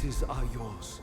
senses are yours.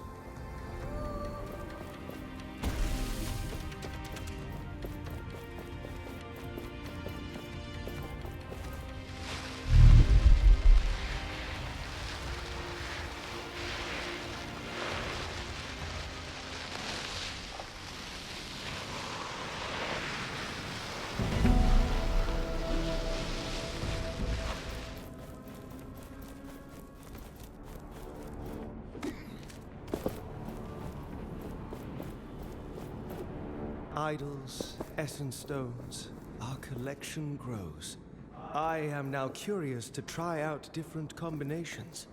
Idols, essence stones, our collection grows. I am now curious to try out different combinations.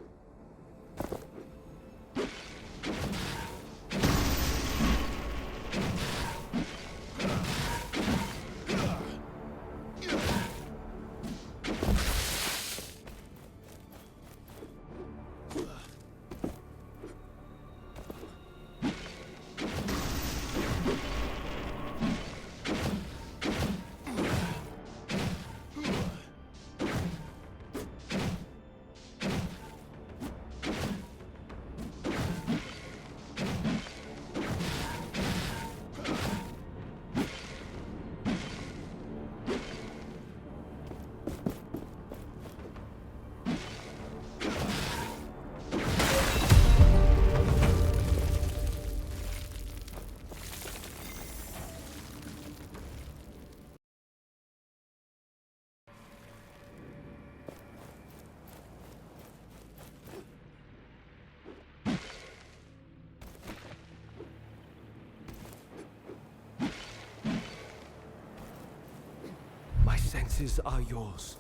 My senses are yours.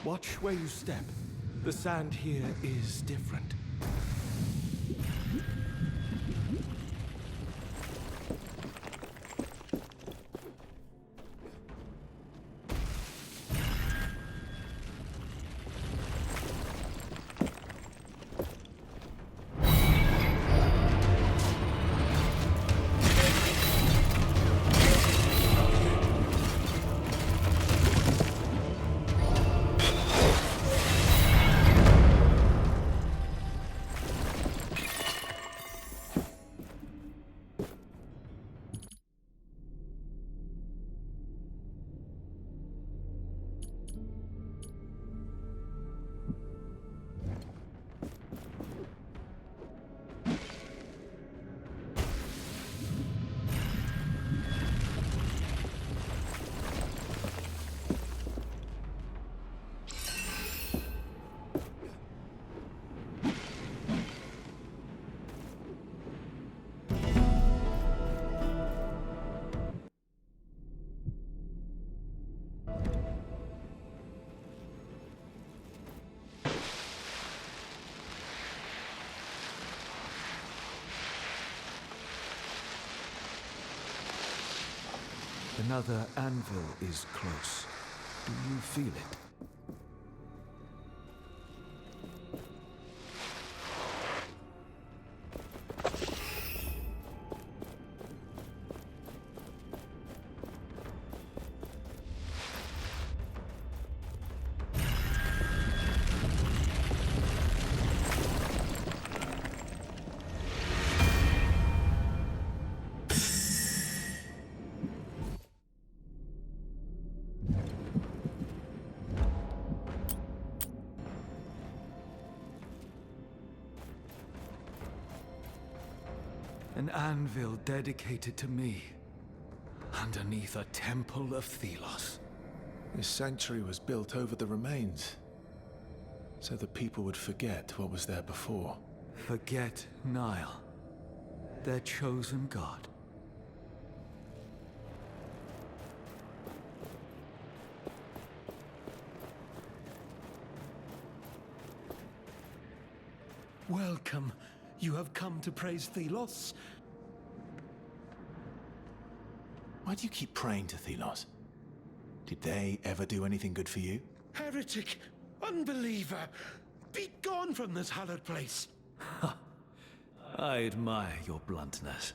Watch where you step. The sand here is different. Another anvil is close. Do you feel it? An anvil dedicated to me, underneath a temple of Thelos. This sanctuary was built over the remains, so that people would forget what was there before. Forget Nile, their chosen god. Welcome. You have come to praise Thelos? Why do you keep praying to Thelos? Did they ever do anything good for you? Heretic! Unbeliever! Be gone from this hallowed place! I admire your bluntness.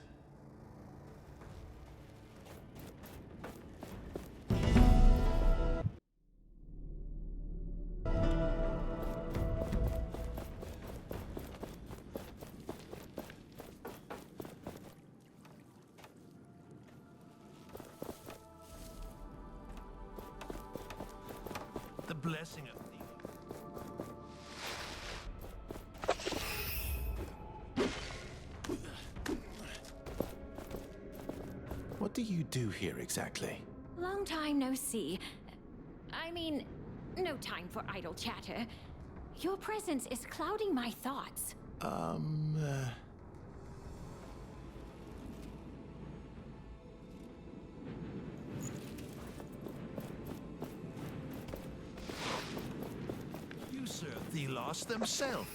The blessing of What do you do here exactly? Long time no see. I mean, no time for idle chatter. Your presence is clouding my thoughts. you, Sir Thelos themselves.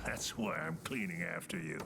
That's why I'm cleaning after you.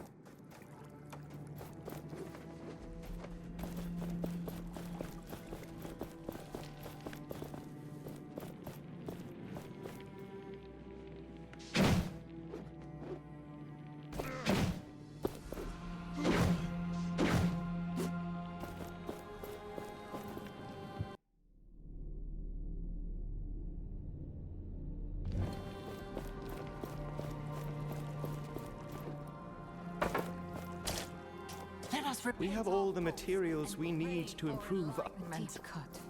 We have all the materials we need to improve. Deep cut.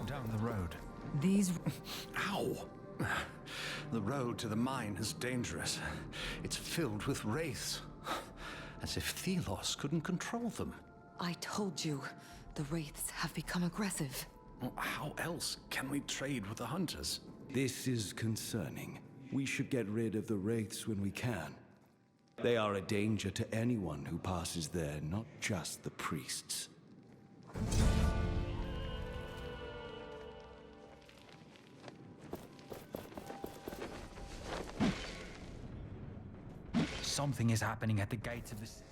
Down the road. These... Ow! The road to the mine is dangerous. It's filled with wraiths. As if Thelos couldn't control them. I told you, the wraiths have become aggressive. Well, how else can we trade with the hunters? This is concerning. We should get rid of the wraiths when we can. They are a danger to anyone who passes there, not just the priests. Something is happening at the gates of the city.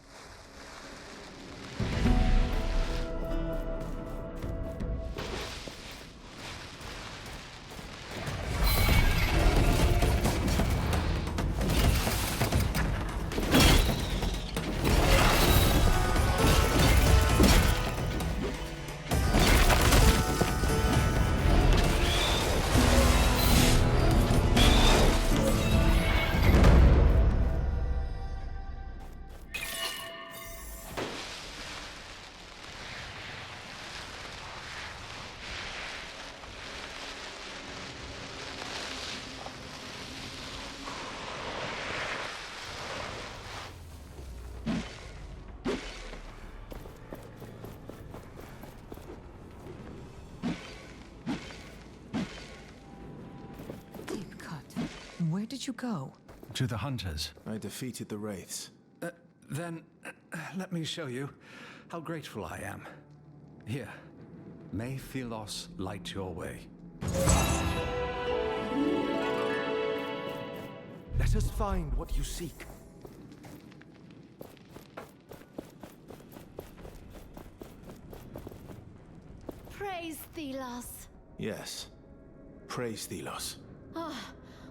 Deep cut. Where did you go? To the hunters. I defeated the wraiths. Then, let me show you how grateful I am. Here, may Thelos light your way. Let us find what you seek. Praise Thelos. Yes. Praise Thelos.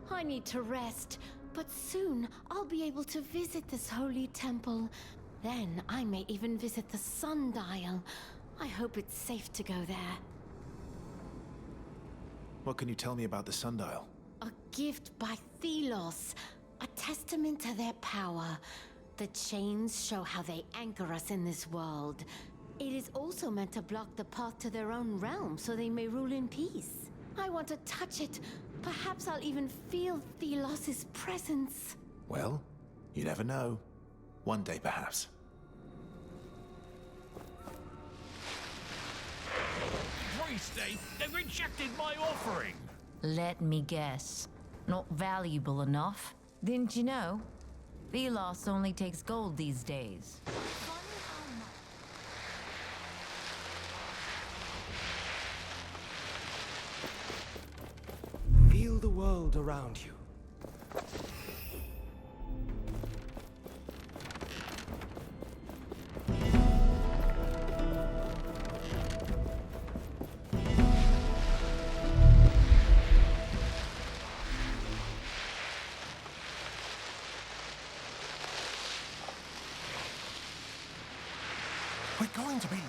I need to rest, but soon I'll be able to visit this holy temple. Then I may even visit the sundial. I hope it's safe to go there. What can you tell me about the sundial? A gift by Thelos, a testament to their power. The chains show how they anchor us in this world. It is also meant to block the path to their own realm so they may rule in peace. I want to touch it. Perhaps I'll even feel Thelos' presence. Well, you never know. One day, perhaps. Priest, they rejected my offering. Let me guess. Not valuable enough? Didn't you know? Thelos only takes gold these days. Feel the world around you. We're going to be late.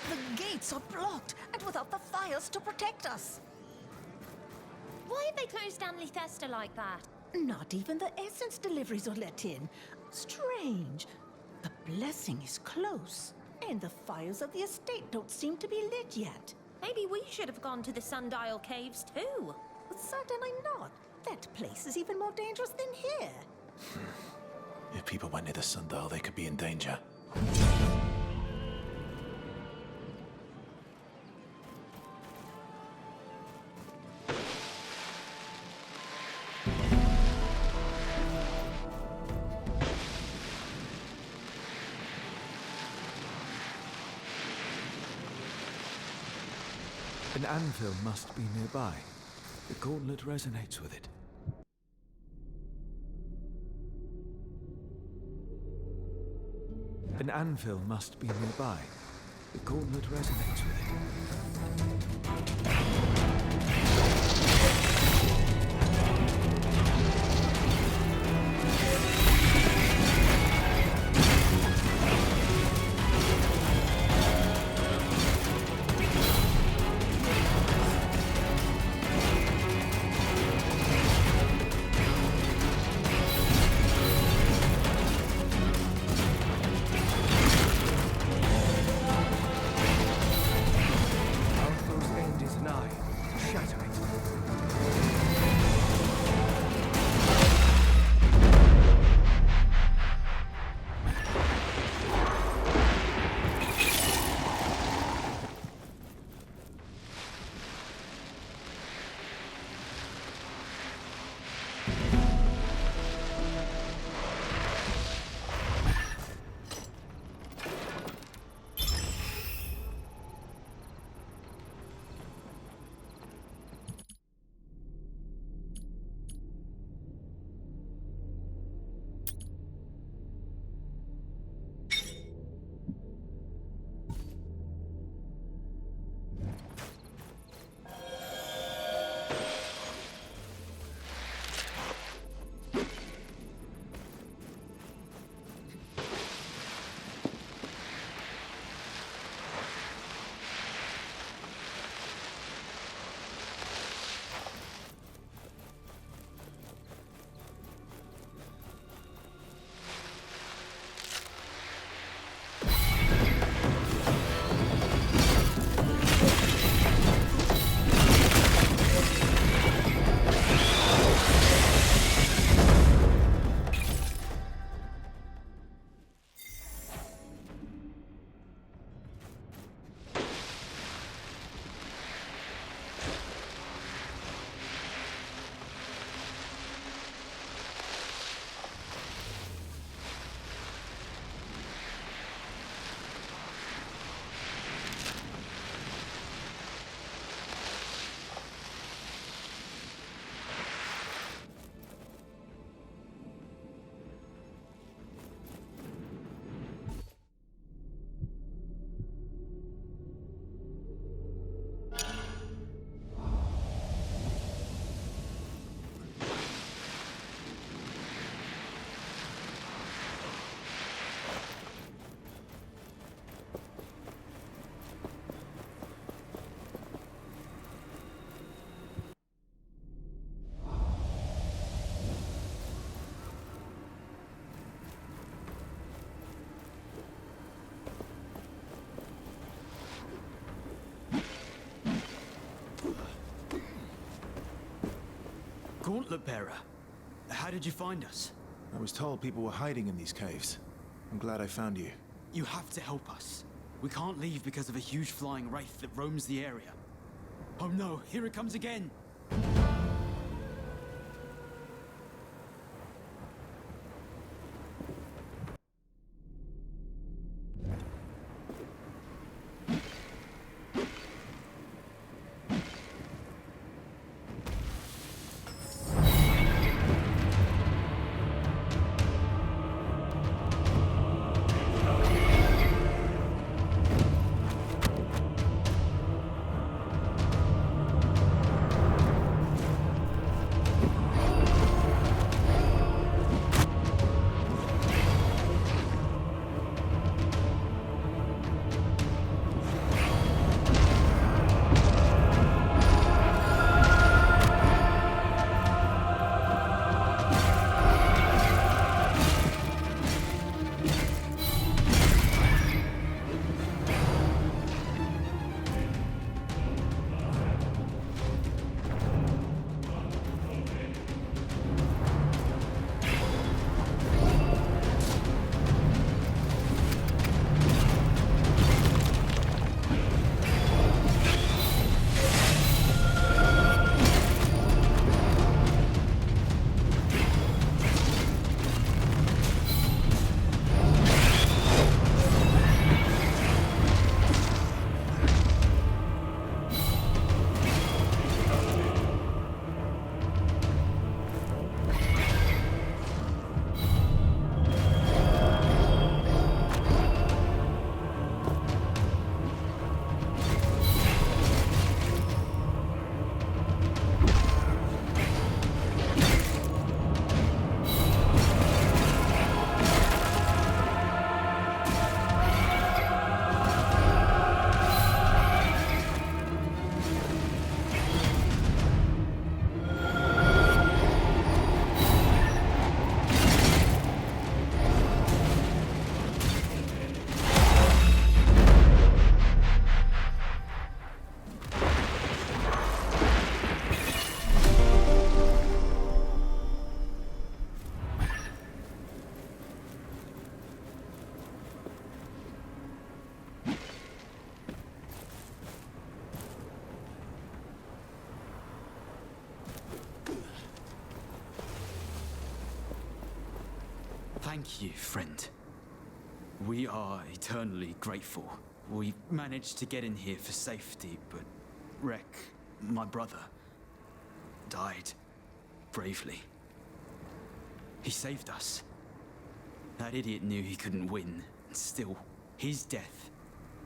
The gates are blocked, and without the fires to protect us. Why have they closed down Lethesta like that? Not even the essence deliveries are let in. Strange. The blessing is close, and the fires of the estate don't seem to be lit yet. Maybe we should have gone to the Sundial Caves too. Certainly not. That place is even more dangerous than here. If people went near the sundial, they could be in danger. An anvil must be nearby. The gauntlet resonates with it. An anvil must be nearby. The gauntlet resonates with Gauntlet Bearer, how did you find us? I was told people were hiding in these caves. I'm glad I found you. You have to help us. We can't leave because of a huge flying wraith that roams the area. Oh no, here it comes again! Thank you, friend. We are eternally grateful. We managed to get in here for safety, but Rek, my brother, died bravely. He saved us. That idiot knew he couldn't win, and still, his death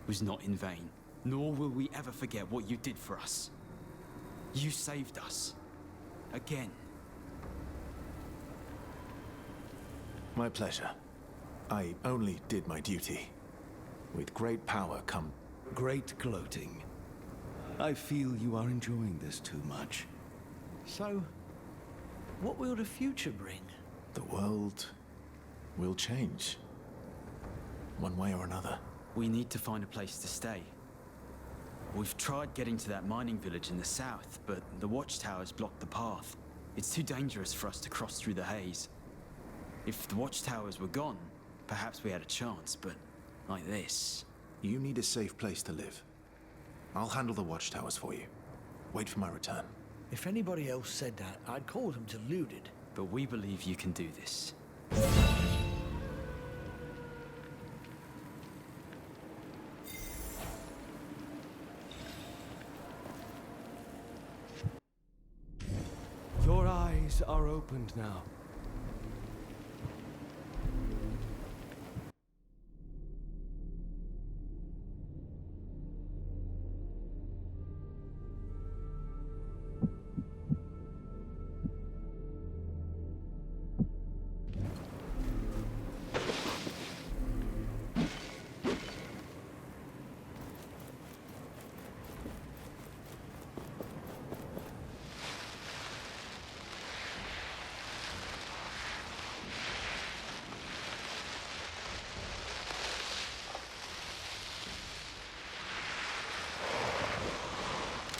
was not in vain. Nor will we ever forget what you did for us. You saved us. Again. My pleasure. I only did my duty. With great power come... Great gloating. I feel you are enjoying this too much. So, what will the future bring? The world will change. One way or another. We need to find a place to stay. We've tried getting to that mining village in the south, but the watchtowers blocked the path. It's too dangerous for us to cross through the haze. If the watchtowers were gone, perhaps we had a chance, but like this... You need a safe place to live. I'll handle the watchtowers for you. Wait for my return. If anybody else said that, I'd call them deluded. But we believe you can do this. Your eyes are opened now.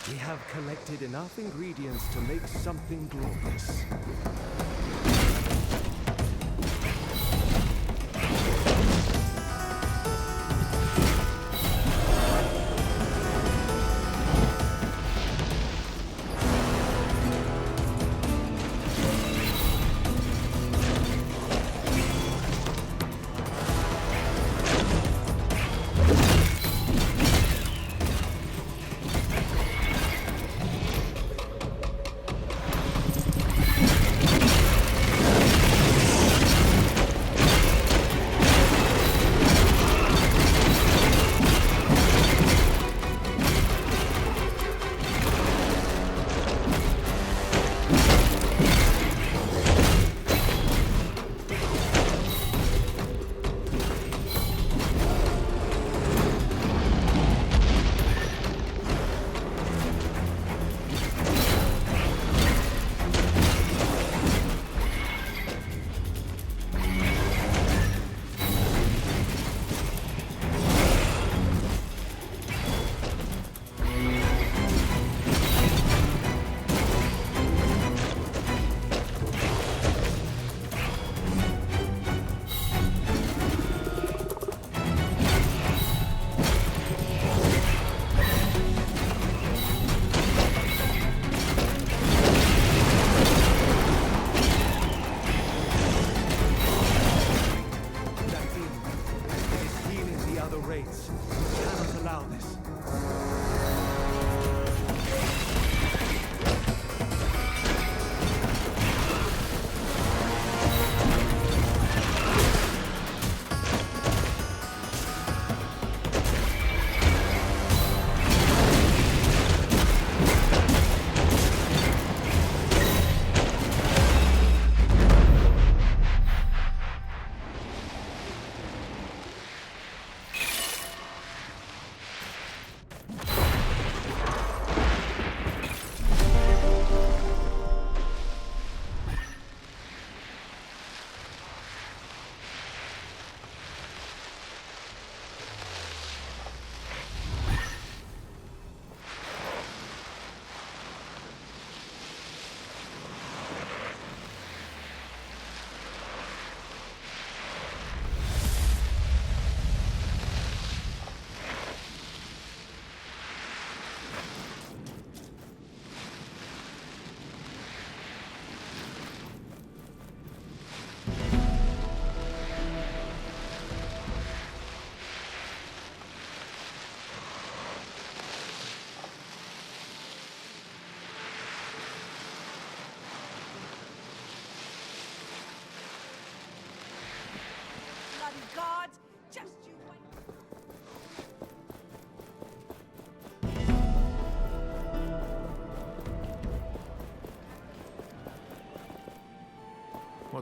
We have collected enough ingredients to make something glorious.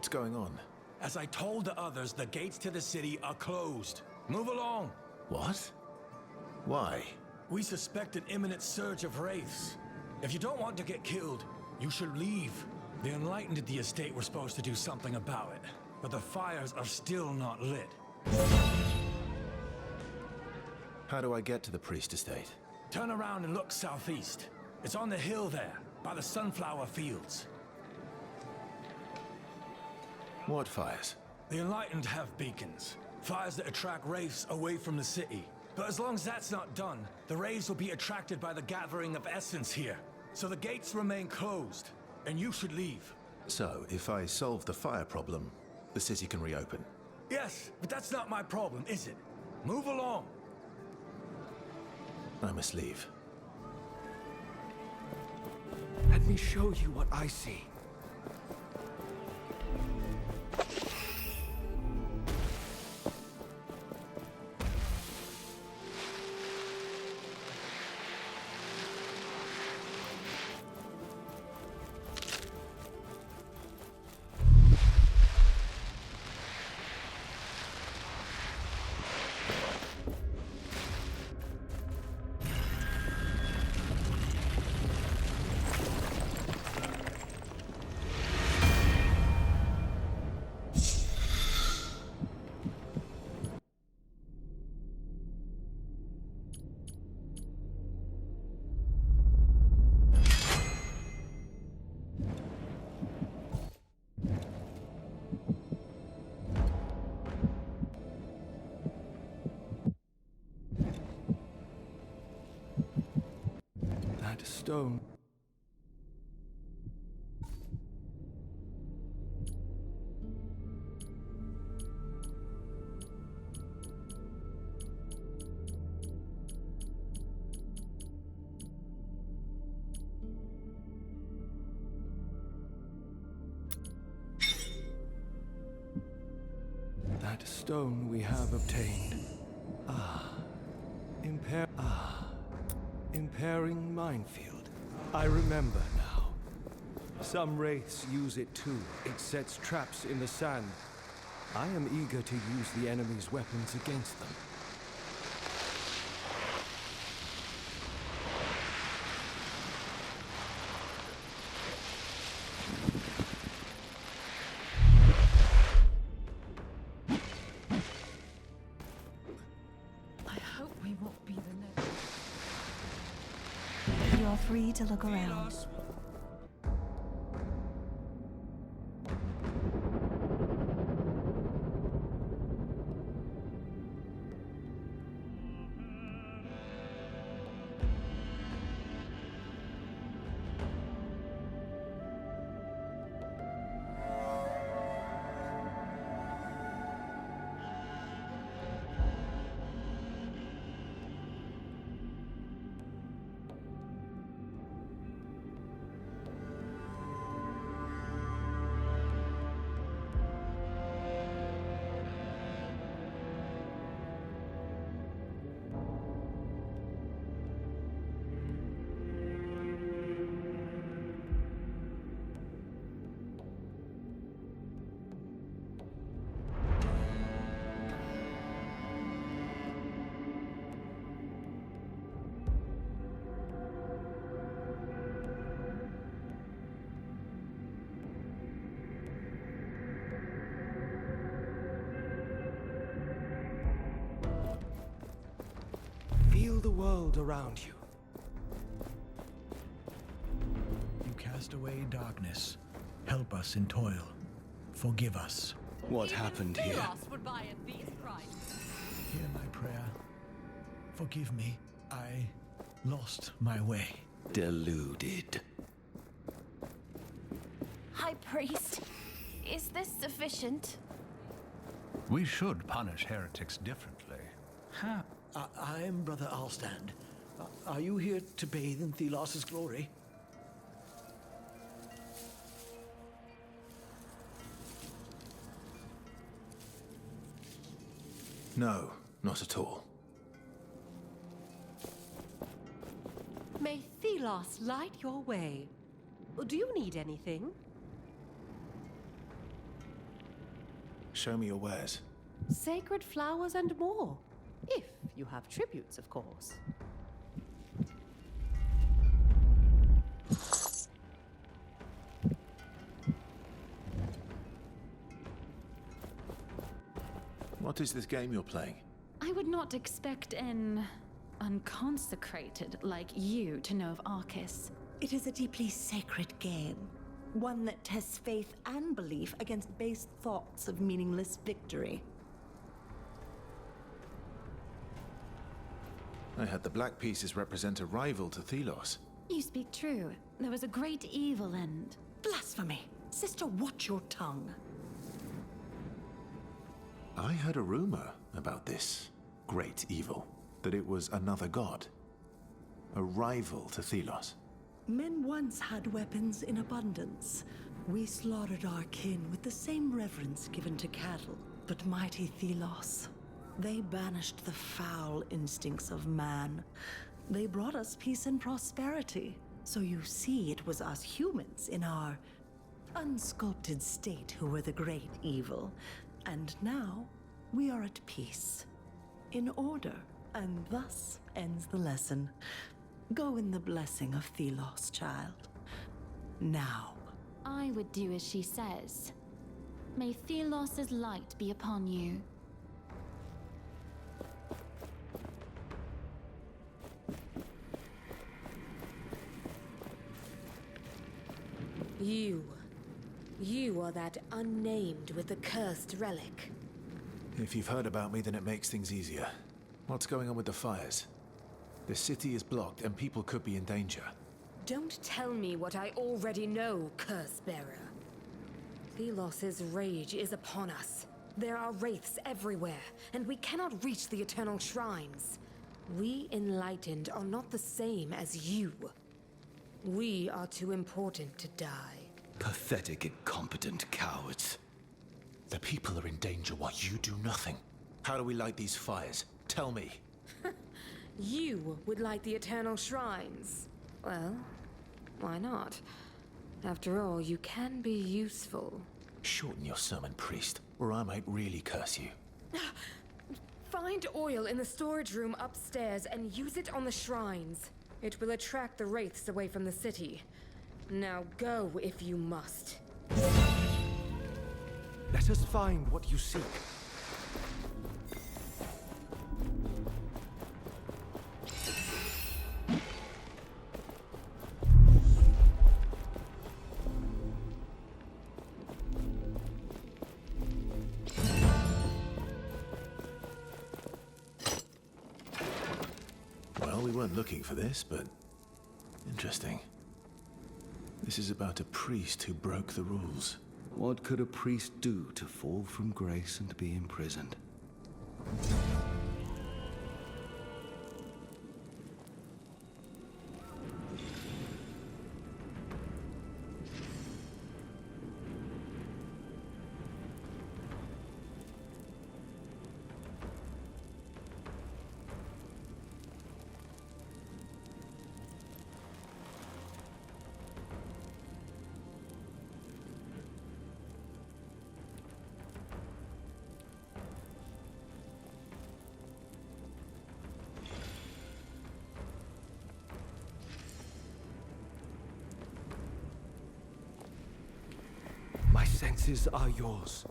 What's going on? As I told the others, the gates to the city are closed. Move along. What? Why? We suspect an imminent surge of wraiths. If you don't want to get killed, you should leave. The Enlightened at the estate were supposed to do something about it, but the fires are still not lit. How do I get to the priest estate? Turn around and look southeast. It's on the hill there, by the sunflower fields. What fires? The Enlightened have beacons. Fires that attract wraiths away from the city. But as long as that's not done, the wraiths will be attracted by the gathering of essence here. So the gates remain closed, and you should leave. So, if I solve the fire problem, the city can reopen? Yes, but that's not my problem, is it? Move along. I must leave. Let me show you what I see. That stone. That stone we have obtained. Impairing minefield. I remember now. Some wraiths use it too. It sets traps in the sand. I am eager to use the enemy's weapons against them. I hope we won't be the next. You're free to look around. Feel the world around you. You cast away darkness. Help us in toil. Forgive us. What happened here? Would buy at these prices. Hear my prayer. Forgive me. I lost my way. Deluded. High Priest, is this sufficient? We should punish heretics differently. I am Brother Alstand. Are you here to bathe in Thelos' glory? No, not at all. May Thelos light your way. Do you need anything? Show me your wares. Sacred flowers and more. If you have tributes, of course. What is this game you're playing? I would not expect an unconsecrated like you to know of Arcus. It is a deeply sacred game. One that tests faith and belief against base thoughts of meaningless victory. I had the black pieces represent a rival to Thelos. You speak true. There was a great evil and... Blasphemy! Sister, watch your tongue. I heard a rumor about this great evil. That it was another god. A rival to Thelos. Men once had weapons in abundance. We slaughtered our kin with the same reverence given to cattle. But mighty Thelos, they banished the foul instincts of man. They brought us peace and prosperity. So you see, it was us humans in our unsculpted state who were the great evil. And now, we are at peace. In order, and thus ends the lesson. Go in the blessing of Thelos, child. Now. I would do as she says. May Thelos' light be upon you. You are that unnamed with the cursed relic. If you've heard about me, then it makes things easier. What's going on with the fires? The city is blocked and people could be in danger. Don't tell me what I already know, Curse-bearer. Thelos' rage is upon us. There are wraiths everywhere, and we cannot reach the Eternal Shrines. We Enlightened are not the same as you. We are too important to die. Pathetic, incompetent cowards. The people are in danger while you do nothing. How do we light these fires? Tell me. You would light the Eternal Shrines. Well, why not? After all, you can be useful. Shorten your sermon, priest, or I might really curse you. Find oil in the storage room upstairs and use it on the shrines. It will attract the wraiths away from the city. Now go if you must. Let us find what you seek. Well, we weren't looking for this, but interesting. This is about a priest who broke the rules. What could a priest do to fall from grace and be imprisoned? My senses are yours.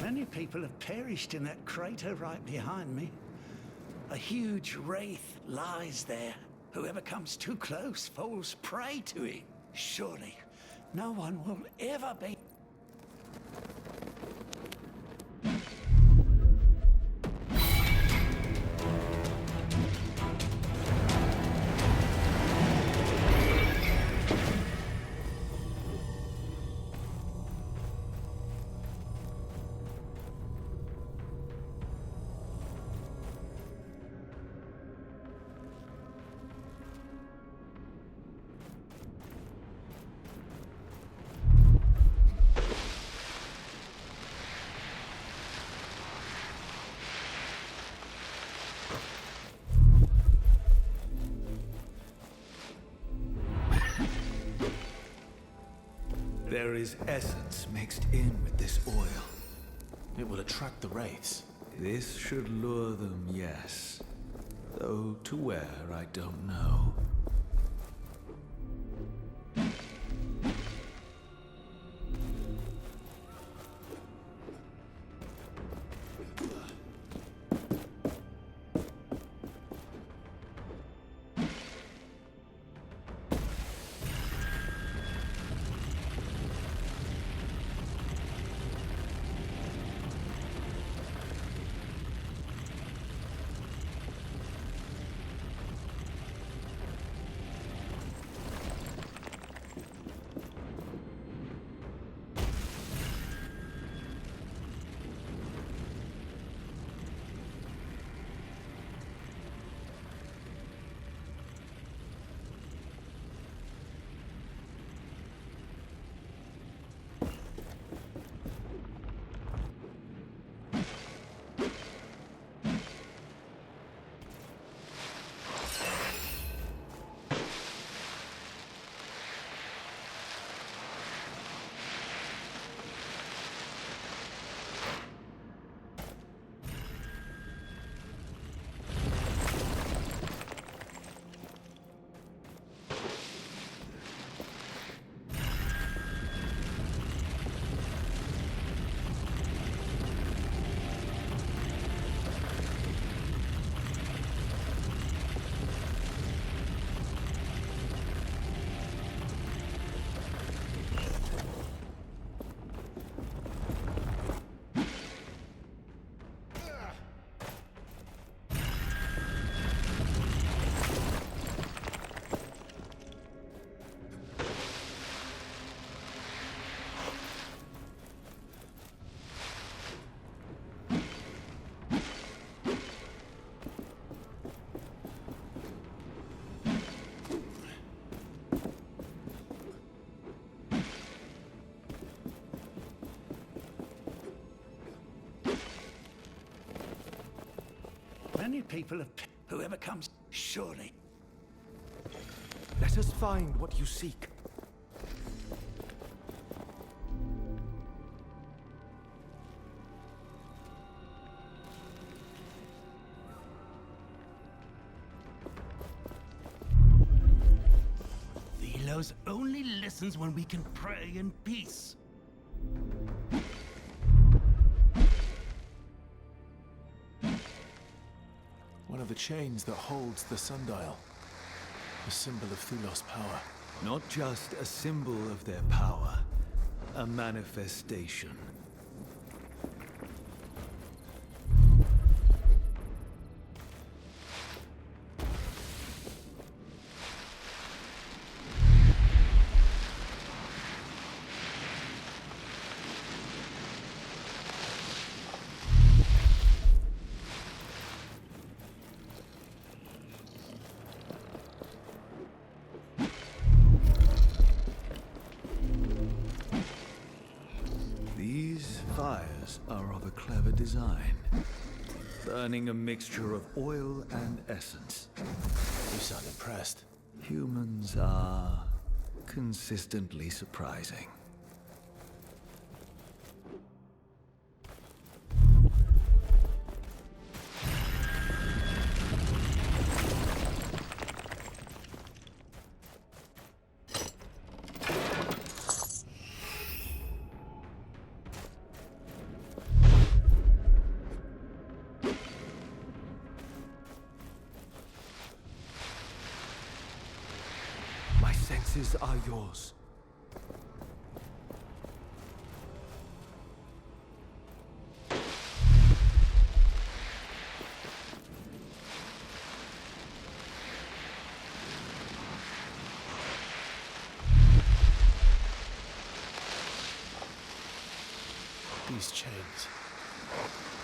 Many people have perished in that crater right behind me. A huge wraith lies there. Whoever comes too close falls prey to it. Surely, no one will ever be... There is essence mixed in with this oil. It will attract the wraiths. This should lure them, yes. Though to where, I don't know. Many people have... Whoever comes, surely. Let us find what you seek. Thelos only listens when we can pray in peace. One of the chains that holds the sundial. A symbol of Thelos' power. Not just a symbol of their power, a manifestation. These fires are of a clever design, burning a mixture of oil and essence. You sound impressed. Humans are consistently surprising. My senses are yours. These chains.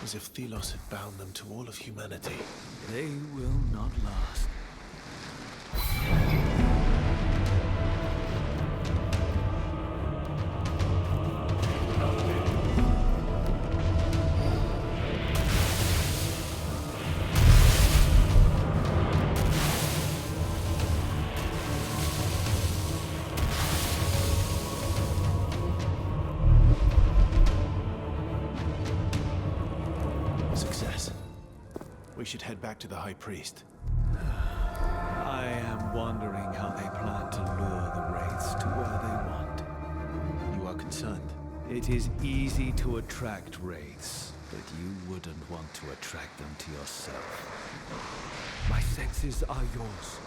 As if Thelos had bound them to all of humanity. They will not last. We should head back to the High Priest. I am wondering how they plan to lure the wraiths to where they want. You are concerned? It is easy to attract wraiths, but you wouldn't want to attract them to yourself. My senses are yours.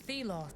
Thelos.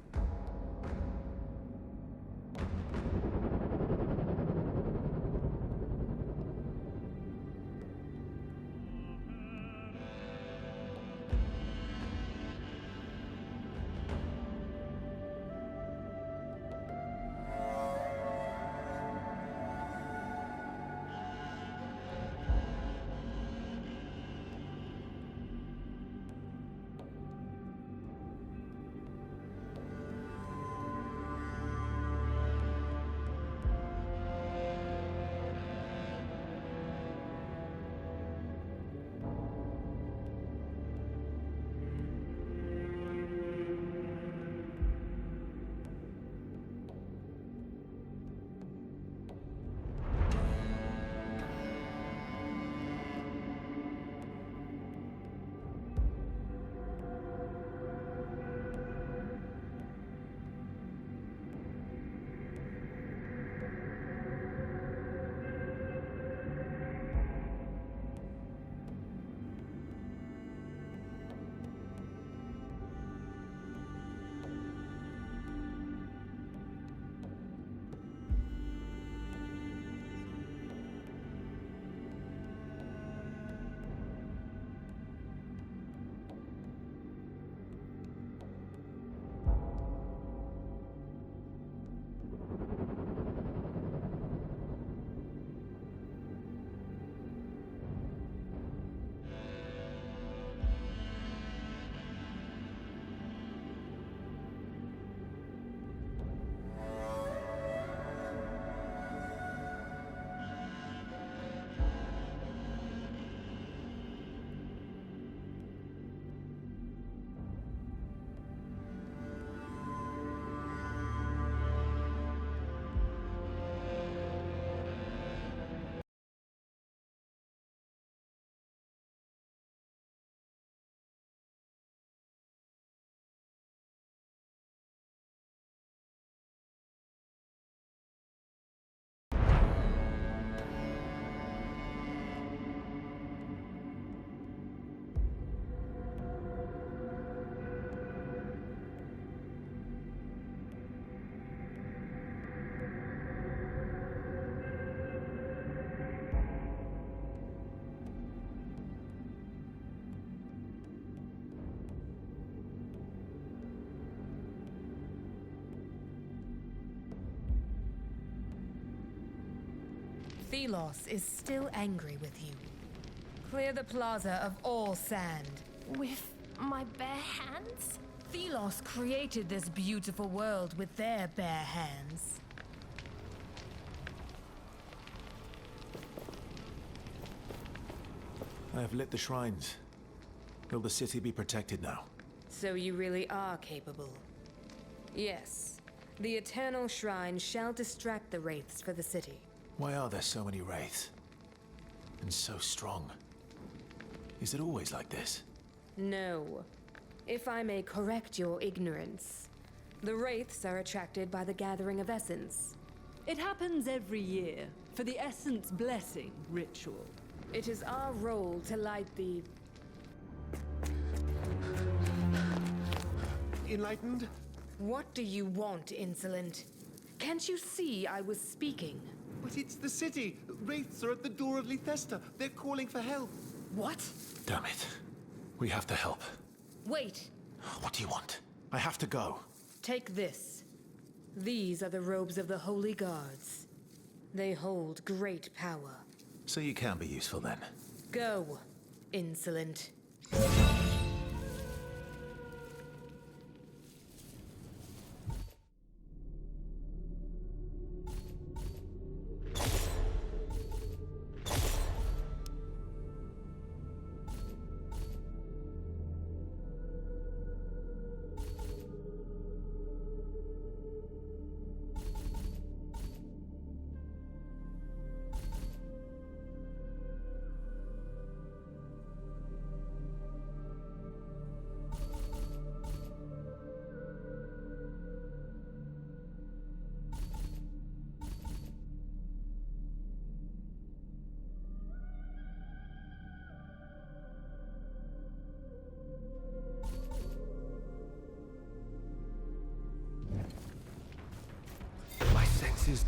Thelos is still angry with you. Clear the plaza of all sand. With my bare hands? Thelos created this beautiful world with their bare hands. I have lit the shrines. Will the city be protected now? So you really are capable. Yes. The Eternal Shrine shall distract the wraiths for the city. Why are there so many wraiths? And so strong? Is it always like this? No. If I may correct your ignorance, the wraiths are attracted by the gathering of essence. It happens every year, for the Essence Blessing ritual. It is our role to light the... Enlightened? What do you want, insolent? Can't you see I was speaking? But it's the city. Wraiths are at the door of Lethesta. They're calling for help. What? Damn it. We have to help. Wait. What do you want? I have to go. Take this. These are the robes of the Holy Guards. They hold great power. So you can be useful then. Go, insolent.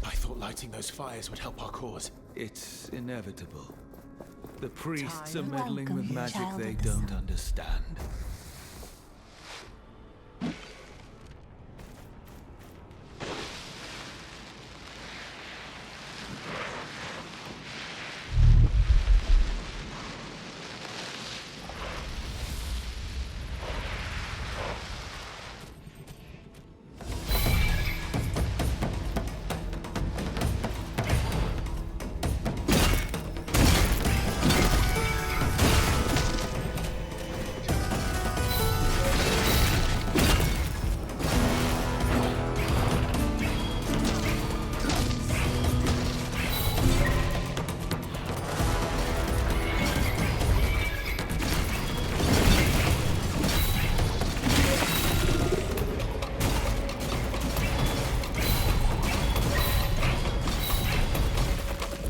I thought lighting those fires would help our cause. It's inevitable. The priests Time. are meddling Welcome, with magic child they of the don't sun. understand.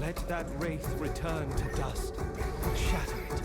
Let that wraith return to dust. Shatter it.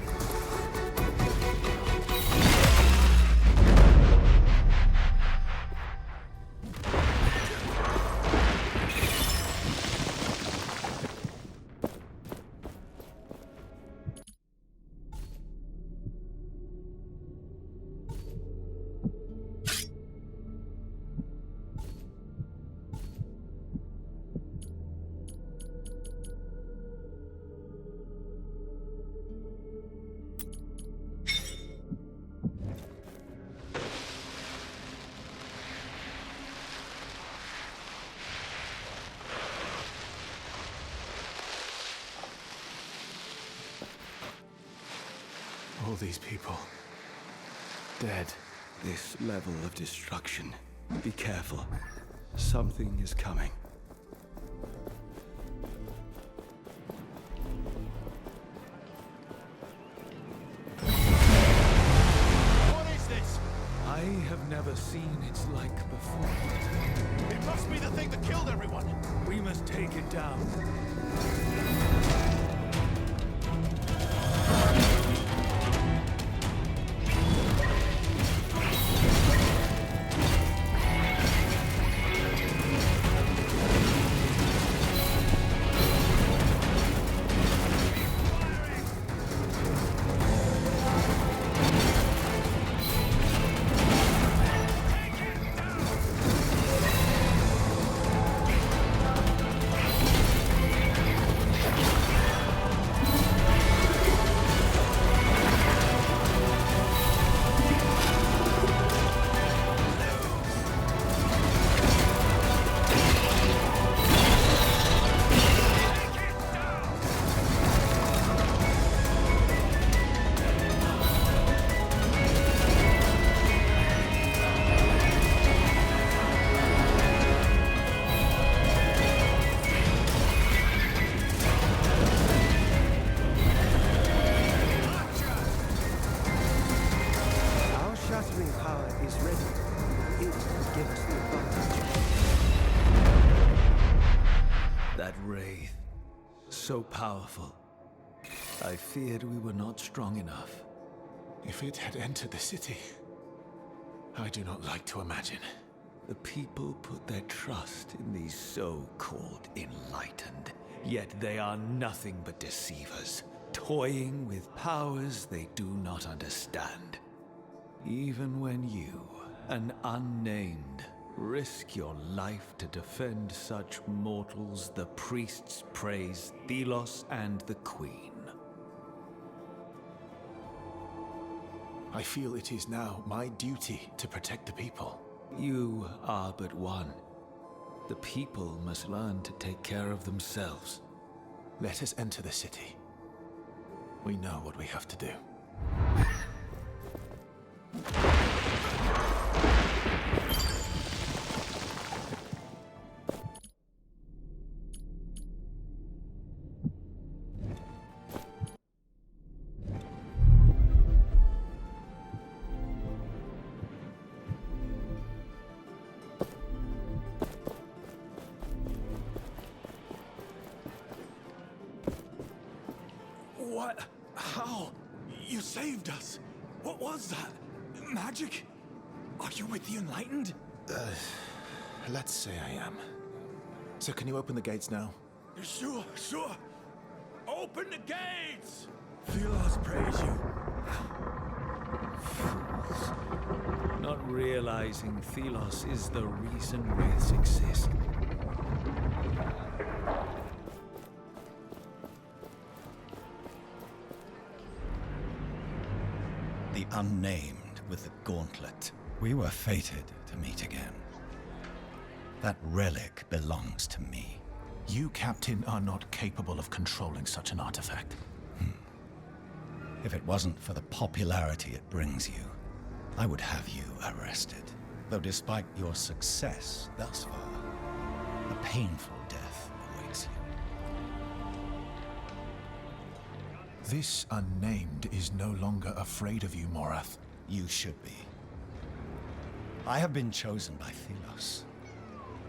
All these people dead. This level of destruction. Be careful. Something is coming. What is this? I have never seen its like before. It must be the thing that killed everyone. We must take it down. So powerful. I feared we were not strong enough. If it had entered the city, I do not like to imagine. The people put their trust in these so-called enlightened, yet they are nothing but deceivers, toying with powers they do not understand. Even when you, an unnamed, Risk your life to defend such mortals. The priests praise Thelos and the Queen. I feel it is now my duty to protect the people. You are but one. The people must learn to take care of themselves. Let us enter the city. We know what we have to do. What? How? You saved us. What was that? Magic? Are you with the Enlightened? Let's say I am. So can you open the gates now? Sure. Open the gates! Thelos praise you. Fools. Not realizing Thelos is the reason wraiths exist. The unnamed with the gauntlet. We were fated to meet again. That relic belongs to me. You, Captain, are not capable of controlling such an artifact. If it wasn't for the popularity it brings you, I would have you arrested. Though despite your success thus far, a painful death awaits you. This unnamed is no longer afraid of you, Morath. You should be. I have been chosen by Thelos.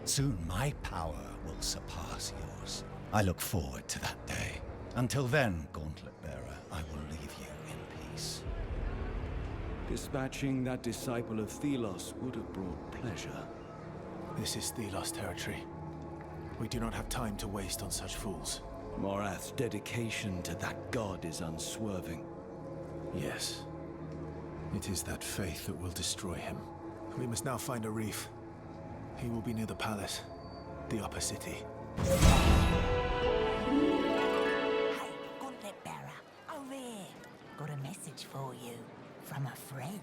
Soon my power will surpass yours. I look forward to that day. Until then, Gauntlet Bearer, I will leave you in peace. Dispatching that disciple of Thelos would have brought pleasure. This is Thelos territory. We do not have time to waste on such fools. Morath's dedication to that god is unswerving. Yes. It is that faith that will destroy him. We must now find a reef. He will be near the palace, the upper city. Hey, Gauntlet Bearer, over here. Got a message for you from a friend.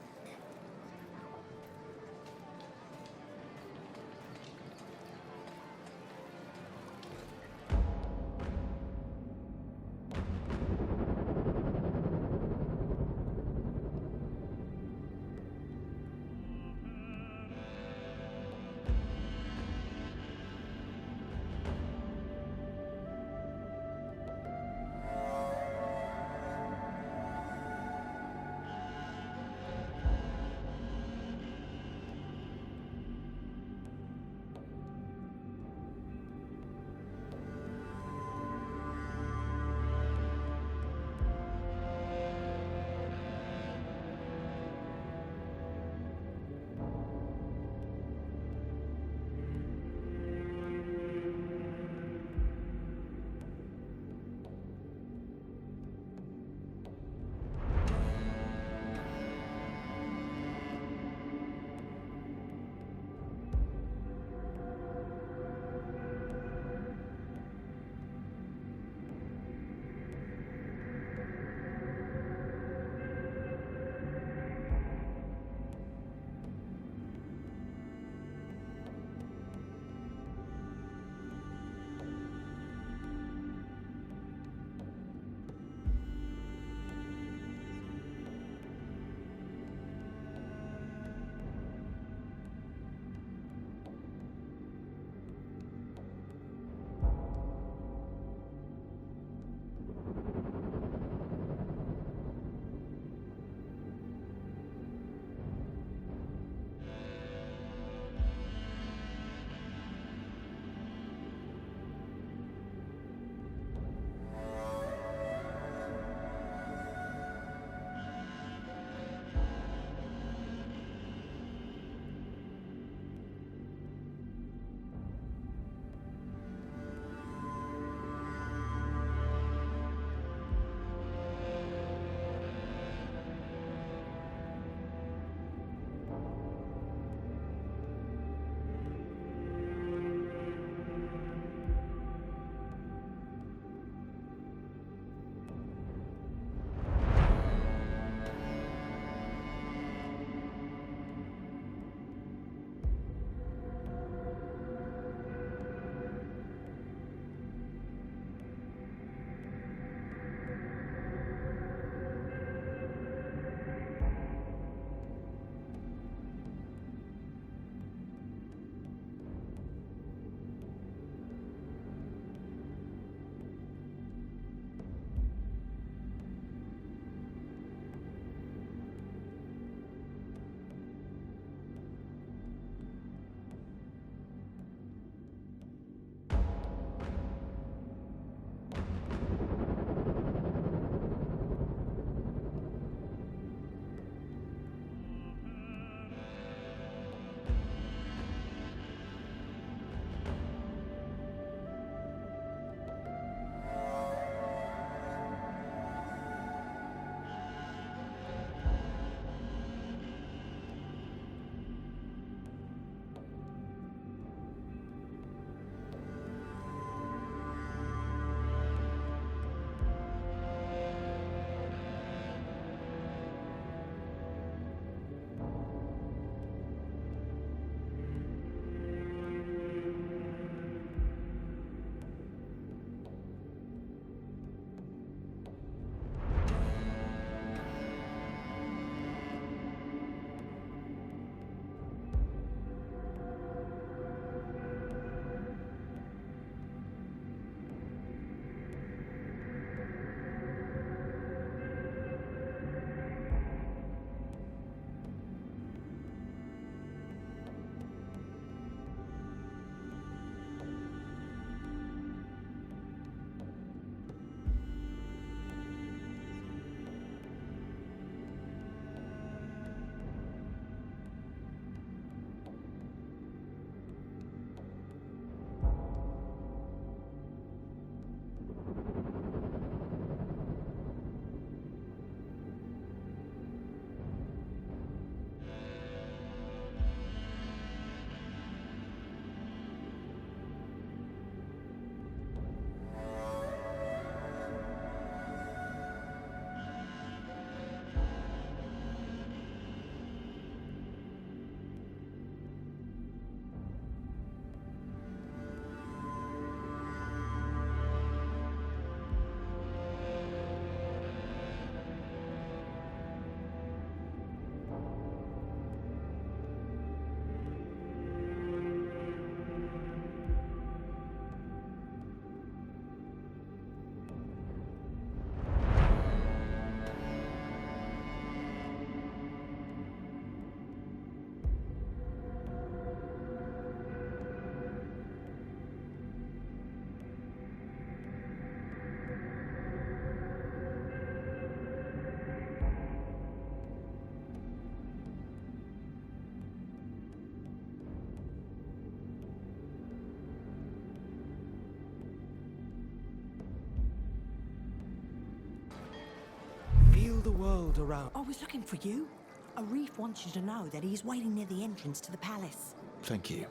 heal the world around. I was looking for you. Arif wants you to know that he's waiting near the entrance to the palace. Thank you.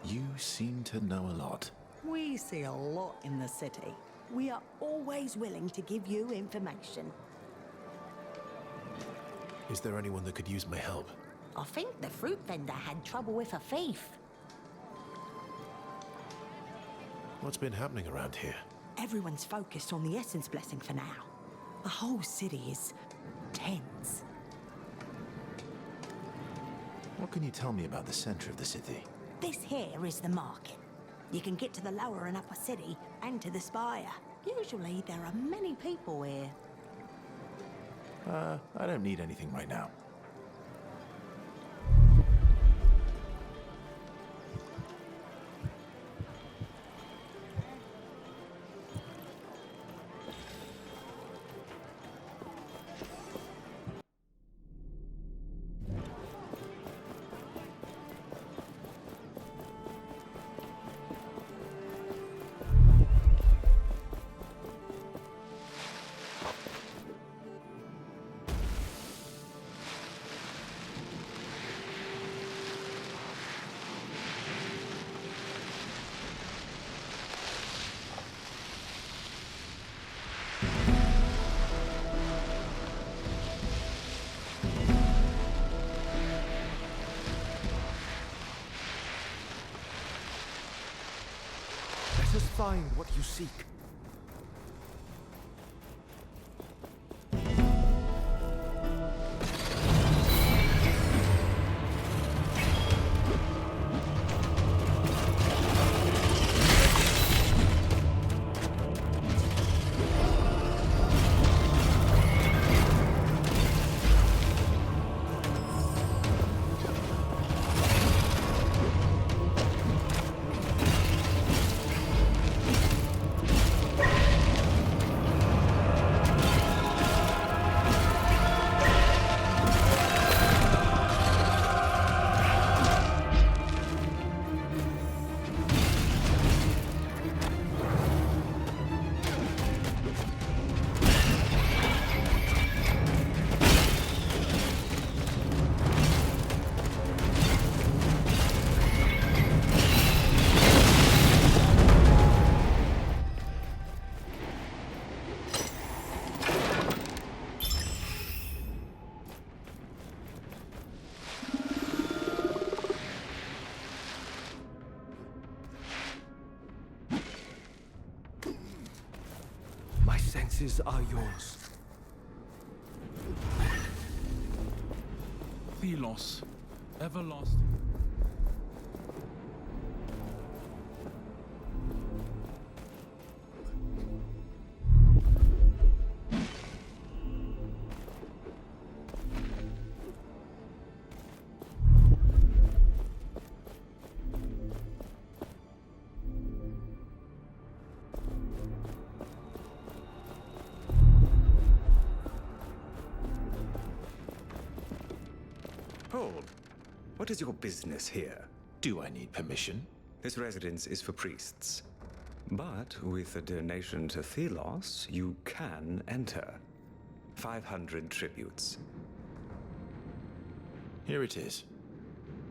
You seem to know a lot. We see a lot in the city. We are always willing to give you information. Is there anyone that could use my help? I think the fruit vendor had trouble with a thief. What's been happening around here? Everyone's focused on the Essence Blessing for now. The whole city is tense. What can you tell me about the center of the city? This here is the market. You can get to the lower and upper city and to the spire. Usually there are many people here. I don't need anything right now. Let us find what you seek. My senses are yours. Thelos, everlasting. Hold. What is your business here? Do I need permission? This residence is for priests. But with a donation to Thelos, you can enter. 500 tributes. Here it is.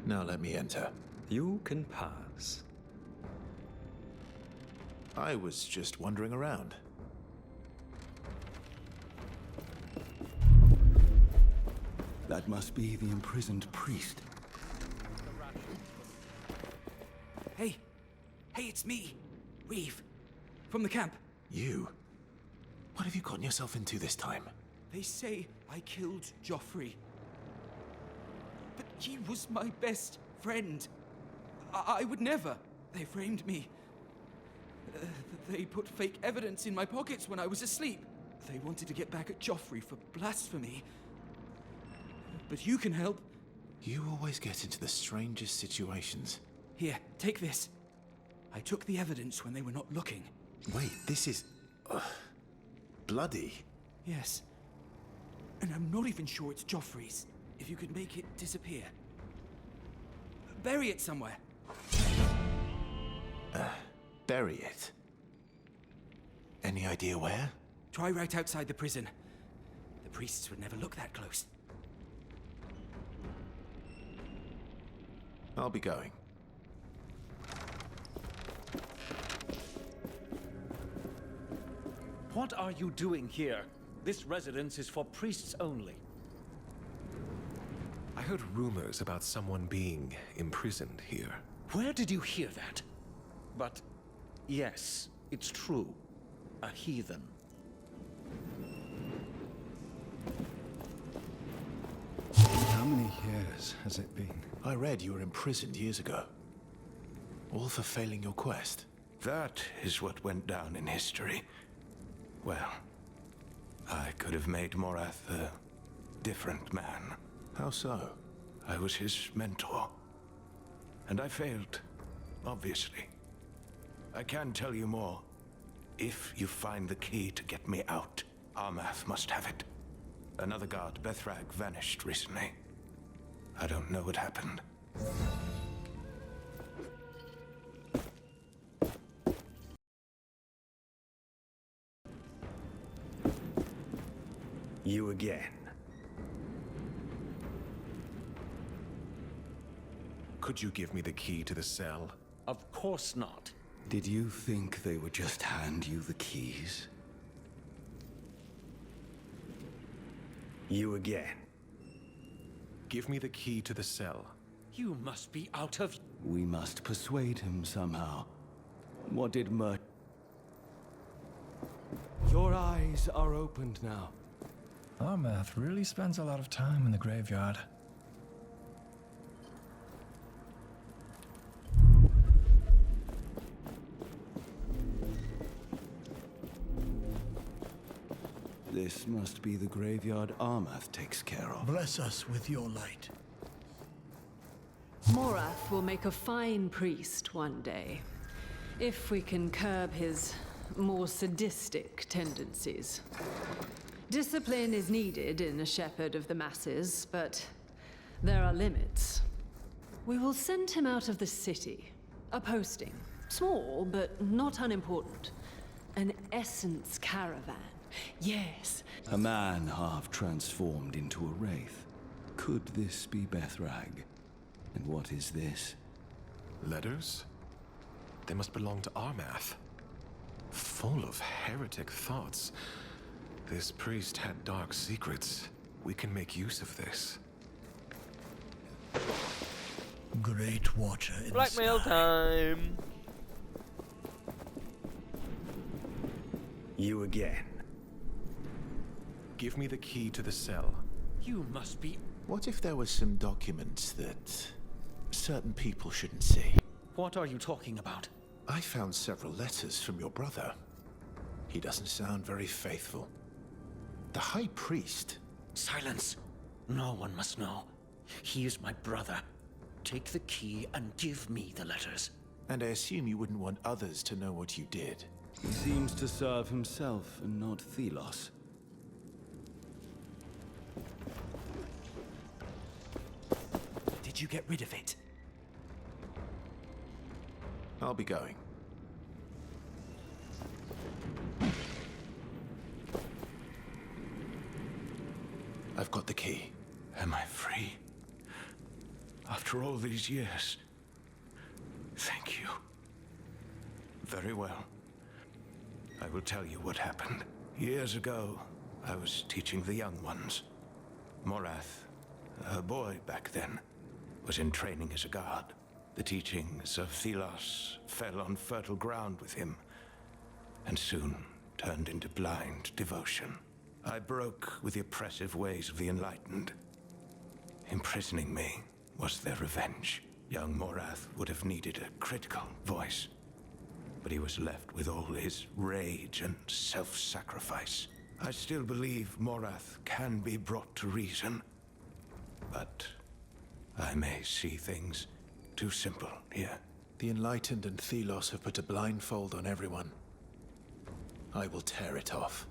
Now let me enter. You can pass. I was just wandering around. That must be the imprisoned priest. Hey! Hey, it's me! Reeve. From the camp. You? What have you gotten yourself into this time? They say I killed Joffrey. But he was my best friend. I would never. They framed me. They put fake evidence in my pockets when I was asleep. They wanted to get back at Joffrey for blasphemy. But you can help. You always get into the strangest situations. Here, take this. I took the evidence when they were not looking. Wait, this is... bloody. Yes. And I'm not even sure it's Joffrey's. If you could make it disappear. Bury it somewhere. Bury it? Any idea where? Try right outside the prison. Priests would never look that close. I'll be going. What are you doing here? This residence is for priests only. I heard rumors about someone being imprisoned here. Where did you hear that? But yes, it's true. A heathen. How many years has it been? I read you were imprisoned years ago. All for failing your quest. That is what went down in history. Well, I could have made Morath a different man. How so? I was his mentor. And I failed, obviously. I can tell you more. If you find the key to get me out, Armath must have it. Another guard, Bethrag, vanished recently. I don't know what happened. You again. Could you give me the key to the cell? Of course not. Did you think they would just hand you the keys? You again. Give me the key to the cell. You must be out of... We must persuade him somehow. What did Your eyes are opened now. Armath really spends a lot of time in the graveyard. This must be the graveyard Armath takes care of. Bless us with your light. Morath will make a fine priest one day, if we can curb his more sadistic tendencies. Discipline is needed in a shepherd of the masses, but there are limits. We will send him out of the city. A posting. Small, but not unimportant. An essence caravan. Yes. A man half transformed into a wraith. Could this be Bethrag? And what is this? Letters? They must belong to Armath. Full of heretic thoughts. This priest had dark secrets. We can make use of this. Great Watcher in Blackmail time! You again. Give me the key to the cell. You must be... What if there were some documents that certain people shouldn't see? What are you talking about? I found several letters from your brother. He doesn't sound very faithful. The High Priest. Silence. No one must know. He is my brother. Take the key and give me the letters. And I assume you wouldn't want others to know what you did. He seems to serve himself and not Thelos. Did you get rid of it? I'll be going. I've got the key. Am I free? After all these years? Thank you. Very well. I will tell you what happened. Years ago, I was teaching the young ones. Morath, a boy back then, was in training as a guard. The teachings of Thelos fell on fertile ground with him, and soon turned into blind devotion. I broke with the oppressive ways of the Enlightened. Imprisoning me was their revenge. Young Morath would have needed a critical voice, but he was left with all his rage and self-sacrifice. I still believe Morath can be brought to reason, but I may see things too simple here. The Enlightened and Thelos have put a blindfold on everyone. I will tear it off.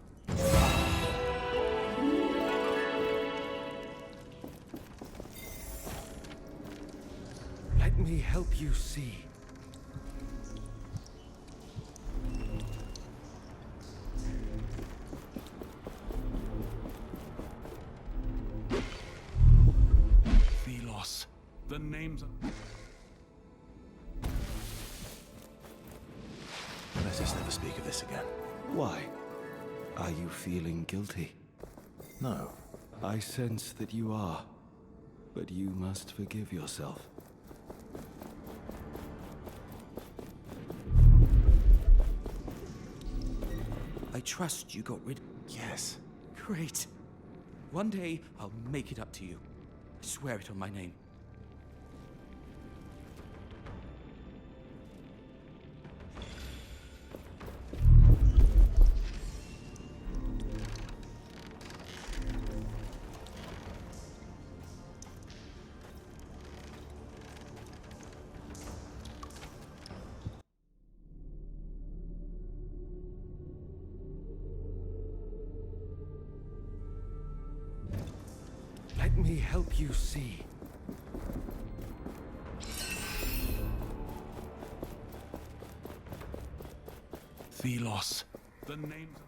Let me help you see. The names. Let us never speak of this again. Why? Are you feeling guilty? No. I sense that you are. But you must forgive yourself. I trust you got rid. Yes. Great. One day, I'll make it up to you. I swear it on my name. Let me help you see. Thelos. The names.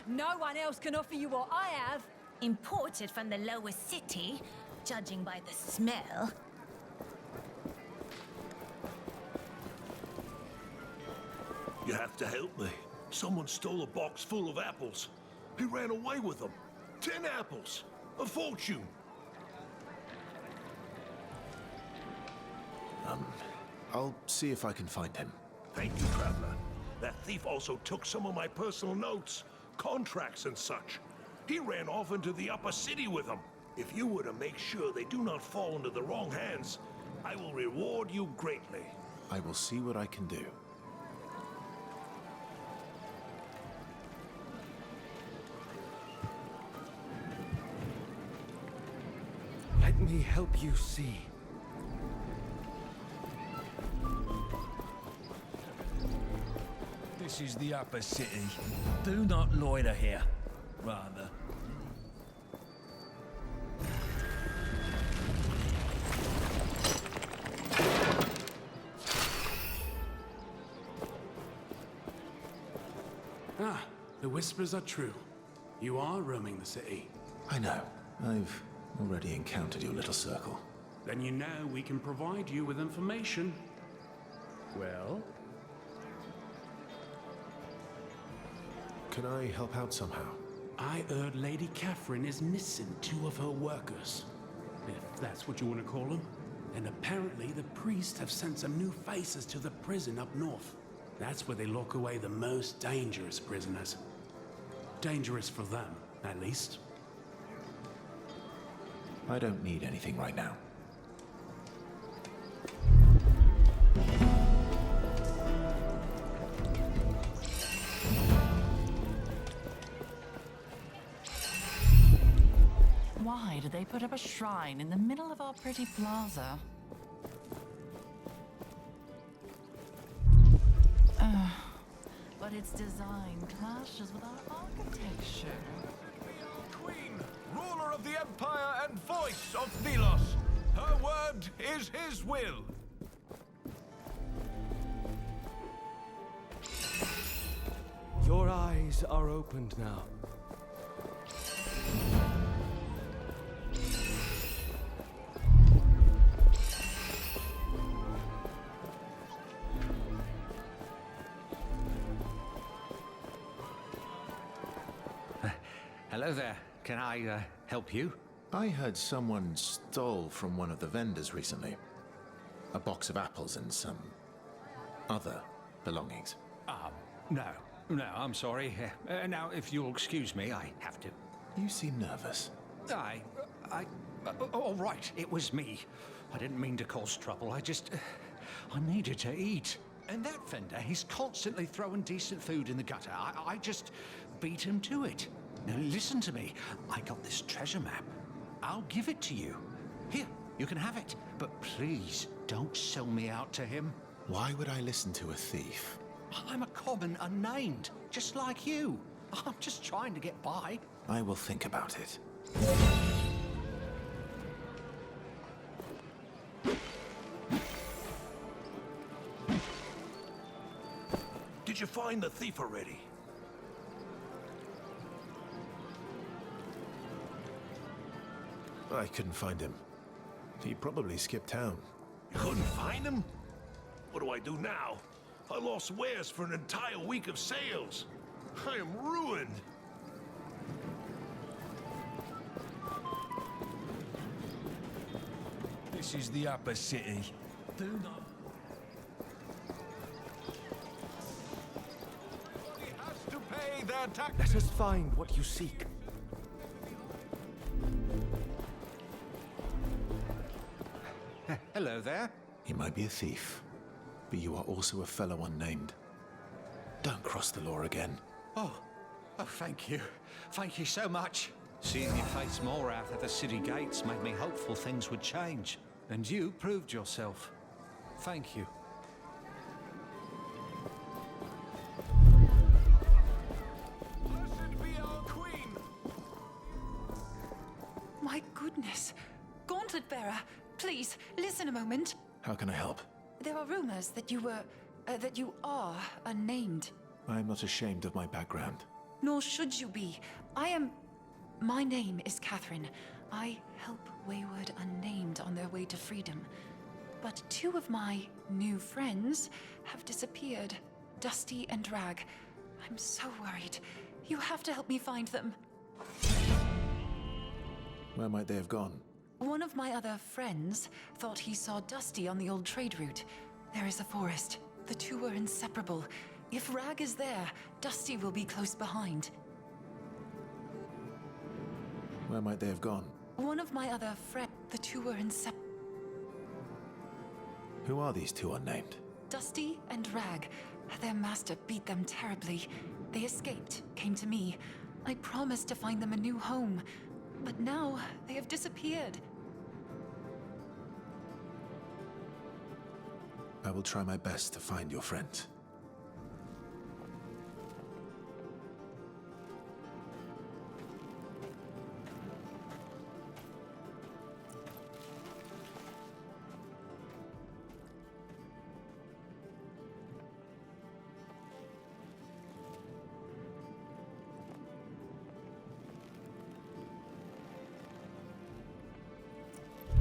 No one else can offer you what I have. Imported from the lower city, judging by the smell. You have to help me. Someone stole a box full of apples. He ran away with them. 10 apples. A fortune. I'll see if I can find him. Thank you, Traveler. That thief also took some of my personal notes, contracts and such. He ran off into the upper city with them. If you were to make sure they do not fall into the wrong hands, I will reward you greatly. I will see what I can do. Let me help you see. This is the upper city. Do not loiter here. Rather. Ah, the whispers are true. You are roaming the city. I know. I've already encountered your little circle. Then you know we can provide you with information. Well? Can I help out somehow? I heard Lady Catherine is missing 2 of her workers. If that's what you want to call them. And apparently the priests have sent some new faces to the prison up north. That's where they lock away the most dangerous prisoners. Dangerous for them, at least. I don't need anything right now. Why do they put up a shrine in the middle of our pretty plaza? But its design clashes with our architecture. Queen, ruler of the Empire and voice of Thelos. Her word is his will. Your eyes are opened now. Hello there. Can I help you? I heard someone stole from one of the vendors recently. A box of apples and some other belongings. No, I'm sorry. Now, if you'll excuse me, I have to. You seem nervous. All right, it was me. I didn't mean to cause trouble. I needed to eat. And that Fender, he's constantly throwing decent food in the gutter. I just beat him to it. Now listen to me. I got this treasure map. I'll give it to you. Here, you can have it. But please, don't sell me out to him. Why would I listen to a thief? I'm a common unnamed, just like you. I'm just trying to get by. I will think about it. Did you find the thief already? I couldn't find him. He probably skipped town. You couldn't find him? What do I do now? I lost wares for an entire week of sales. I am ruined. This is the upper city. Do not... Has to pay their tax. Let us find what you seek. Hello there. He might be a thief, but you are also a fellow unnamed. Don't cross the law again. Oh, thank you. Thank you so much. Seeing you face Morath at the city gates made me hopeful things would change. And you proved yourself. Thank you. Blessed be our queen. My goodness. Gauntlet Bearer, please, listen a moment. How can I help? There are rumors that you are unnamed. I am not ashamed of my background. Nor should you be. My name is Catherine. I help wayward unnamed on their way to freedom. But two of my new friends have disappeared. Dusty and Rag. I'm so worried. You have to help me find them. Where might they have gone? One of my other friends thought he saw Dusty on the old trade route. There is a forest. The two are inseparable. If Rag is there, Dusty will be close behind. Where might they have gone? One of my other friends. The two are inseparable. Who are these two unnamed? Dusty and Rag. Their master beat them terribly. They escaped, came to me. I promised to find them a new home. But now, they have disappeared. I will try my best to find your friends.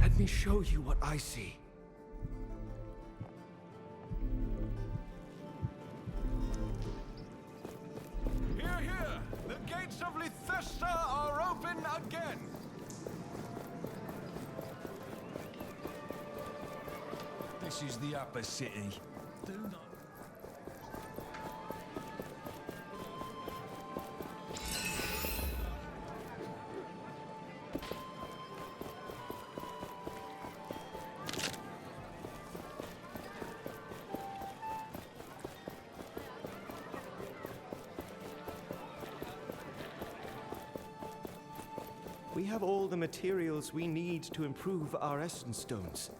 Let me show you what I see. Hear, hear! The gates of Lithesta are open again! This is the upper city. Do not... We have all the materials we need to improve our essence stones.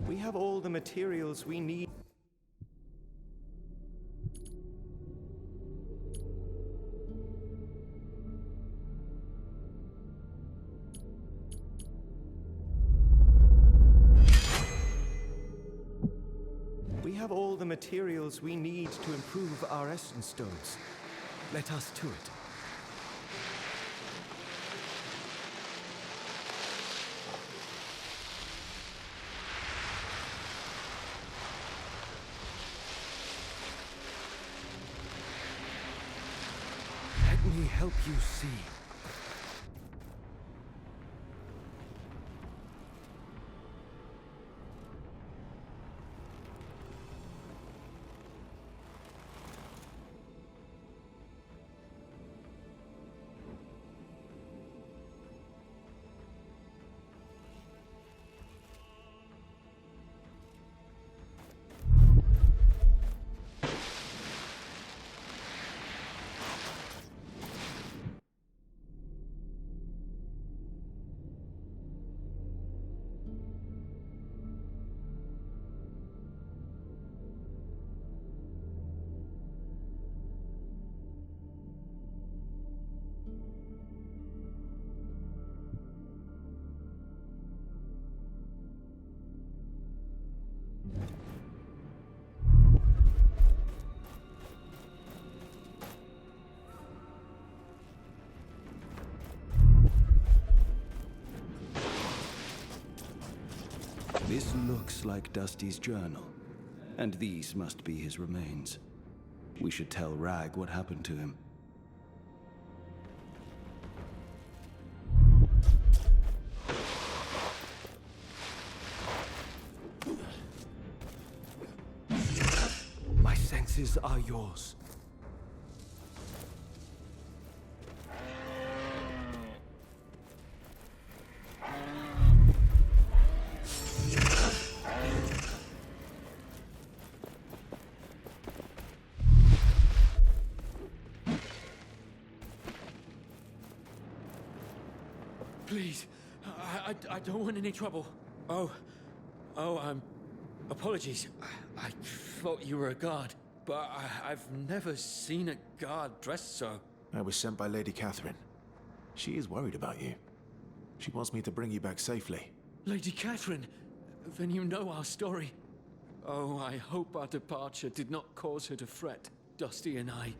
We have all the materials we need. materials we need to improve our essence stones. Let us to it. Let me help you see. This looks like Dusty's journal, and these must be his remains. We should tell Rag what happened to him. My senses are yours. Please, I don't want any trouble. Apologies. I thought you were a guard, but I've never seen a guard dressed so. I was sent by Lady Catherine. She is worried about you. She wants me to bring you back safely. Lady Catherine, then you know our story. Oh, I hope our departure did not cause her to fret. Dusty and I,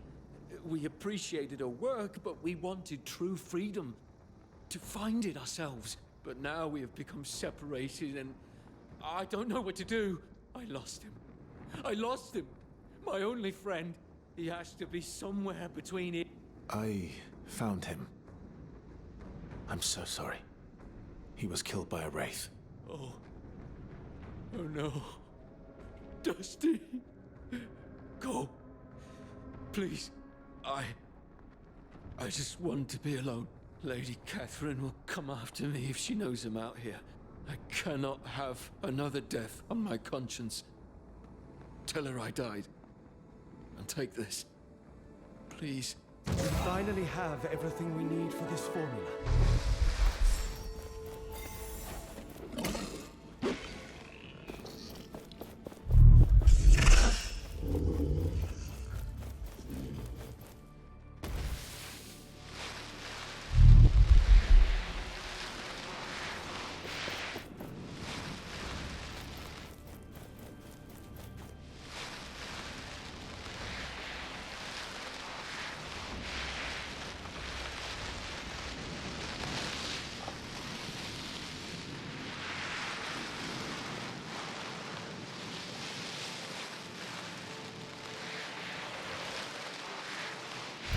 we appreciated her work, but we wanted true freedom. To find it ourselves. But now we have become separated and I don't know what to do. I lost him. I lost him. My only friend. He has to be somewhere between it. I found him. I'm so sorry. He was killed by a wraith. Oh no. Dusty. Go. Please. I just want to be alone. Lady Catherine will come after me if she knows I'm out here. I cannot have another death on my conscience. Tell her I died. And take this. Please. We finally have everything we need for this formula.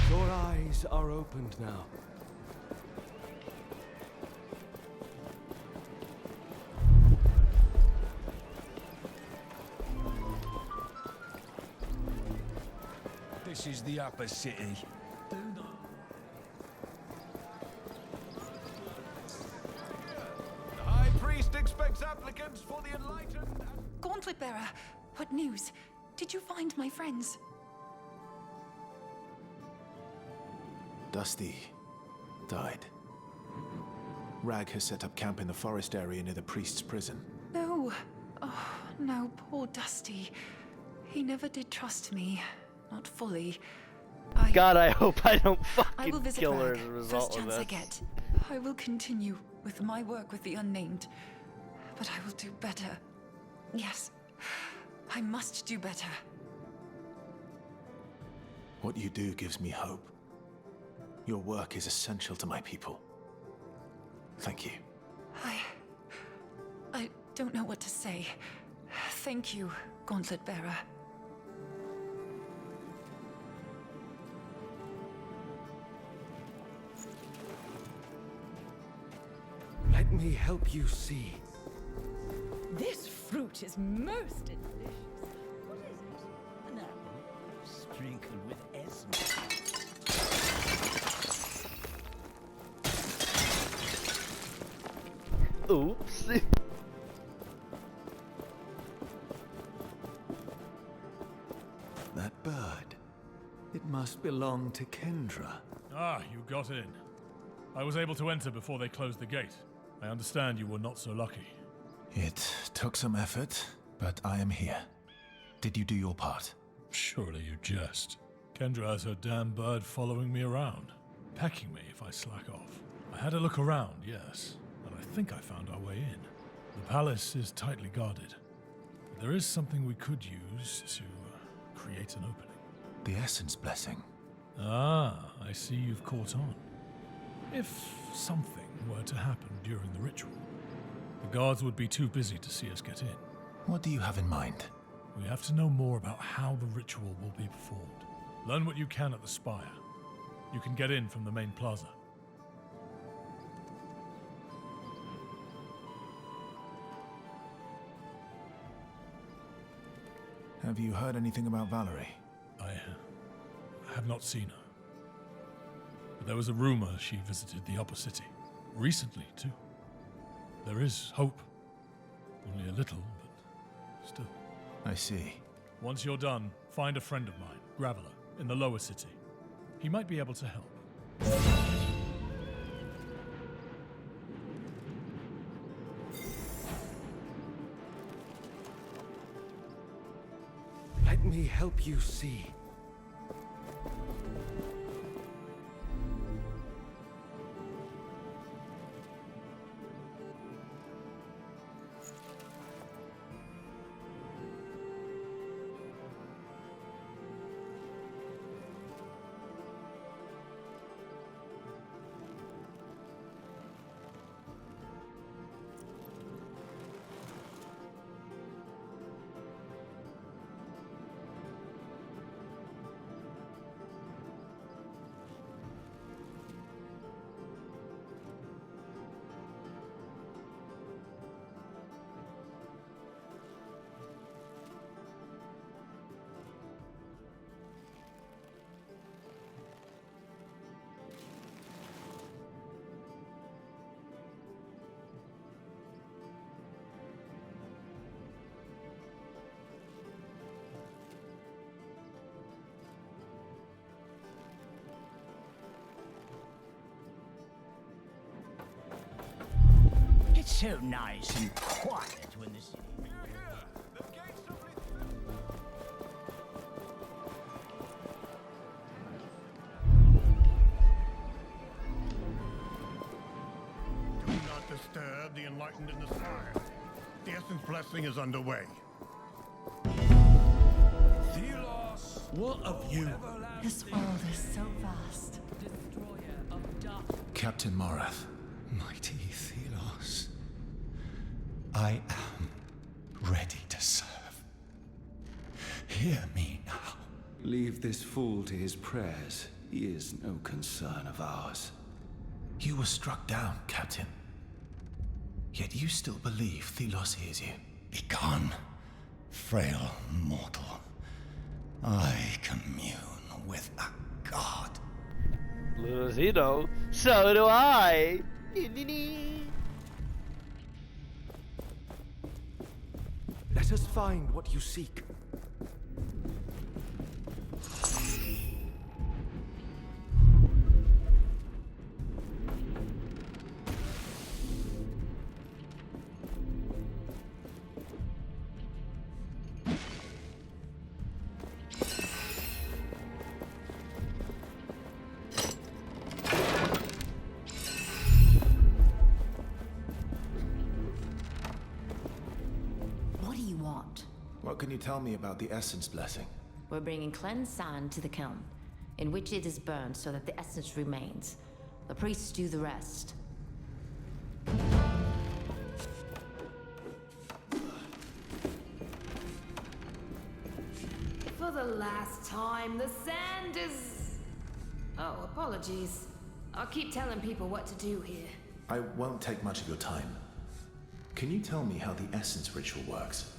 Your eyes are opened now. This is the upper city. The High Priest expects applicants for the Enlightened. Gauntlet Bearer, what news? Did you find my friends? Dusty died. Rag has set up camp in the forest area near the priest's prison. No. Oh, no, poor Dusty. He never did trust me. Not fully. God, I hope I don't I will fucking visit kill her Rag, as a result first of chance I this. get. I will continue with my work with the Unnamed. But I will do better. Yes. I must do better. What you do gives me hope. Your work is essential to my people. Thank you. I don't know what to say. Thank you, Gauntlet Bearer. Let me help you see. This fruit is most delicious. What is it? An apple sprinkled with essence. Oops. That bird. It must belong to Kendra. Ah, you got in. I was able to enter before they closed the gate. I understand you were not so lucky. It took some effort, but I am here. Did you do your part? Surely you jest. Kendra has her damn bird following me around, pecking me if I slack off. I had a look around, yes, but I think I found our way in. The palace is tightly guarded. But there is something we could use to create an opening. The Essence Blessing. Ah, I see you've caught on. If something were to happen during the ritual, the guards would be too busy to see us get in. What do you have in mind? We have to know more about how the ritual will be performed. Learn what you can at the Spire. You can get in from the main plaza. Have you heard anything about Valerie? I have not seen her. But there was a rumor she visited the Upper City. Recently, too. There is hope. Only a little, but still. I see. Once you're done, find a friend of mine, Graveler, in the Lower City. He might be able to help. Let me help you see. It's so nice and quiet when the city... Do not disturb the enlightened in the Spire. The Essence Blessing is underway. Thelos! What of you? This world is so vast. Destroyer of darkness. Captain Morath. Mighty Thelos, I am ready to serve. Hear me now. Leave this fool to his prayers. He is no concern of ours. You were struck down, Captain. Yet you still believe Thelos hears you. Begone, frail mortal. I commune with a god. Little does he know, so do I. Let us find what you seek. What can you tell me about the Essence Blessing? We're bringing cleansed sand to the kiln, in which it is burned so that the essence remains. The priests do the rest. For the last time, the sand is... Oh, apologies. I'll keep telling people what to do here. I won't take much of your time. Can you tell me how the Essence ritual works?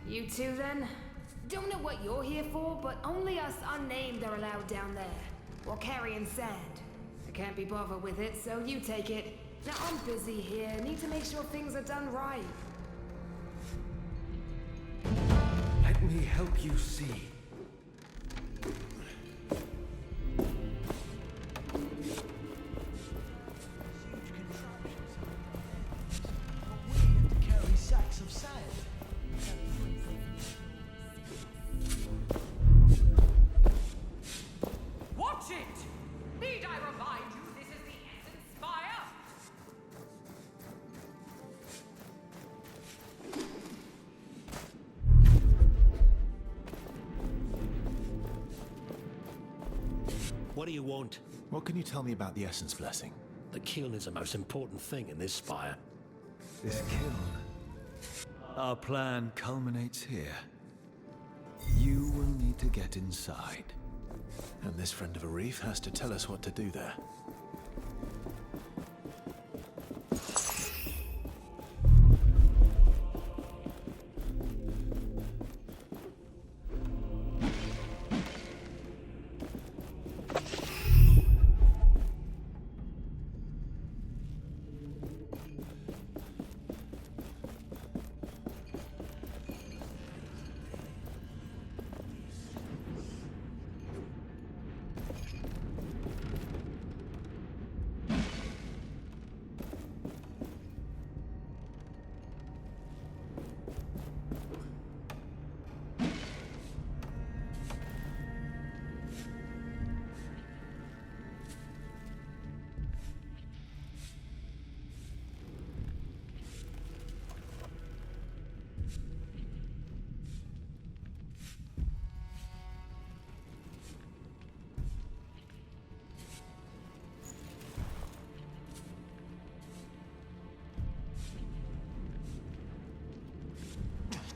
You two, then? Don't know what you're here for, but only us unnamed are allowed down there. While carrying sand. I can't be bothered with it, so you take it. Now, I'm busy here. Need to make sure things are done right. Let me help you see. Carry sacks of sand. Watch it! Need I remind you this is the Essence Spire? What do you want? What can you tell me about the Essence Blessing? The kiln is the most important thing in this spire. This kiln. Our plan culminates here. You will need to get inside. And this friend of Arif has to tell us what to do there.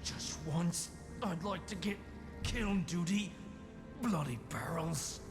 Just once, I'd like to get kiln duty. Bloody barrels.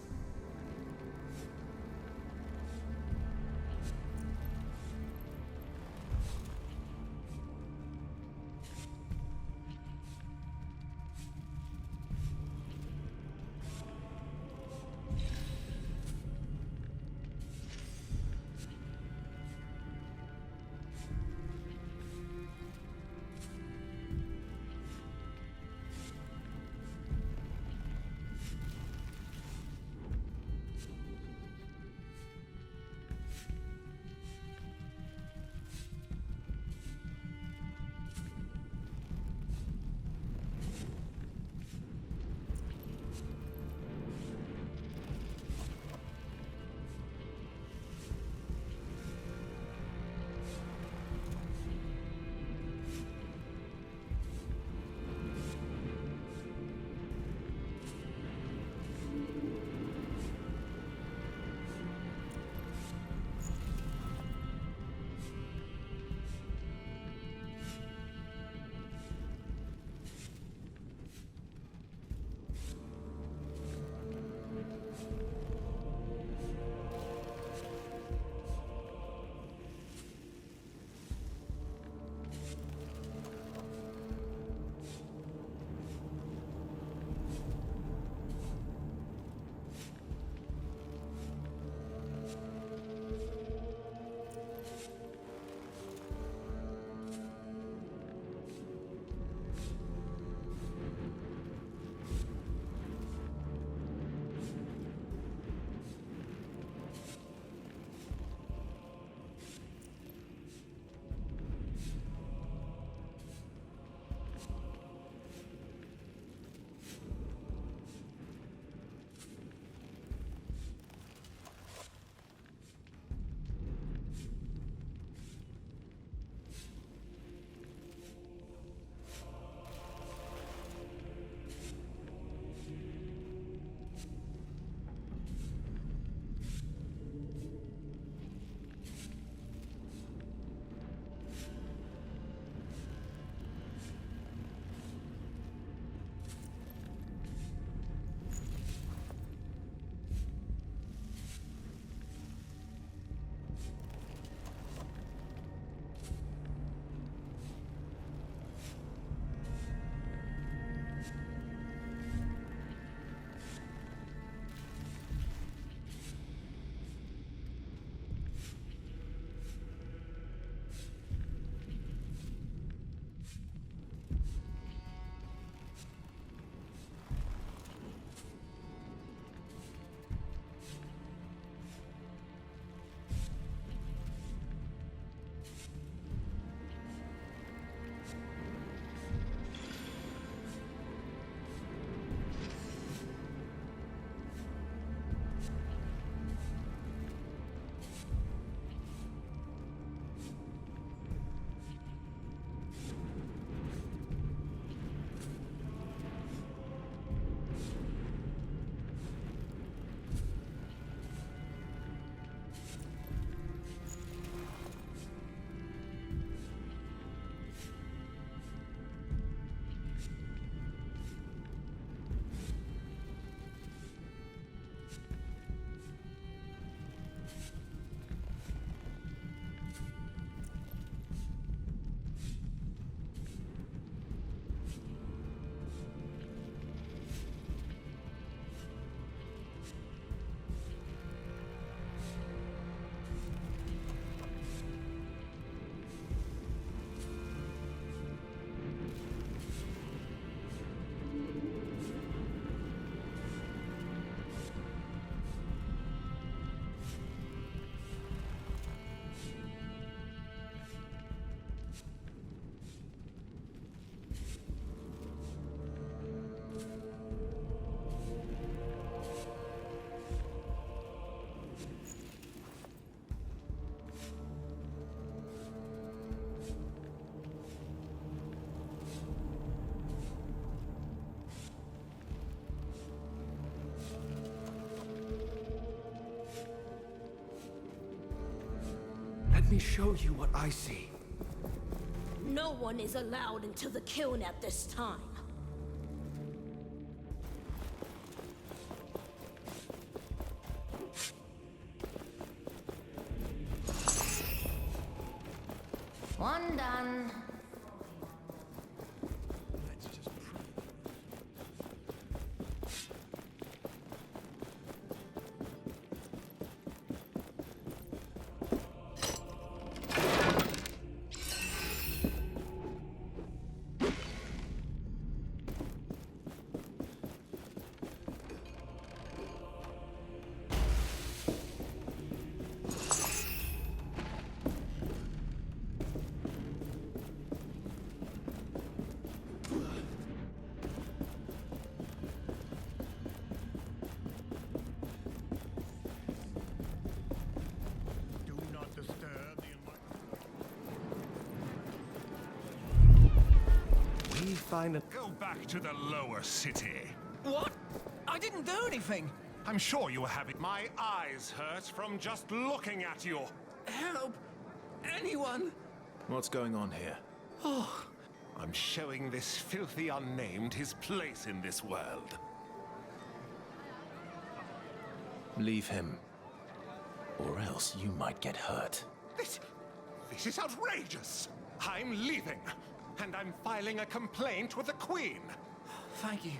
me show you what I see. No one is allowed into the kiln at this time. One done. Do not disturb the We find a... Go back to the lower city. What? I didn't do anything. I'm sure you were having... My eyes hurt from just looking at you. Help! Anyone! What's going on here? Oh, I'm showing this filthy unnamed his place in this world. Leave him. Or else you might get hurt. This is outrageous. I'm leaving. And I'm filing a complaint with the Queen. Thank you.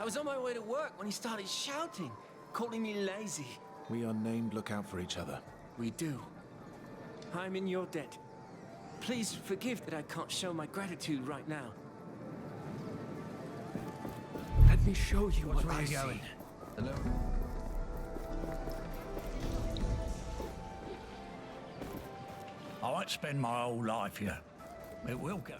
I was on my way to work when he started shouting, calling me lazy. We unnamed look out for each other. We do. I'm in your debt. Please forgive that I can't show my gratitude right now. Let me show you what I see. Hello? I won't spend my whole life here. It will go.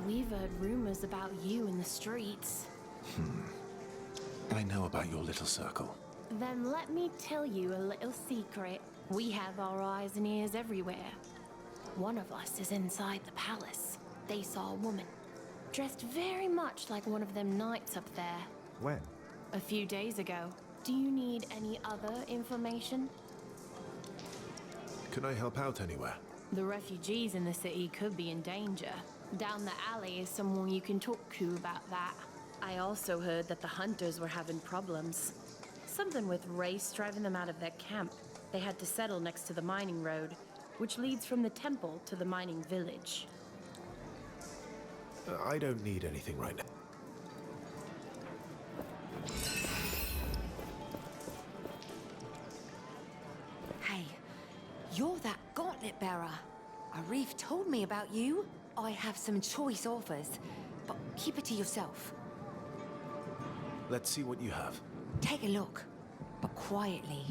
We've heard rumors about you in the streets. I know about your little circle. Then let me tell you a little secret. We have our eyes and ears everywhere. One of us is inside the palace. They saw a woman, dressed very much like one of them knights up there. When? A few days ago. Do you need any other information? Can I help out anywhere? The refugees in the city could be in danger. Down the alley is someone you can talk to about that. I also heard that the hunters were having problems. Something with Race driving them out of their camp. They had to settle next to the mining road, which leads from the temple to the mining village. I don't need anything right now. Hey, you're that gauntlet bearer. Arif told me about you. I have some choice offers, but keep it to yourself. Let's see what you have. Take a look, but quietly.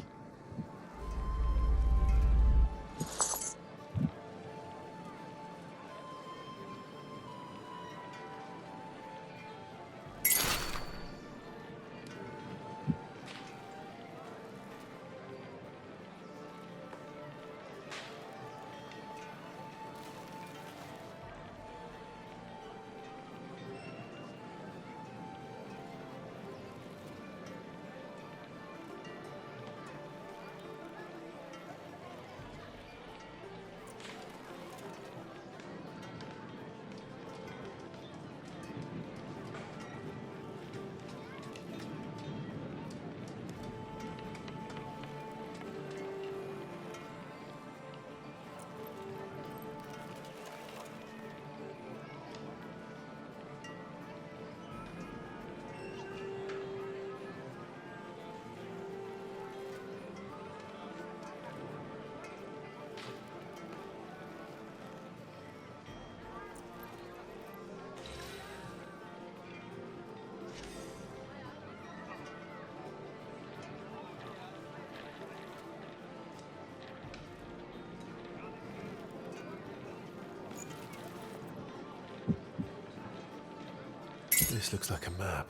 This looks like a map.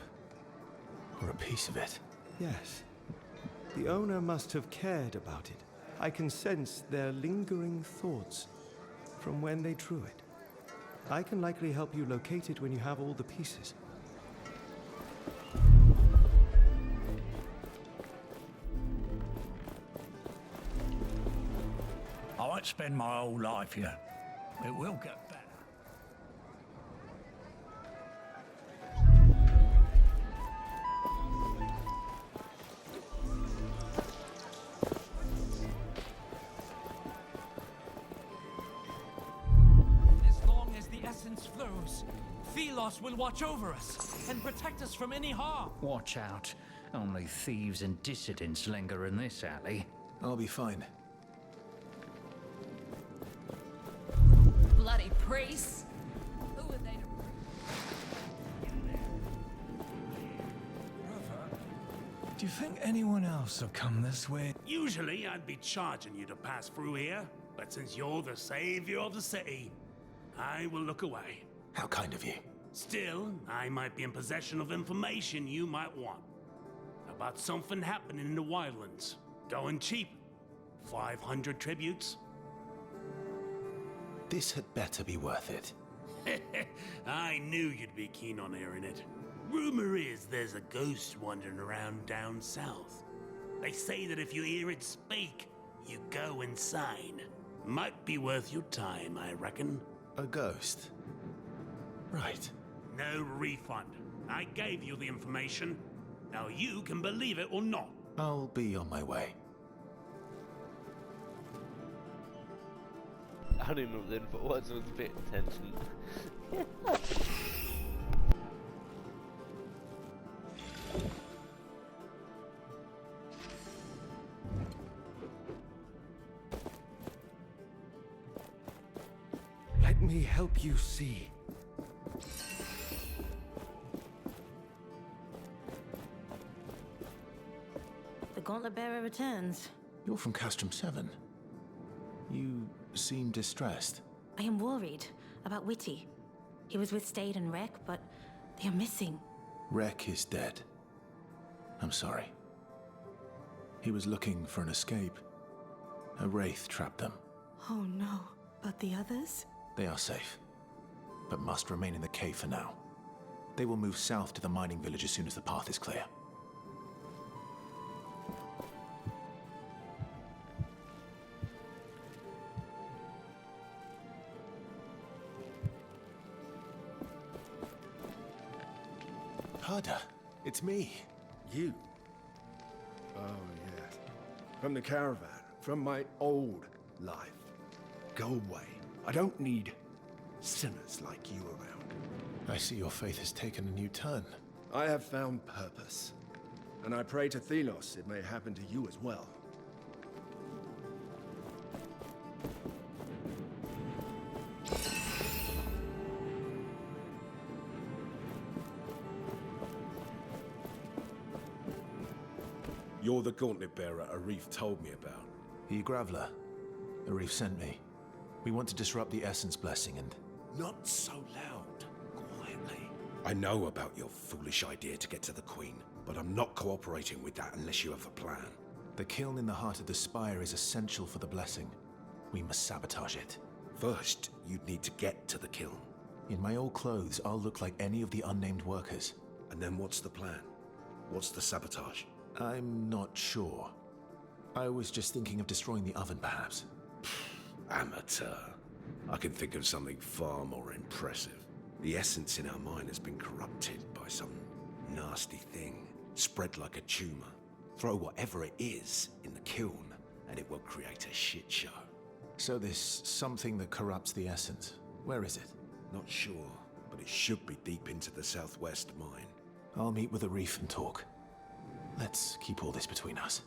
Or a piece of it. Yes. The owner must have cared about it. I can sense their lingering thoughts from when they drew it. I can likely help you locate it when you have all the pieces. I won't spend my whole life here. It will get better. As long as the essence flows, Thelos will watch over us and protect us from any harm. Watch out. Only thieves and dissidents linger in this alley. I'll be fine. Bloody priests! Who are they to... Do you think anyone else will come this way? Usually I'd be charging you to pass through here, but since you're the savior of the city, I will look away. How kind of you. Still, I might be in possession of information you might want. About something happening in the Wildlands. Going cheap. 500 tributes. This had better be worth it. I knew you'd be keen on hearing it. Rumor is there's a ghost wandering around down south. They say that if you hear it speak, you go insane. Might be worth your time, I reckon. A ghost? Right. No refund. I gave you the information. Now you can believe it or not. I'll be on my way. I don't even know what the input was, I was paying attention. Let me help you see. The Gauntlet Bearer returns. You're from Castrum 7. You seem distressed. I am worried about Witty. He was with Stade and Rek, but they are missing. Rek is dead. I'm sorry. He was looking for an escape. A wraith trapped them. Oh no, but the others? They are safe, but must remain in the cave for now. They will move south to the mining village as soon as the path is clear. Harder, it's me. You? Oh, yes. From the caravan. From my old life. Go away. I don't need sinners like you around. I see your faith has taken a new turn. I have found purpose. And I pray to Thelos it may happen to you as well. You're the Gauntlet Bearer Arif told me about. Gravler. Arif sent me. We want to disrupt the Essence Blessing and... Not so loud. Quietly. I know about your foolish idea to get to the Queen, but I'm not cooperating with that unless you have a plan. The kiln in the heart of the spire is essential for the Blessing. We must sabotage it. First, you'd need to get to the kiln. In my old clothes, I'll look like any of the unnamed workers. And then what's the plan? What's the sabotage? I'm not sure. I was just thinking of destroying the oven, perhaps. Amateur. I can think of something far more impressive. The essence in our mine has been corrupted by some nasty thing, spread like a tumor. Throw whatever it is in the kiln, and it will create a shit show. So this something that corrupts the essence, where is it? Not sure, but it should be deep into the southwest mine. I'll meet with Arif and talk. Let's keep all this between us.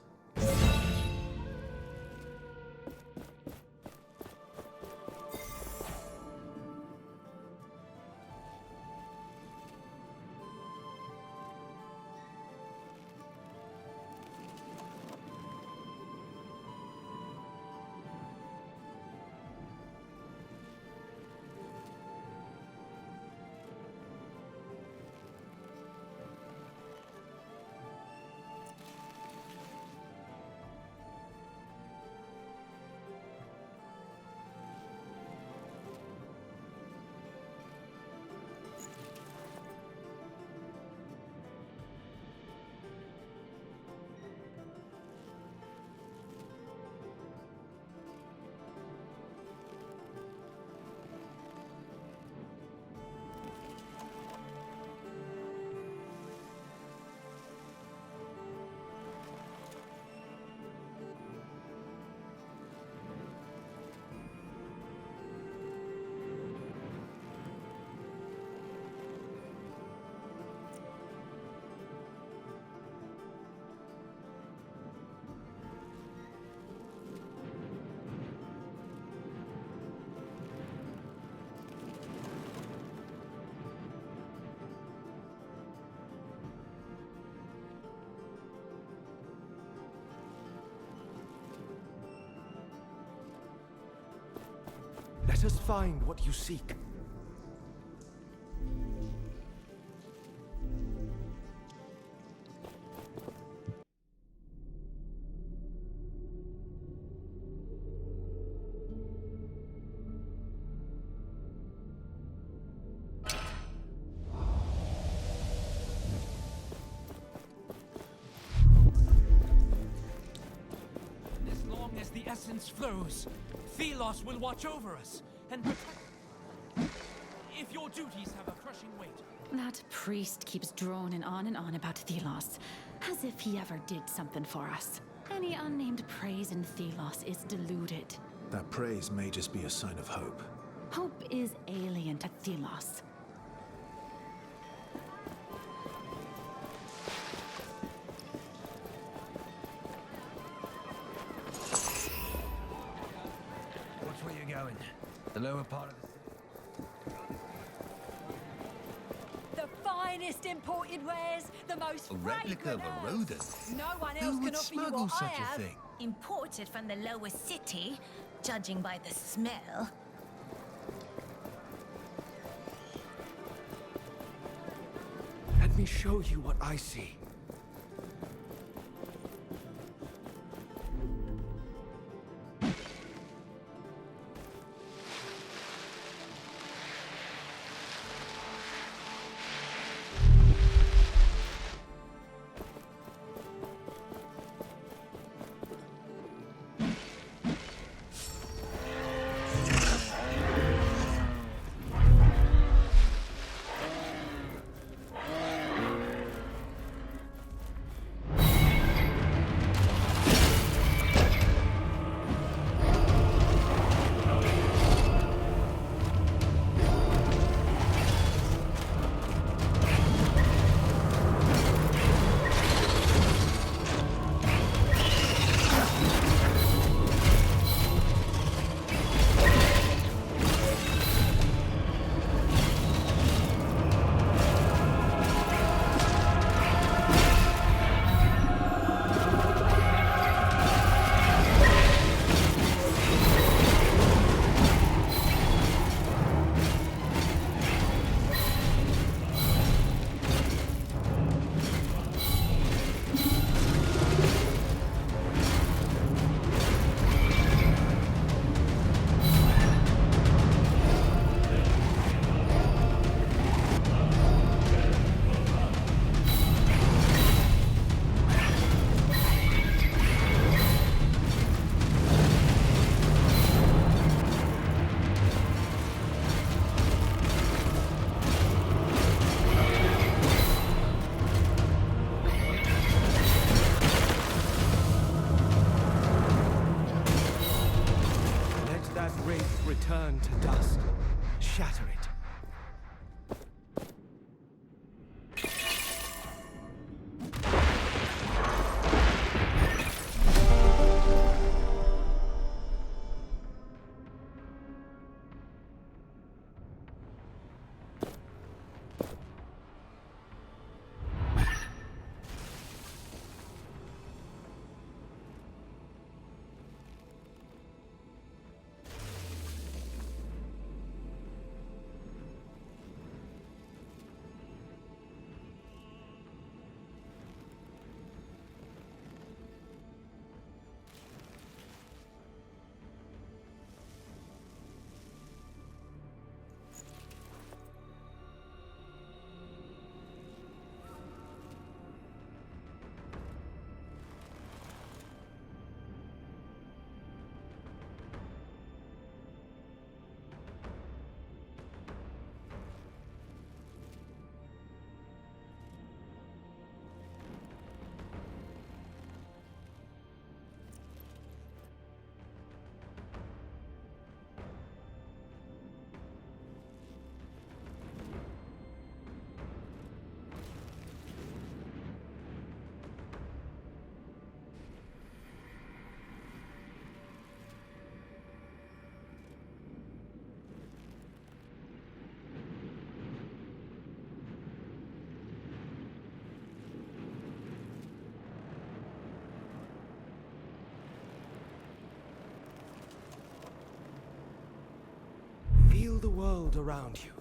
Let us find what you seek. As long as the essence flows, Thelos will watch over us and protect. If your duties have a crushing weight. That priest keeps droning on and on about Thelos, as if he ever did something for us. Any unnamed praise in Thelos is deluded. That praise may just be a sign of hope. Hope is alien to Thelos. Watch where you're going. The lower part of the The finest imported wares, the most A replica of a fragrant rodent? herbs. No one else Who would can offer you smuggle what such I a have. thing? Imported from the lower city, judging by the smell. Let me show you what I see. the world around you.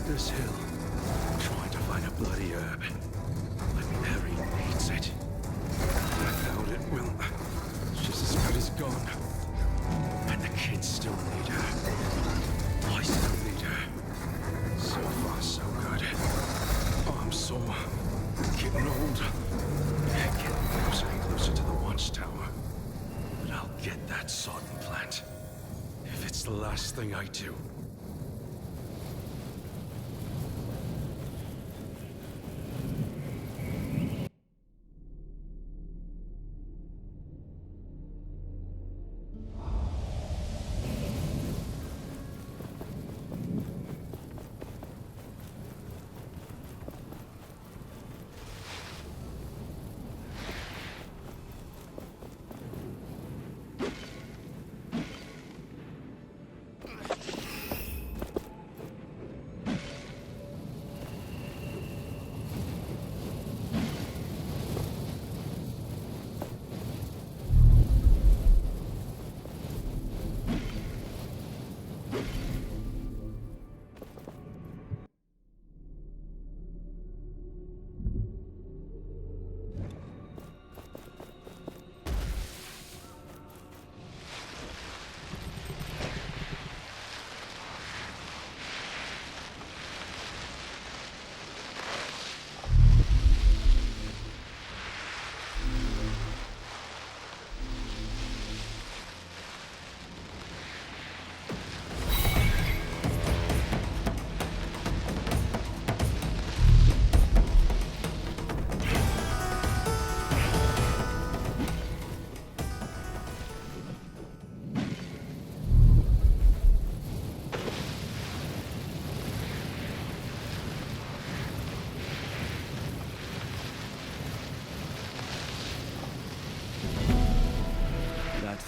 This hill, trying to find a bloody herb. Like Harry needs it. I found it, well, it's just as good as gone. And the kids still need her. I still need her. So far, so good. I'm sore. Getting old. Getting closer and closer to the watchtower. But I'll get that sodden plant. If it's the last thing I do.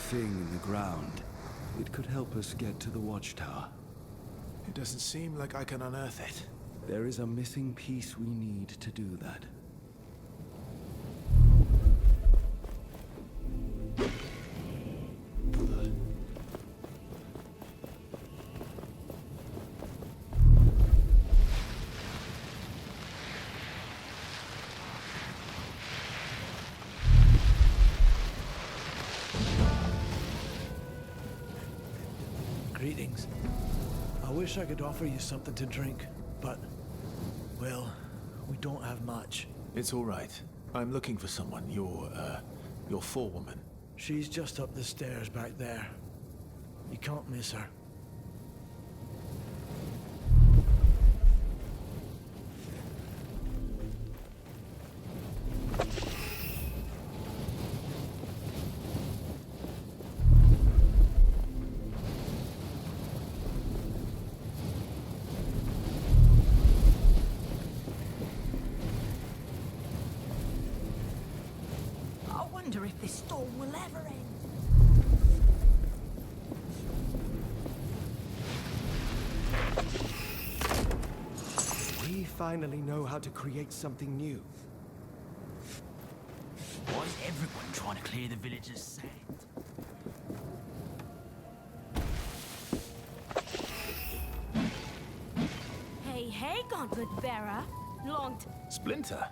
Thing in the ground. It could help us get to the watchtower. It doesn't seem like I can unearth it. There is a missing piece we need to do that. Greetings. I wish I could offer you something to drink, but, well, we don't have much. It's all right. I'm looking for someone. Your forewoman. She's just up the stairs back there. You can't miss her. wonder if this storm will ever end. We finally know how to create something new. Why is everyone trying to clear the village's sand? Hey, Gauntlet Bearer. Splinter?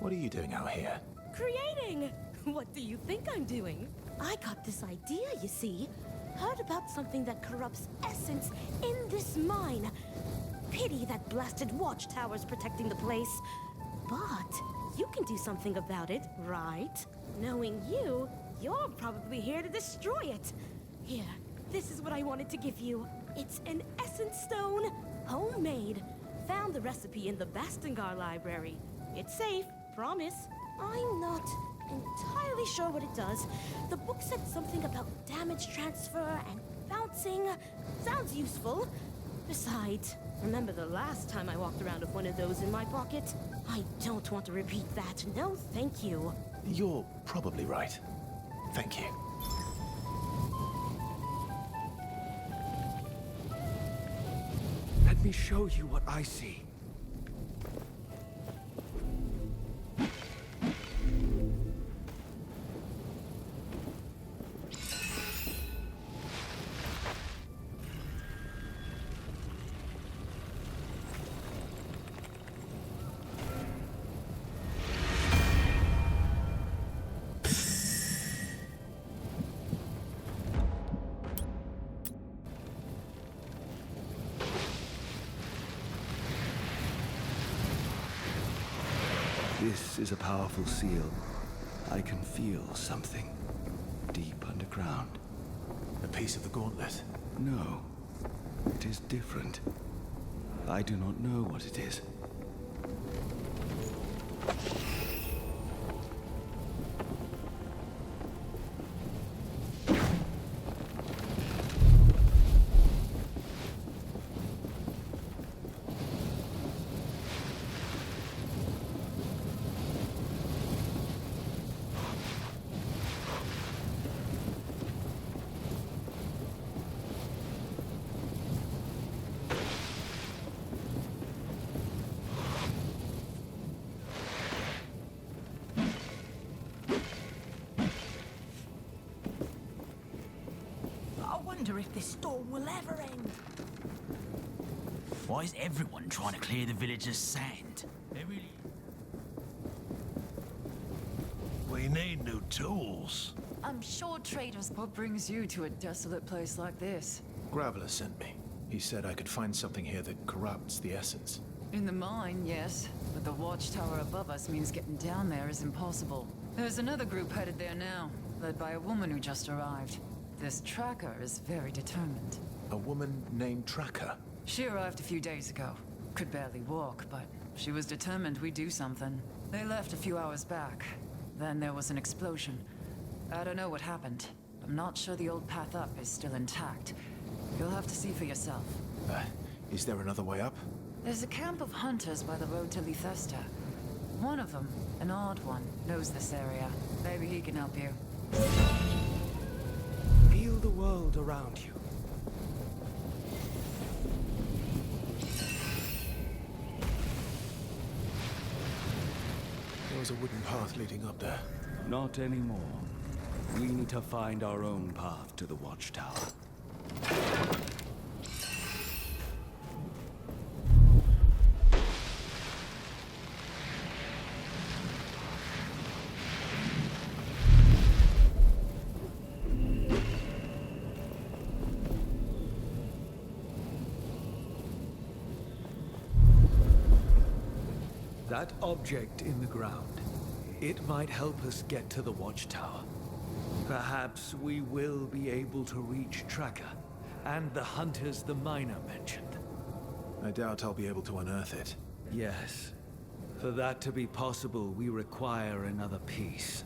What are you doing out here? Creating! What do you think I'm doing? I got this idea, you see. Heard about something that corrupts essence in this mine. Pity that blasted watchtower's protecting the place. But you can do something about it, right? Knowing you, you're probably here to destroy it. Here, this is what I wanted to give you. It's an essence stone, homemade. Found the recipe in the Bastengar library. It's safe, promise. I'm not entirely sure what it does. The book said something about damage transfer and bouncing. Sounds useful. Besides, remember the last time I walked around with one of those in my pocket? I don't want to repeat that. No, thank you. You're probably right. Thank you. Let me show you what I see. This is a powerful seal. I can feel something deep underground. A piece of the gauntlet? No, it is different. I do not know what it is. I wonder if this storm will ever end. Why is everyone trying to clear the village's sand? They really... We need new tools. I'm sure traders. What brings you to a desolate place like this? Graveler sent me. He said I could find something here that corrupts the essence. In the mine, yes. But the watchtower above us means getting down there is impossible. There's another group headed there now, led by a woman who just arrived. This tracker is very determined. A woman named Tracker? She arrived a few days ago. Could barely walk, but she was determined we'd do something. They left a few hours back. Then there was an explosion. I don't know what happened. I'm not sure the old path up is still intact. You'll have to see for yourself. Is there another way up? There's a camp of hunters by the road to Lithesta. One of them, an odd one, knows this area. Maybe he can help you. Feel the world around you. There was a wooden path leading up there. Not anymore. We need to find our own path to the watchtower. That object in the ground, it might help us get to the watchtower. Perhaps we will be able to reach Tracker and the hunters the miner mentioned. I doubt I'll be able to unearth it. Yes. For that to be possible, we require another piece.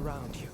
around you.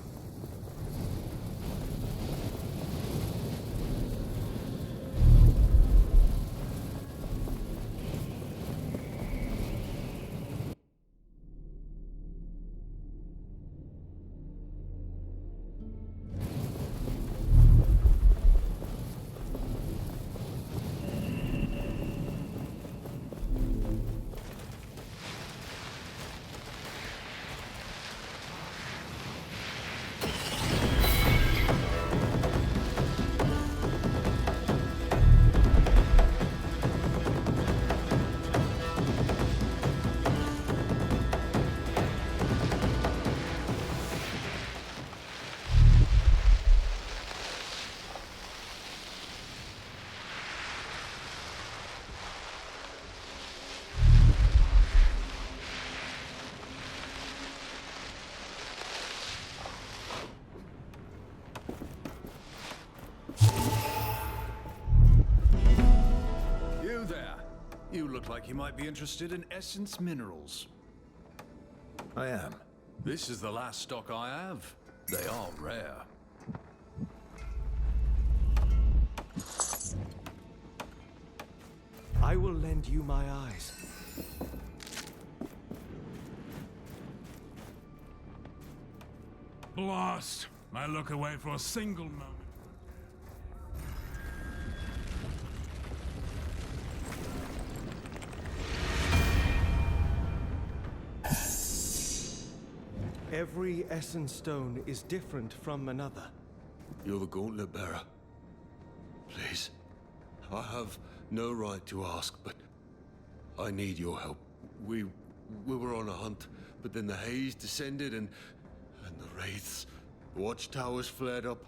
You there. You look like you might be interested in essence minerals. I am. This is the last stock I have. They are rare. I will lend you my eyes. Blast! I look away for a single moment. Every essence stone is different from another. You're the Gauntlet Bearer. Please. I have no right to ask, but I need your help. We were on a hunt, but then the haze descended and the wraiths. The watchtowers flared up.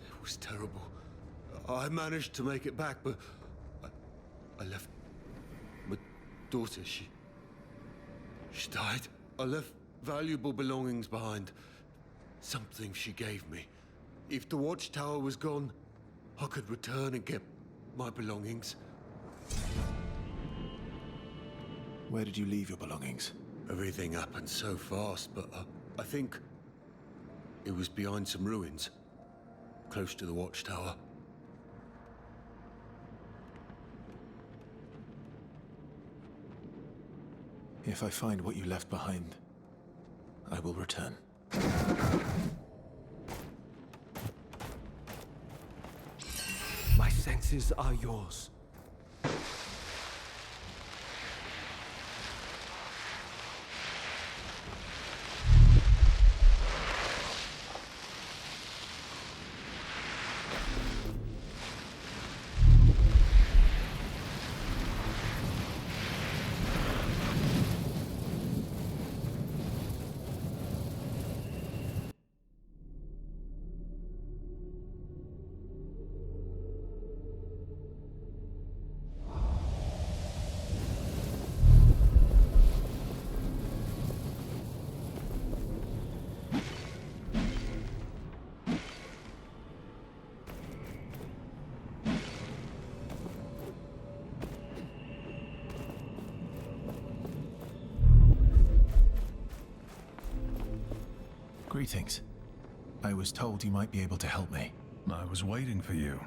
It was terrible. I managed to make it back, but I left my daughter. She died. I left valuable belongings behind. Something she gave me. If the watchtower was gone, I could return and get my belongings. Where did you leave your belongings? Everything happened so fast, but I think it was behind some ruins, close to the watchtower. If I find what you left behind, I will return. My senses are yours. Greetings. I was told you might be able to help me. I was waiting for you.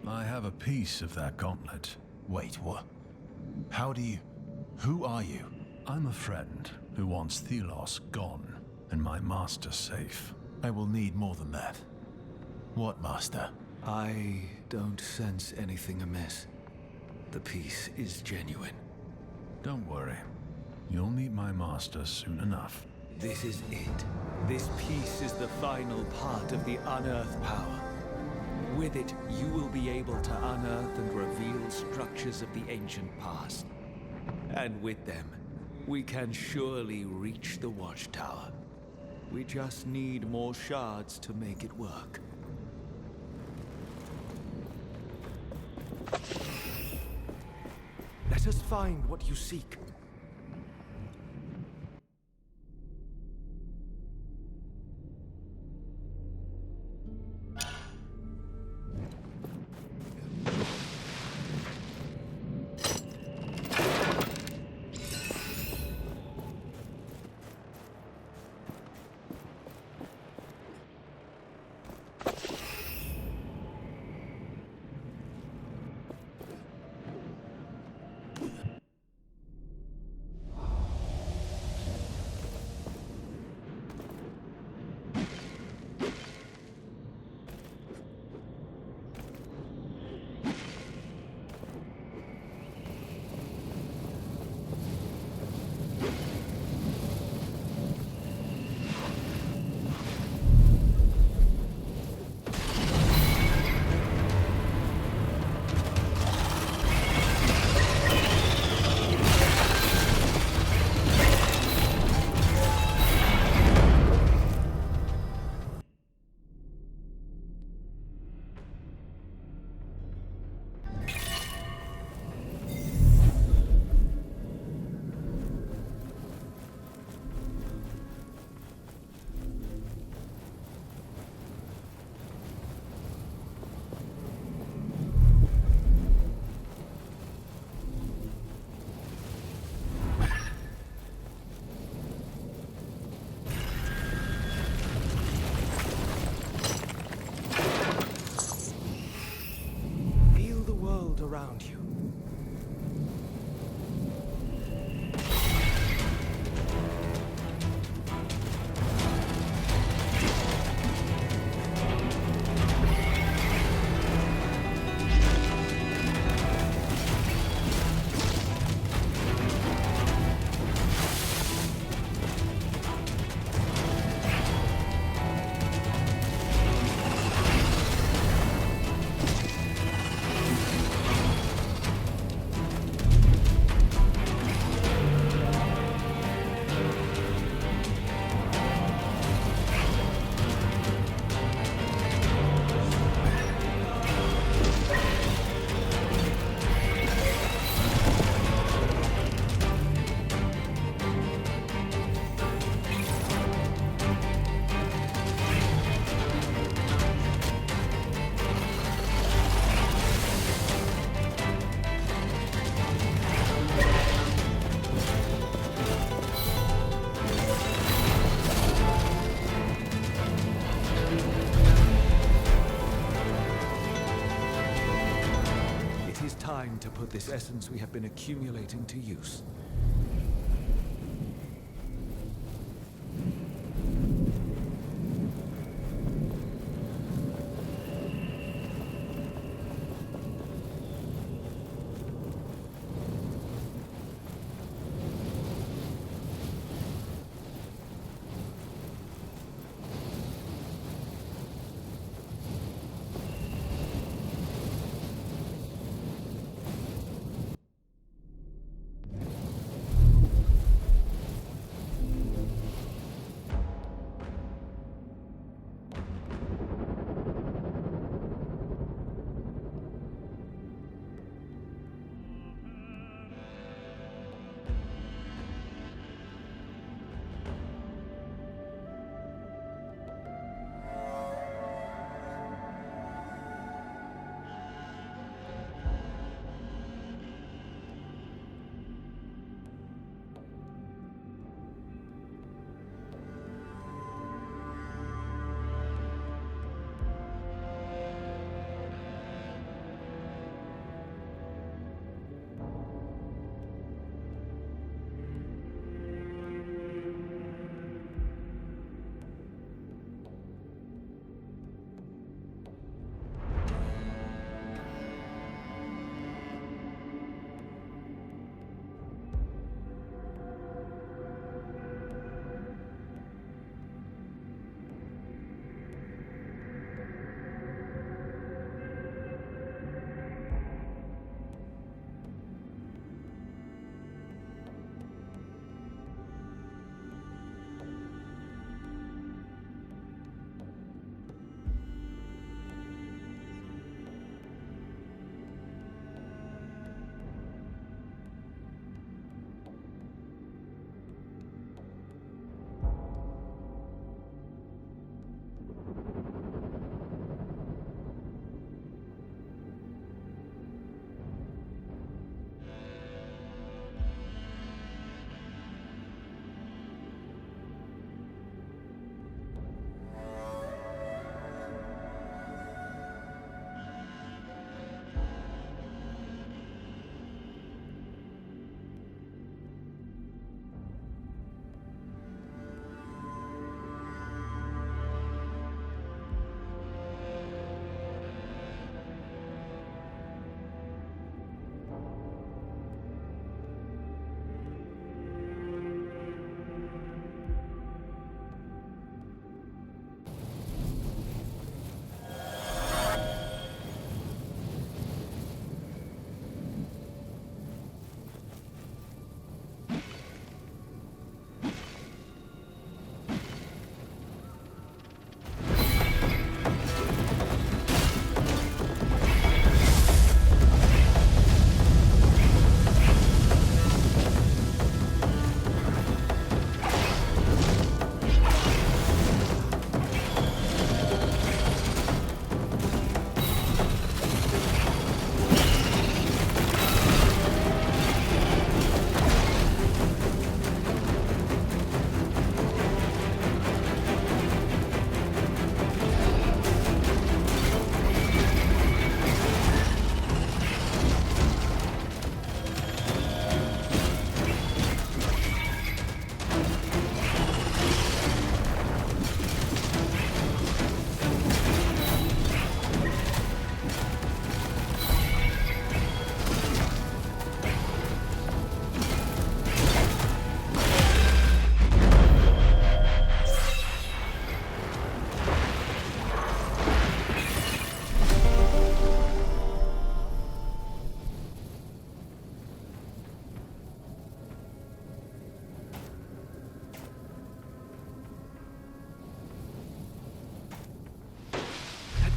I have a piece of that gauntlet. Wait, what? How do you... Who are you? I'm a friend who wants Thelos gone and my master safe. I will need more than that. What master? I don't sense anything amiss. The piece is genuine. Don't worry. You'll meet my master soon enough. This is it. This piece is the final part of the unearthed power. With it, you will be able to unearth and reveal structures of the ancient past. And with them, we can surely reach the watchtower. We just need more shards to make it work. Let us find what you seek. to put this essence we have been accumulating to use.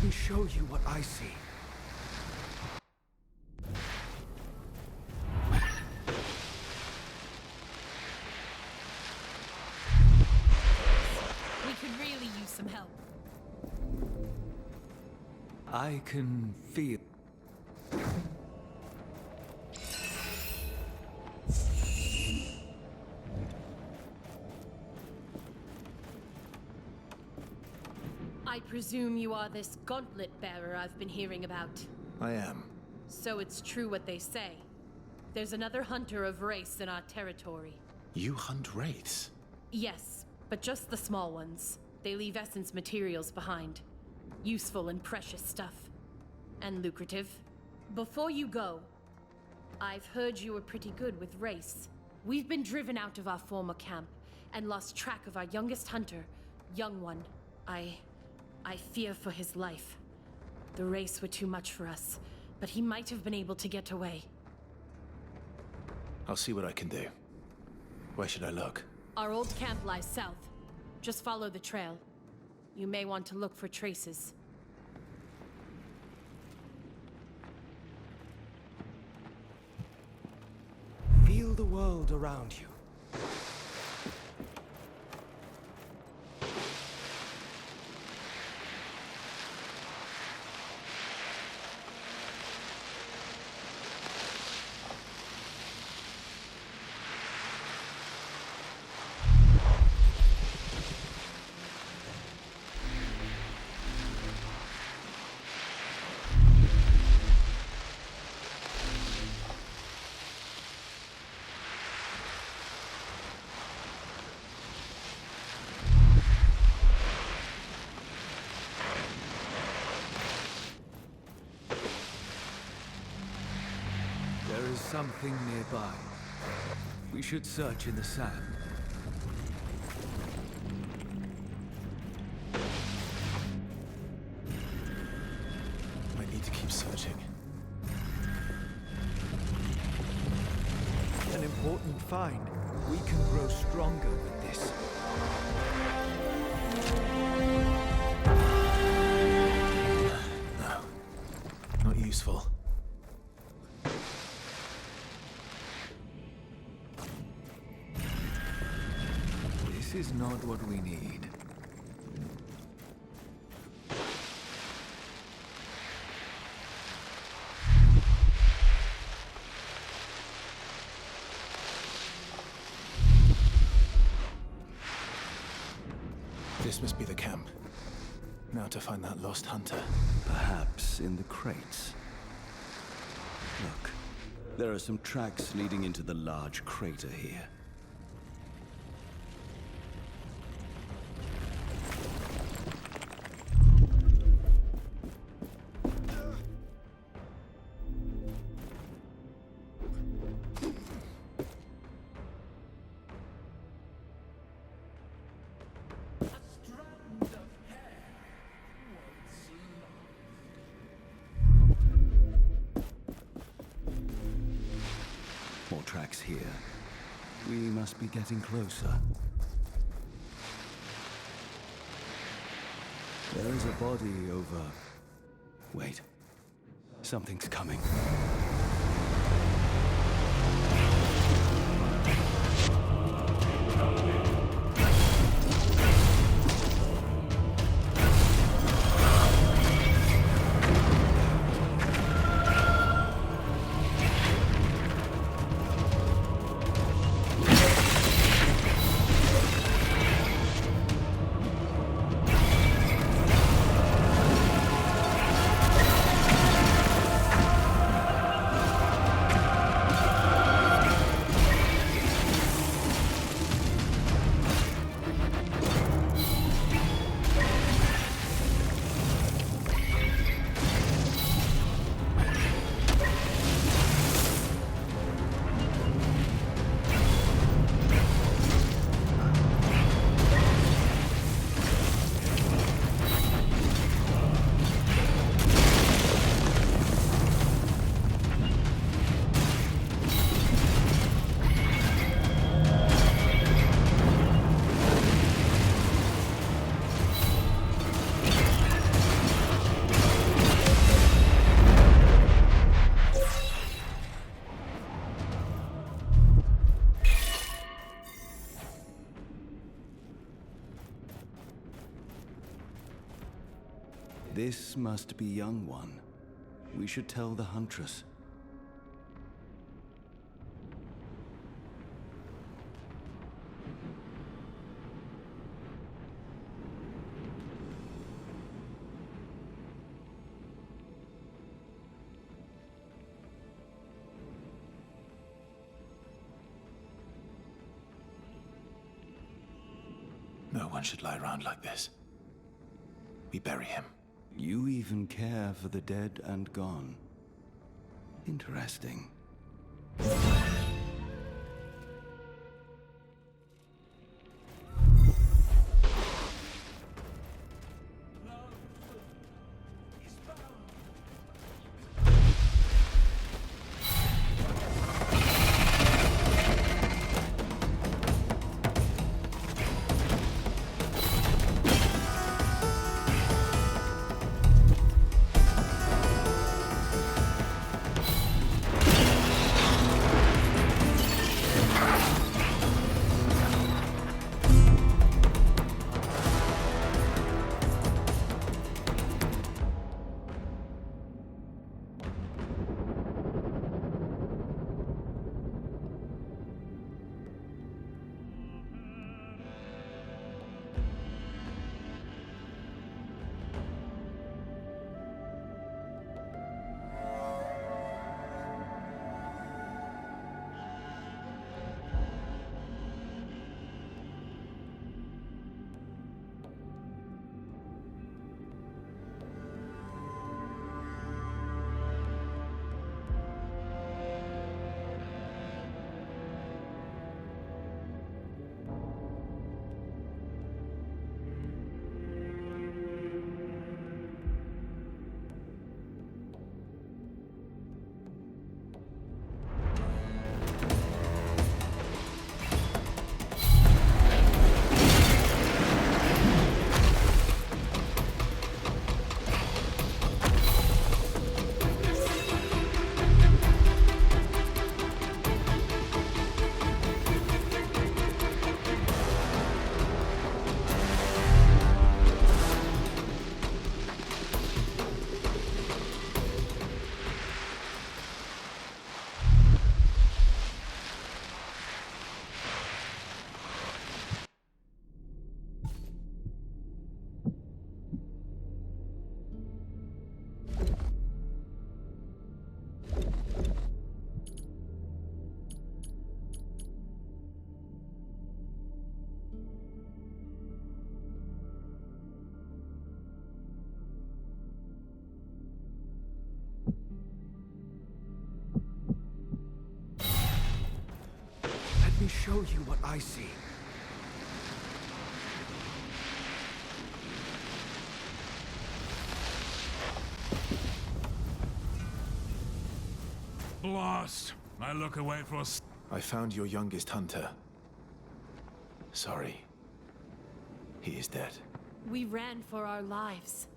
Let me show you what I see. We could really use some help. I can feel... I presume you are this gauntlet bearer I've been hearing about. I am. So it's true what they say. There's another hunter of wraiths in our territory. You hunt wraiths? Yes, but just the small ones. They leave essence materials behind. Useful and precious stuff. And lucrative. Before you go, I've heard you were pretty good with wraiths. We've been driven out of our former camp and lost track of our youngest hunter, Young One. I fear for his life. The wraiths were too much for us, but he might have been able to get away. I'll see what I can do. Where should I look? Our old camp lies south. Just follow the trail. You may want to look for traces. Feel the world around you. There is something nearby. We should search in the sand. I need to keep searching. An important find. We can grow stronger with this. No. Not useful. This is not what we need. This must be the camp. Now to find that lost hunter. Perhaps in the crates. Look, there are some tracks leading into the large crater here. More tracks here. We must be getting closer. There is a body over... Wait. Something's coming. This must be Young One. We should tell the Huntress. one should lie around like this. We bury him. You even care for the dead and gone. Interesting. Let me show you what I see. Blast! I look away for a... I found your youngest hunter. Sorry. He is dead. We ran for our lives.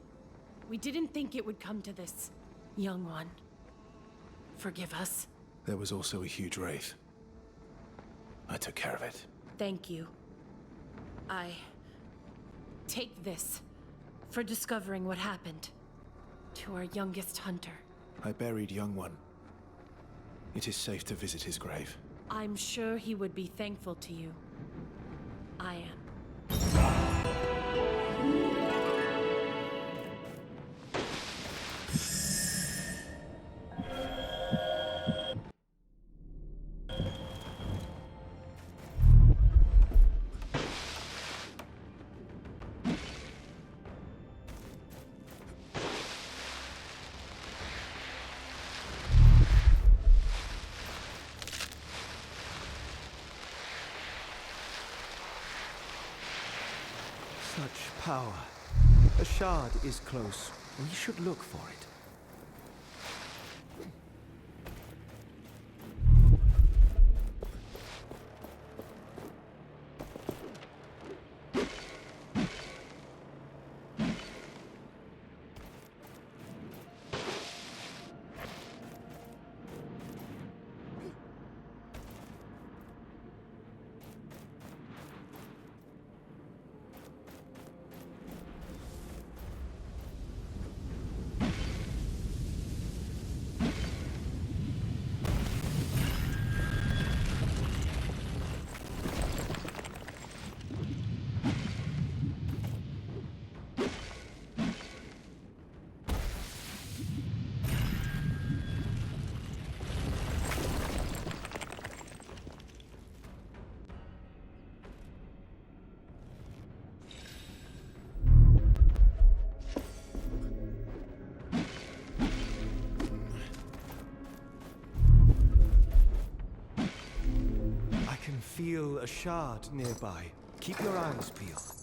We didn't think it would come to this, young one. Forgive us. There was also a huge wraith. I took care of it. Thank you. I take this for discovering what happened to our youngest hunter. I buried young one. It is safe to visit his grave. I'm sure he would be thankful to you. I am. Such power. A shard is close. We should look for it. a shard nearby. Keep your eyes peeled.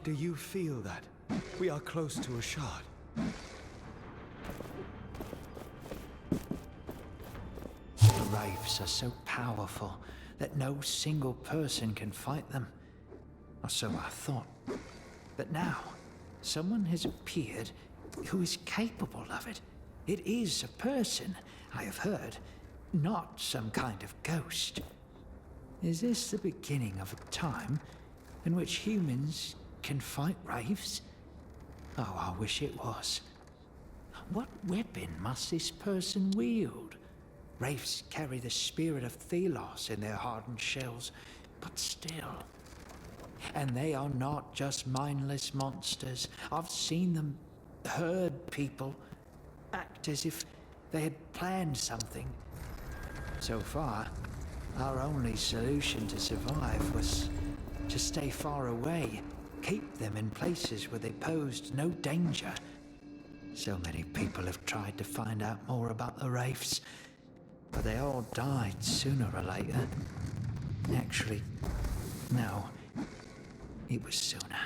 Do you feel that? We are close to a shard. The Wraiths are so powerful that no single person can fight them. Or so I thought. But now, someone has appeared who is capable of it. It is a person, I have heard, not some kind of ghost. Is this the beginning of a time in which humans can fight Wraiths? Oh, I wish it was. What weapon must this person wield? Wraiths carry the spirit of Thelos in their hardened shells, but still. And they are not just mindless monsters. I've seen them, heard people, act as if they had planned something. So far, our only solution to survive was to stay far away, keep them in places where they posed no danger. So many people have tried to find out more about the Wraiths, but they all died sooner or later. Actually, no, it was sooner.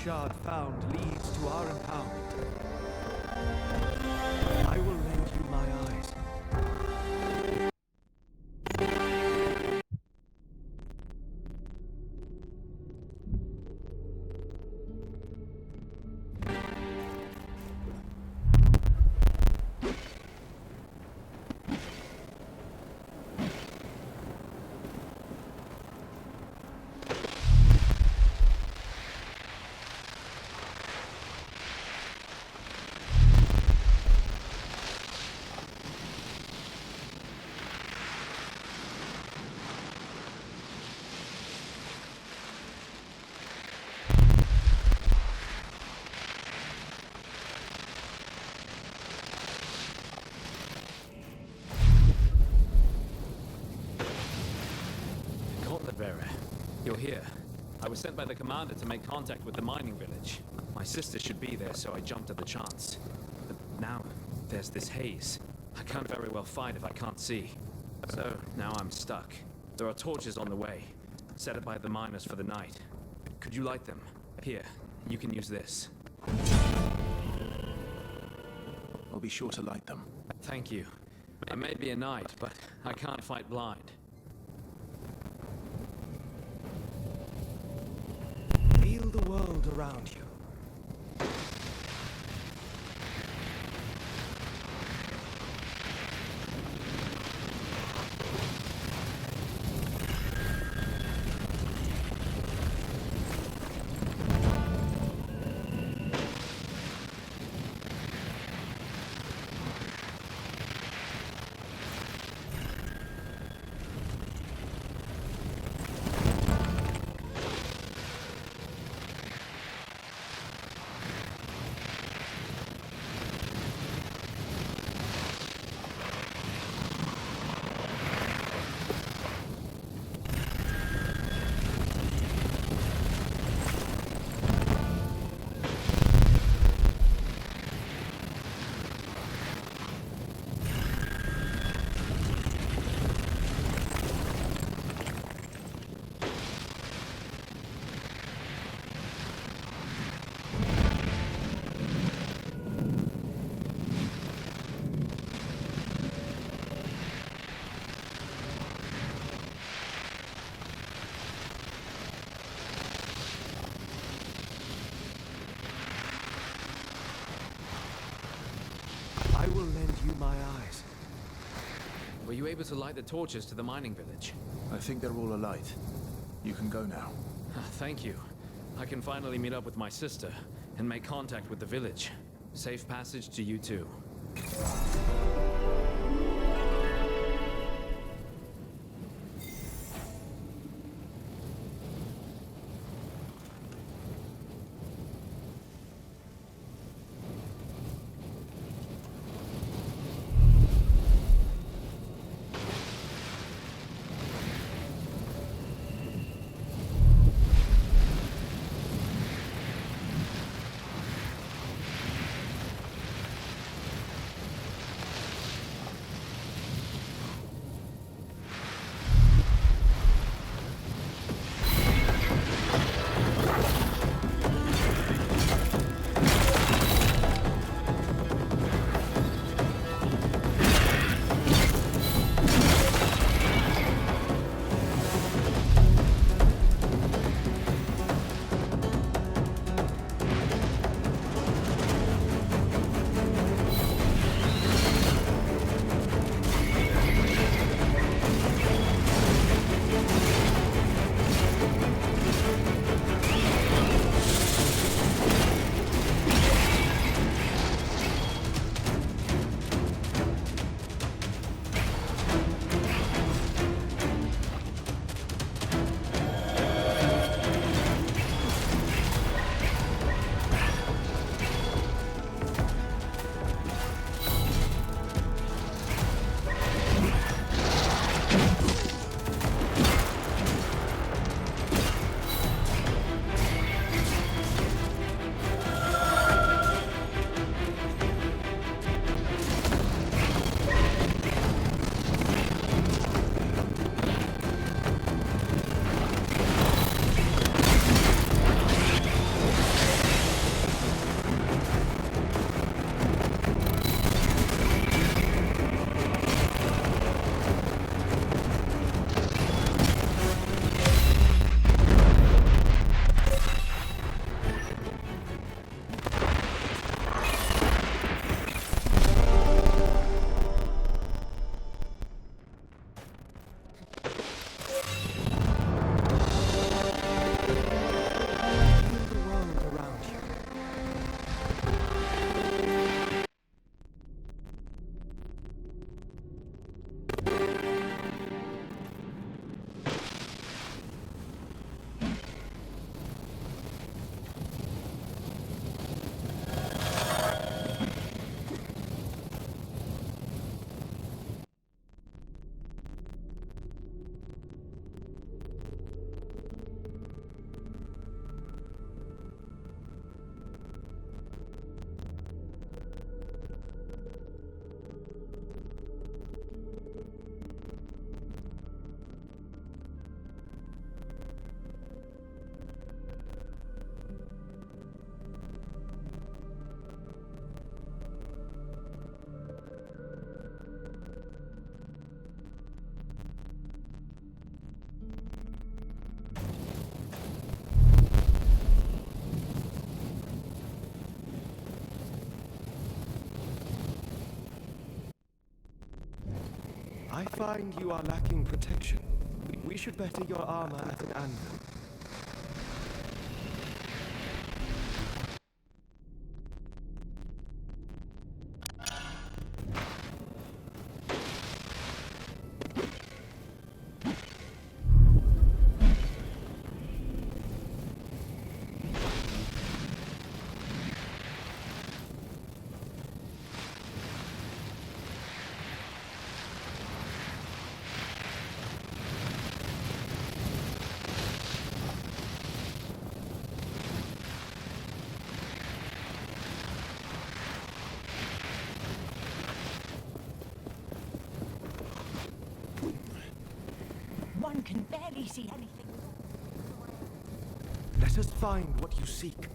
shard found leads to our empowerment. I will lend you my eyes. Bearer, you're here. I was sent by the commander to make contact with the mining village. My sister should be there, so I jumped at the chance. But now, there's this haze. I can't very well fight if I can't see. So, now I'm stuck. There are torches on the way, set up by the miners for the night. Could you light them? Here, you can use this. I'll be sure to light them. Thank you. I may be a knight, but I can't fight blind. Feel the world around you. I will lend you my eyes. Were you able to light the torches to the mining village? I think they're all alight. You can go now. Thank you. I can finally meet up with my sister and make contact with the village. Safe passage to you too. I find you are lacking protection. We should better your armor at an anvil. One can barely see anything. Let us find what you seek.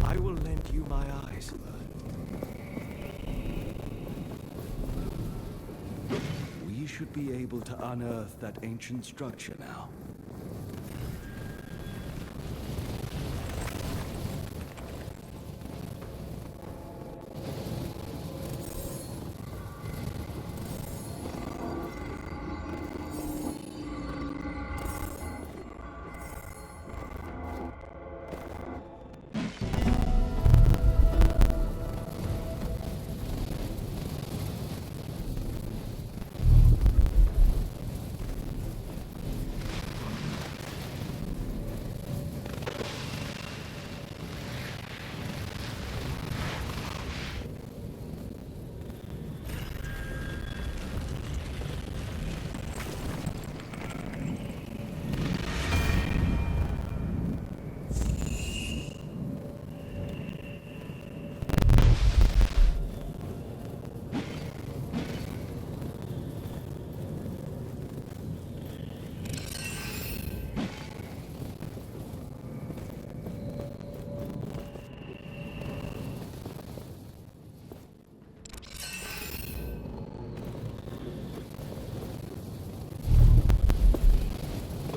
I will lend you my eyes. We should be able to unearth that ancient structure now.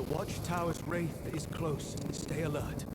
Watchtower's wraith is close. Stay alert.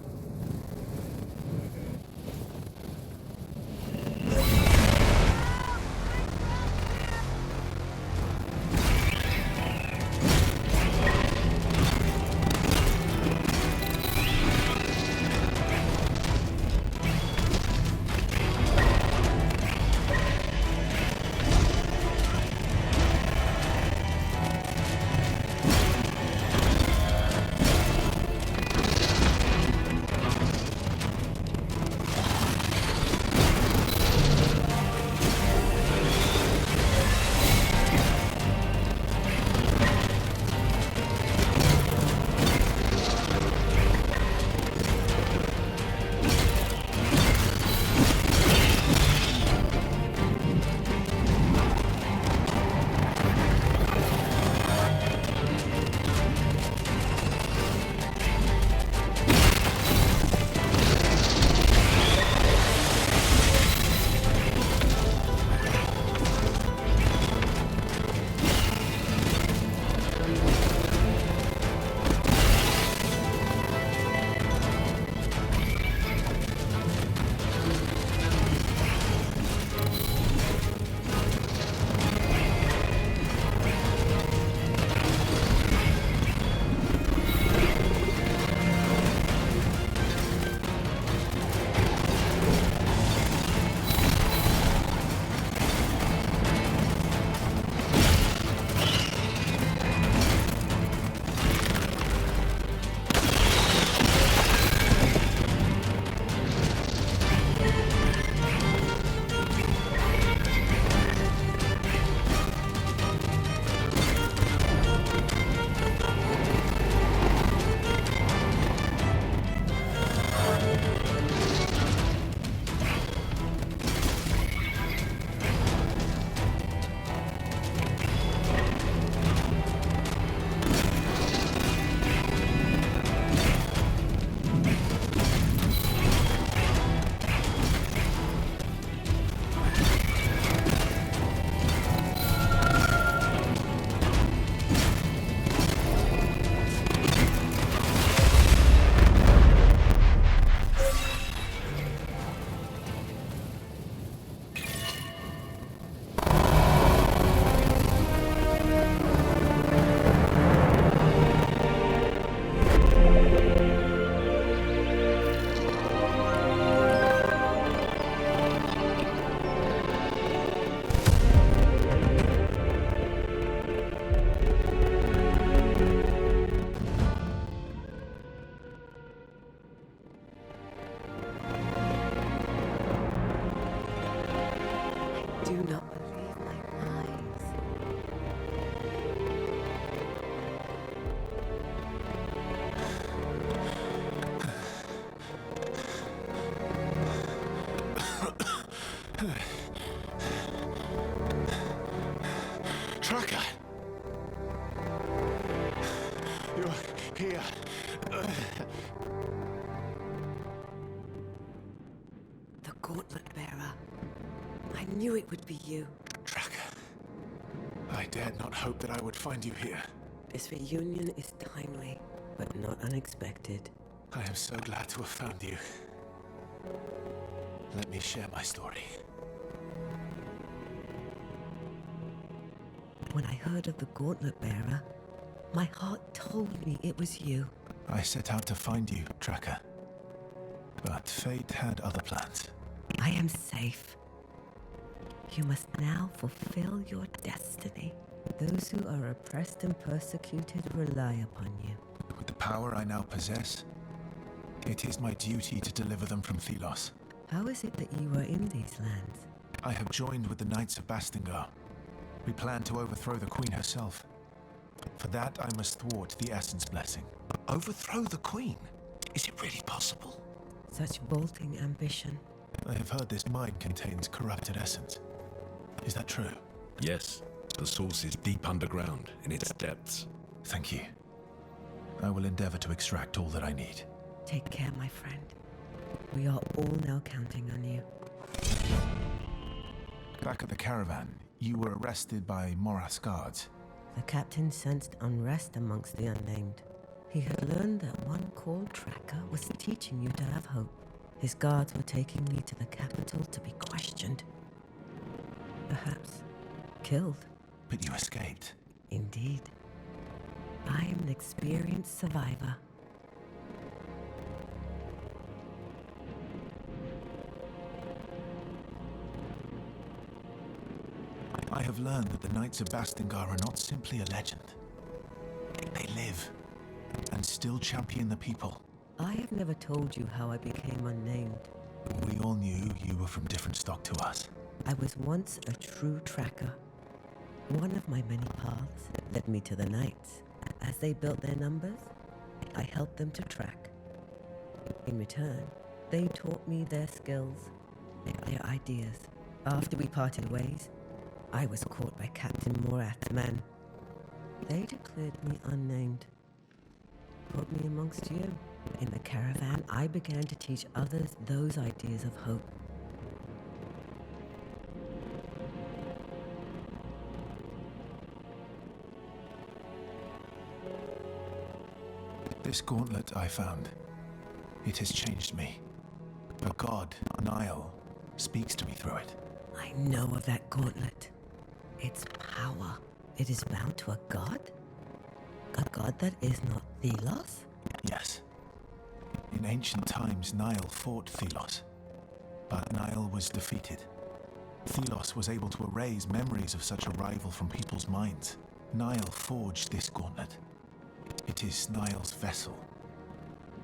Tracker! You're here. The Gauntlet Bearer. I knew it would be you. Tracker. I dared not hope that I would find you here. This reunion is timely, but not unexpected. I am so glad to have found you. Let me share my story. When I heard of the Gauntlet Bearer, my heart told me it was you. I set out to find you, Tracker. But fate had other plans. I am safe. You must now fulfill your destiny. Those who are oppressed and persecuted rely upon you. With the power I now possess, it is my duty to deliver them from Thelos. How is it that you are in these lands? I have joined with the Knights of Bastingar. We plan to overthrow the Queen herself. For that, I must thwart the Essence Blessing. Overthrow the Queen? Is it really possible? Such vaulting ambition. I have heard this mine contains corrupted essence. Is that true? Yes. The source is deep underground, in its depths. Thank you. I will endeavor to extract all that I need. Take care, my friend. We are all now counting on you. Back at the caravan, you were arrested by Morath's guards. The captain sensed unrest amongst the unnamed. He had learned that one called Tracker was teaching you to have hope. His guards were taking me to the capital to be questioned. Perhaps killed. But you escaped. Indeed. I am an experienced survivor. I have learned that the Knights of Bastingar are not simply a legend. They live, and still champion the people. I have never told you how I became unnamed. We all knew you were from different stock to us. I was once a true tracker. One of my many paths led me to the Knights. As they built their numbers, I helped them to track. In return, they taught me their skills, their ideas. After we parted ways, I was caught by Captain Morath's men. They declared me unnamed. Put me amongst you. In the caravan, I began to teach others those ideas of hope. This gauntlet I found, it has changed me. A god, Nile, speaks to me through it. I know of that gauntlet. Its power. It is bound to a god? A god that is not Thelos? Yes. In ancient times, Nile fought Thelos, but Nile was defeated. Thelos was able to erase memories of such a rival from people's minds. Nile forged this gauntlet. It is Nile's vessel.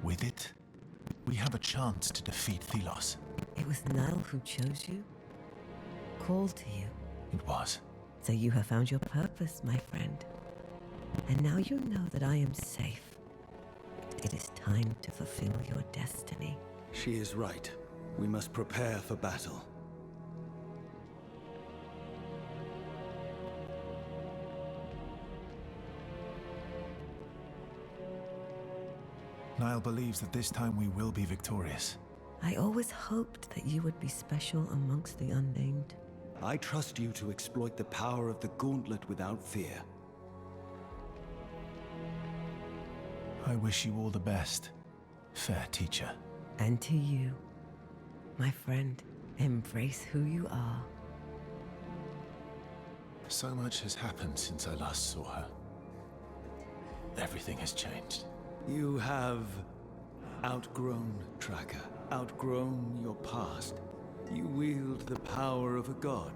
With it, we have a chance to defeat Thelos. It was Nile who chose you? Called to you? It was. So you have found your purpose, my friend. And now you know that I am safe. It is time to fulfill your destiny. She is right. We must prepare for battle. Nile believes that this time we will be victorious. I always hoped that you would be special amongst the unnamed. I trust you to exploit the power of the Gauntlet without fear. I wish you all the best, fair teacher. And to you, my friend, embrace who you are. So much has happened since I last saw her. Everything has changed. You have outgrown Tracker, outgrown your past. You wield the power of a god.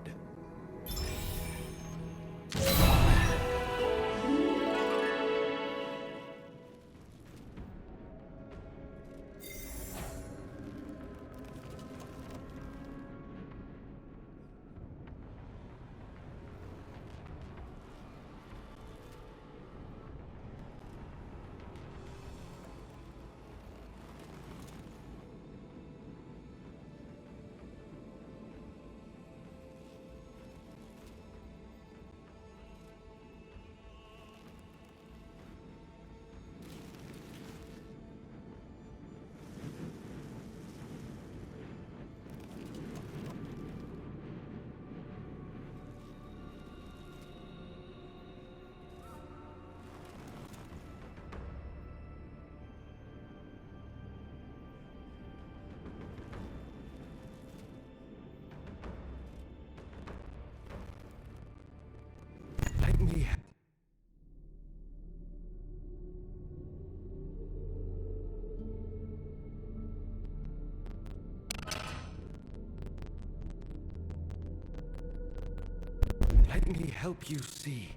me help you see.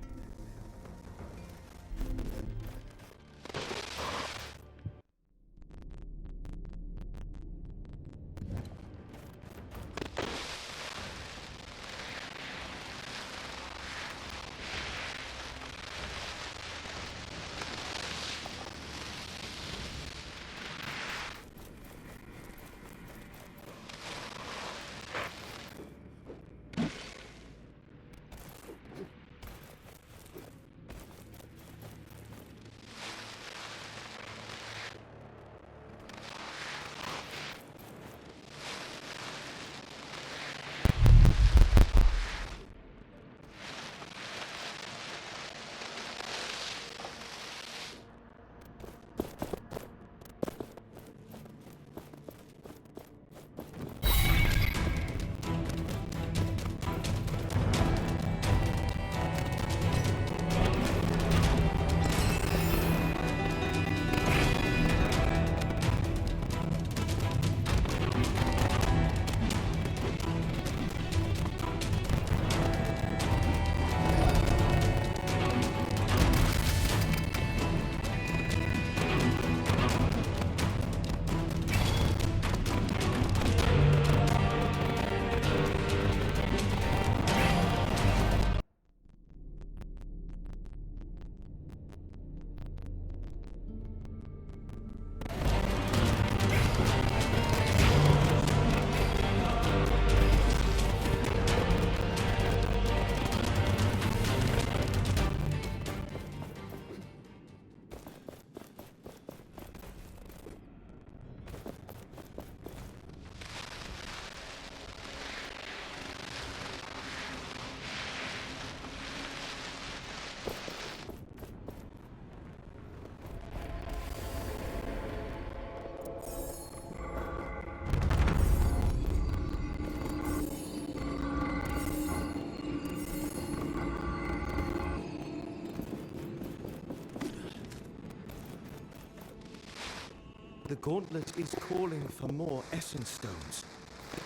The Gauntlet is calling for more Essence Stones.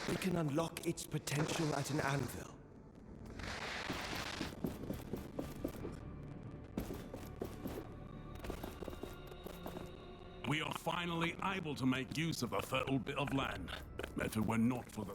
We can unlock its potential at an anvil. We are finally able to make use of a fertile bit of land. If it were not for the...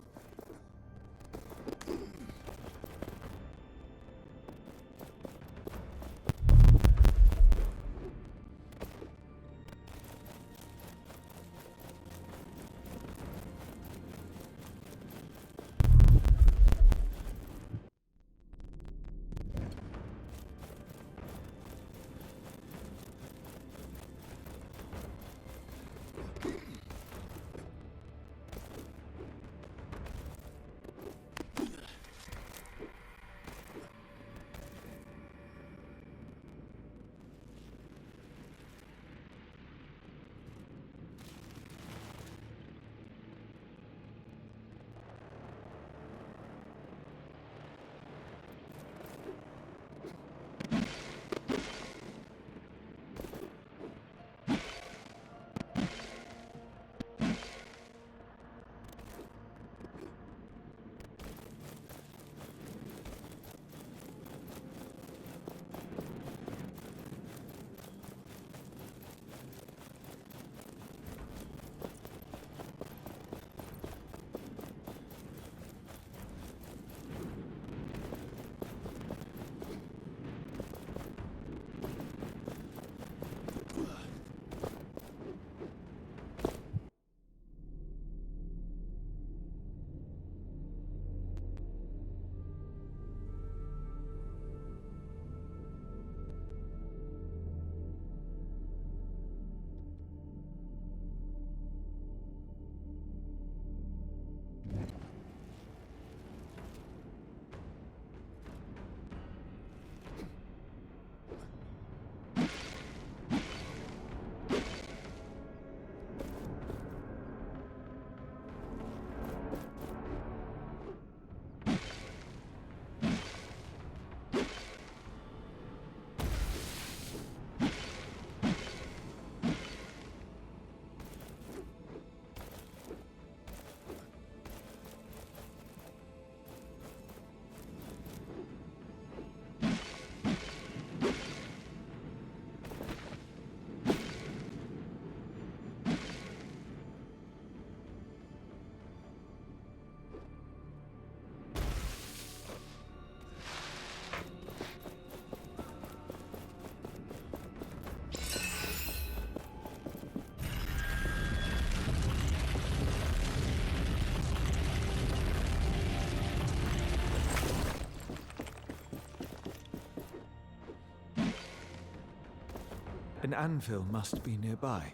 An anvil must be nearby.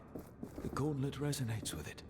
The gauntlet resonates with it.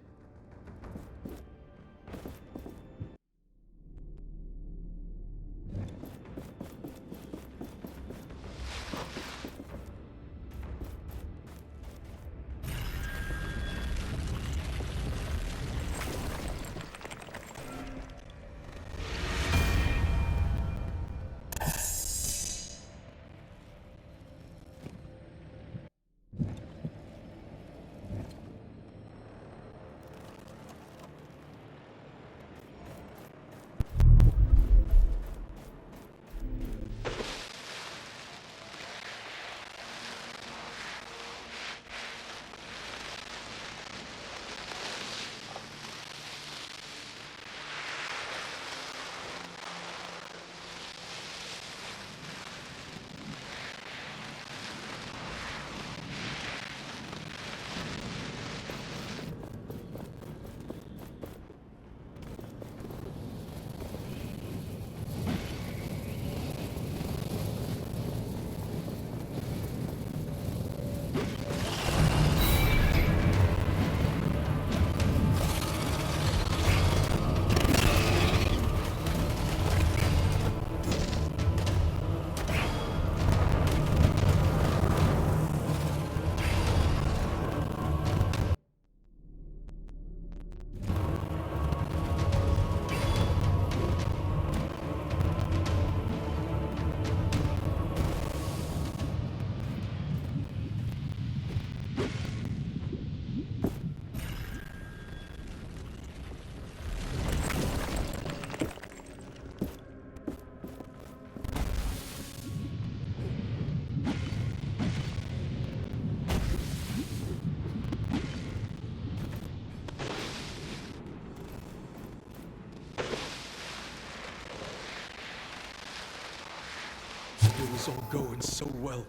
It was all going so well.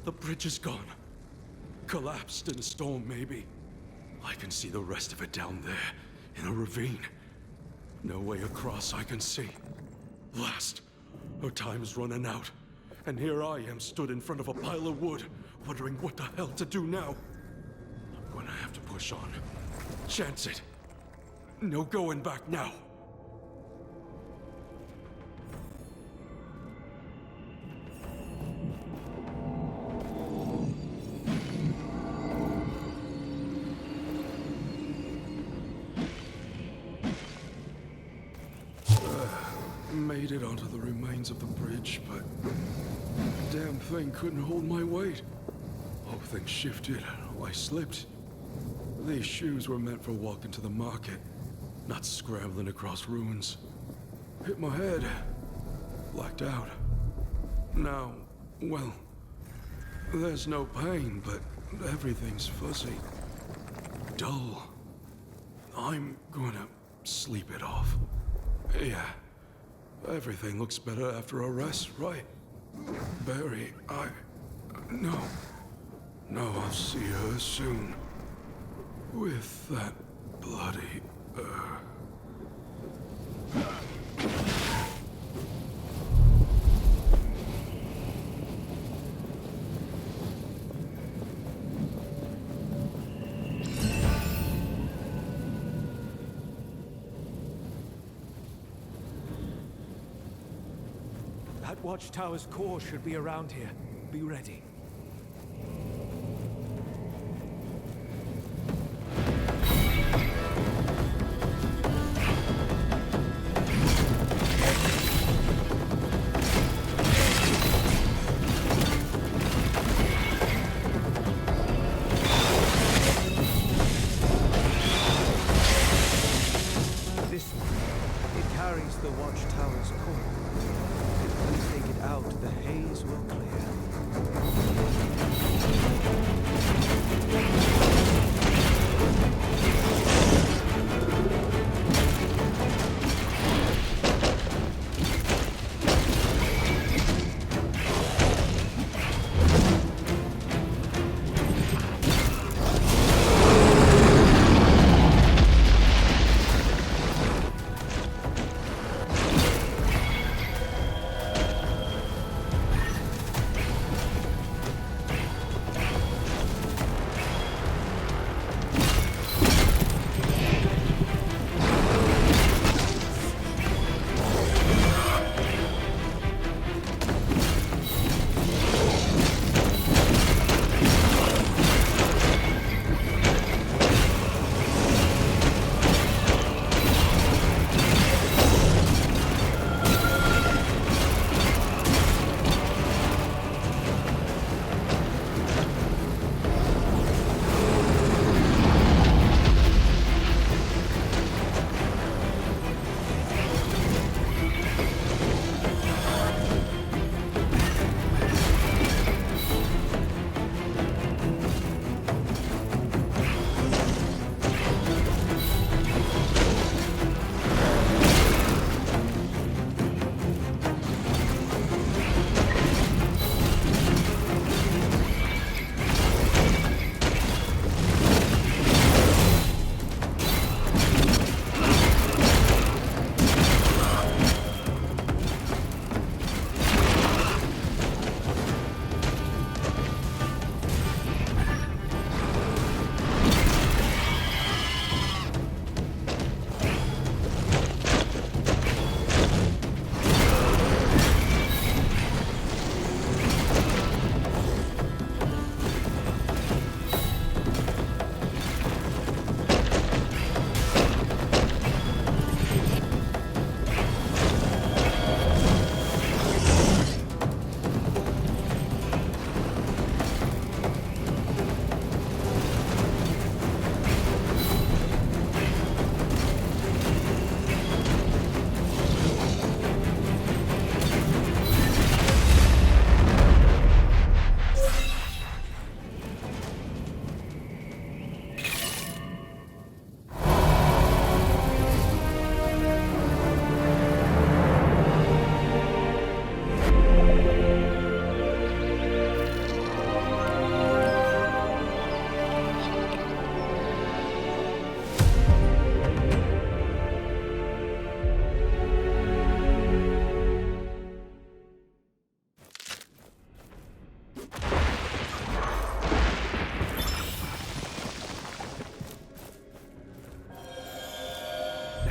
The bridge is gone. Collapsed in a storm, maybe. I can see the rest of it down there, in a ravine. No way across I can see. Last, her time's running out. And here I am stood in front of a pile of wood, wondering what the hell to do now. I'm gonna have to push on. Chance it. No going back now. Made it onto the remains of the bridge, but the damn thing couldn't hold my weight. Whole thing shifted. I slipped. These shoes were meant for walking to the market, not scrambling across ruins. Hit my head. Blacked out. Now, well, there's no pain, but everything's fuzzy. Dull. I'm gonna sleep it off. Yeah. Everything looks better after a rest, right? Barry, No. No, I'll see her soon. With that bloody, That watchtower's core should be around here. Be ready. This one, it carries the watchtower's core. If we take it out, the haze will clear.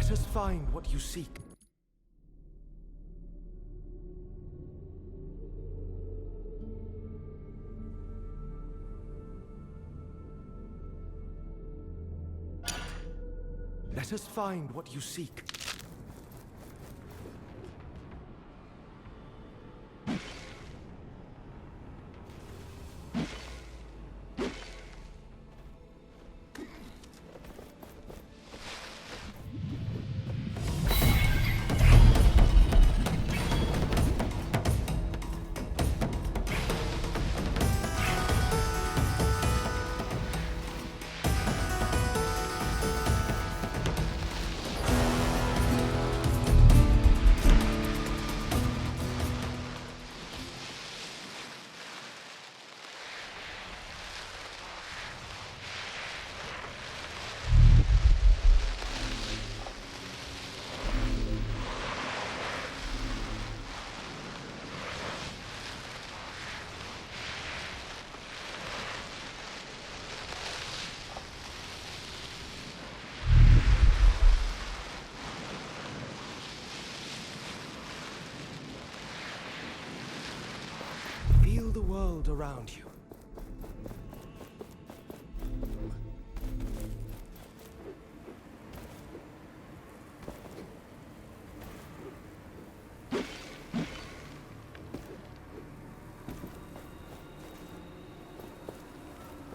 Let us find what you seek. Let us find what you seek. Feel the world around you.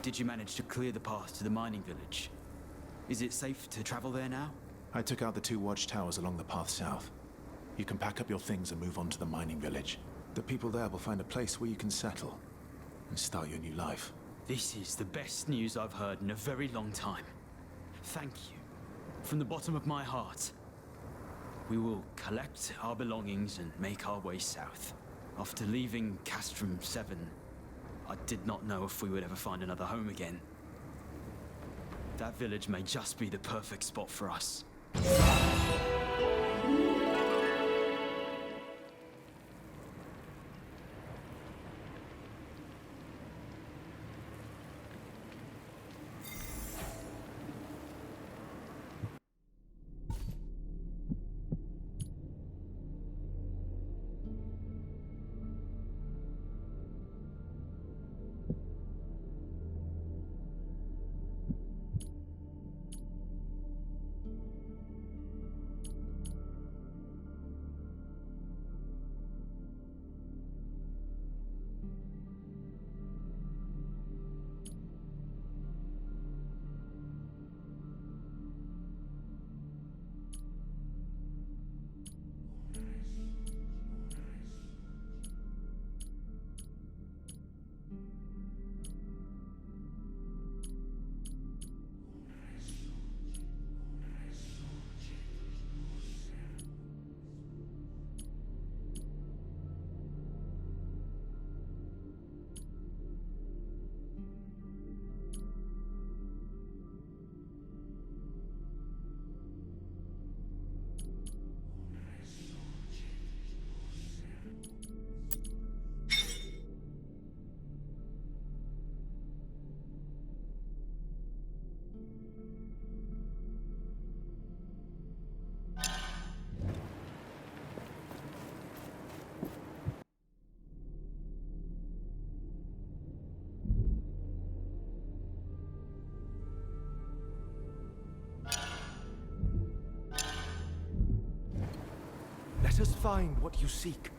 Did you manage to clear the path to the mining village? Is it safe to travel there now? I took out the 2 watchtowers along the path south. You can pack up your things and move on to the mining village. The people there will find a place where you can settle and start your new life. This is the best news I've heard in a very long time. Thank you. From the bottom of my heart. We will collect our belongings and make our way south. After leaving Castrum 7, I did not know if we would ever find another home again. That village may just be the perfect spot for us. Let us find what you seek.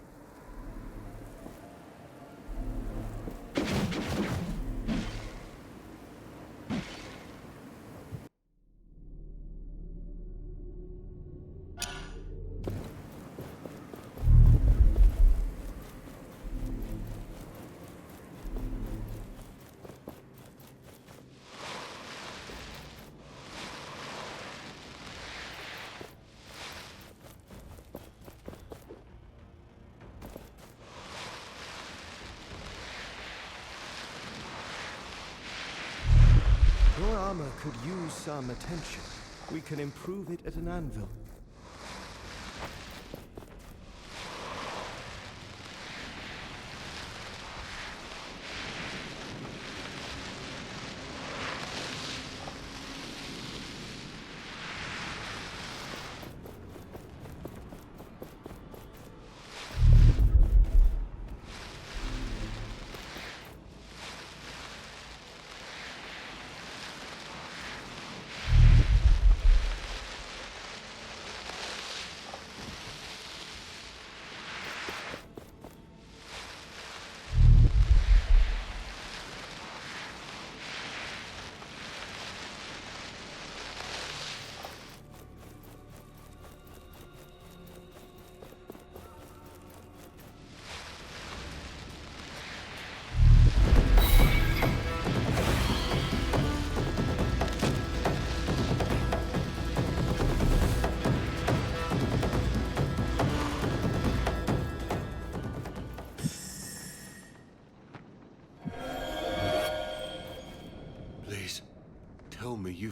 Your armor could use some attention. We can improve it at an anvil.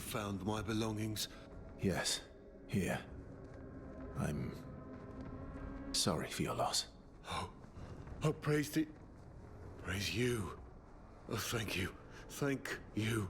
found my belongings? Yes, here. I'm sorry for your loss. Oh, praise it. Praise you. Oh, thank you. Thank you.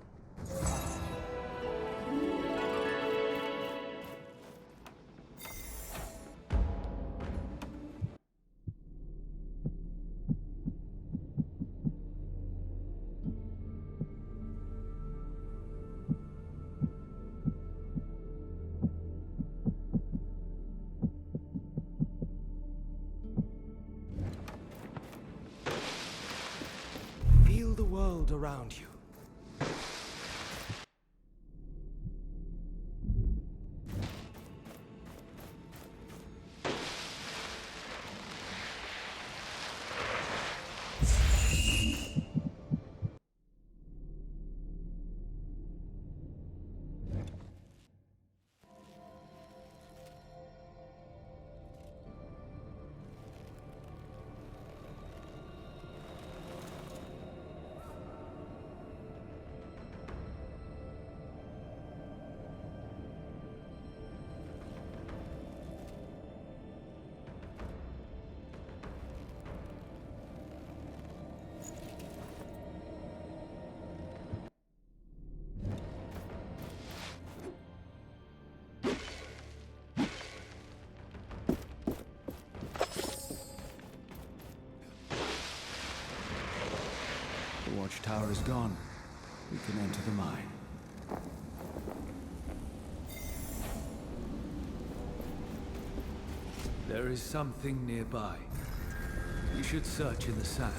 Feel the world around you. The watchtower is gone. We can enter the mine. There is something nearby. We should search in the sand.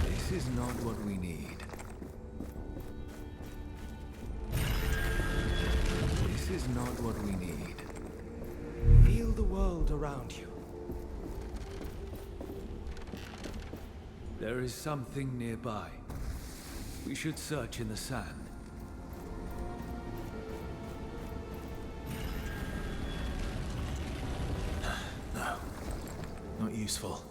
This is not what we need. This is not what we need. Feel the world around you. There is something nearby. We should search in the sand. No. Not useful.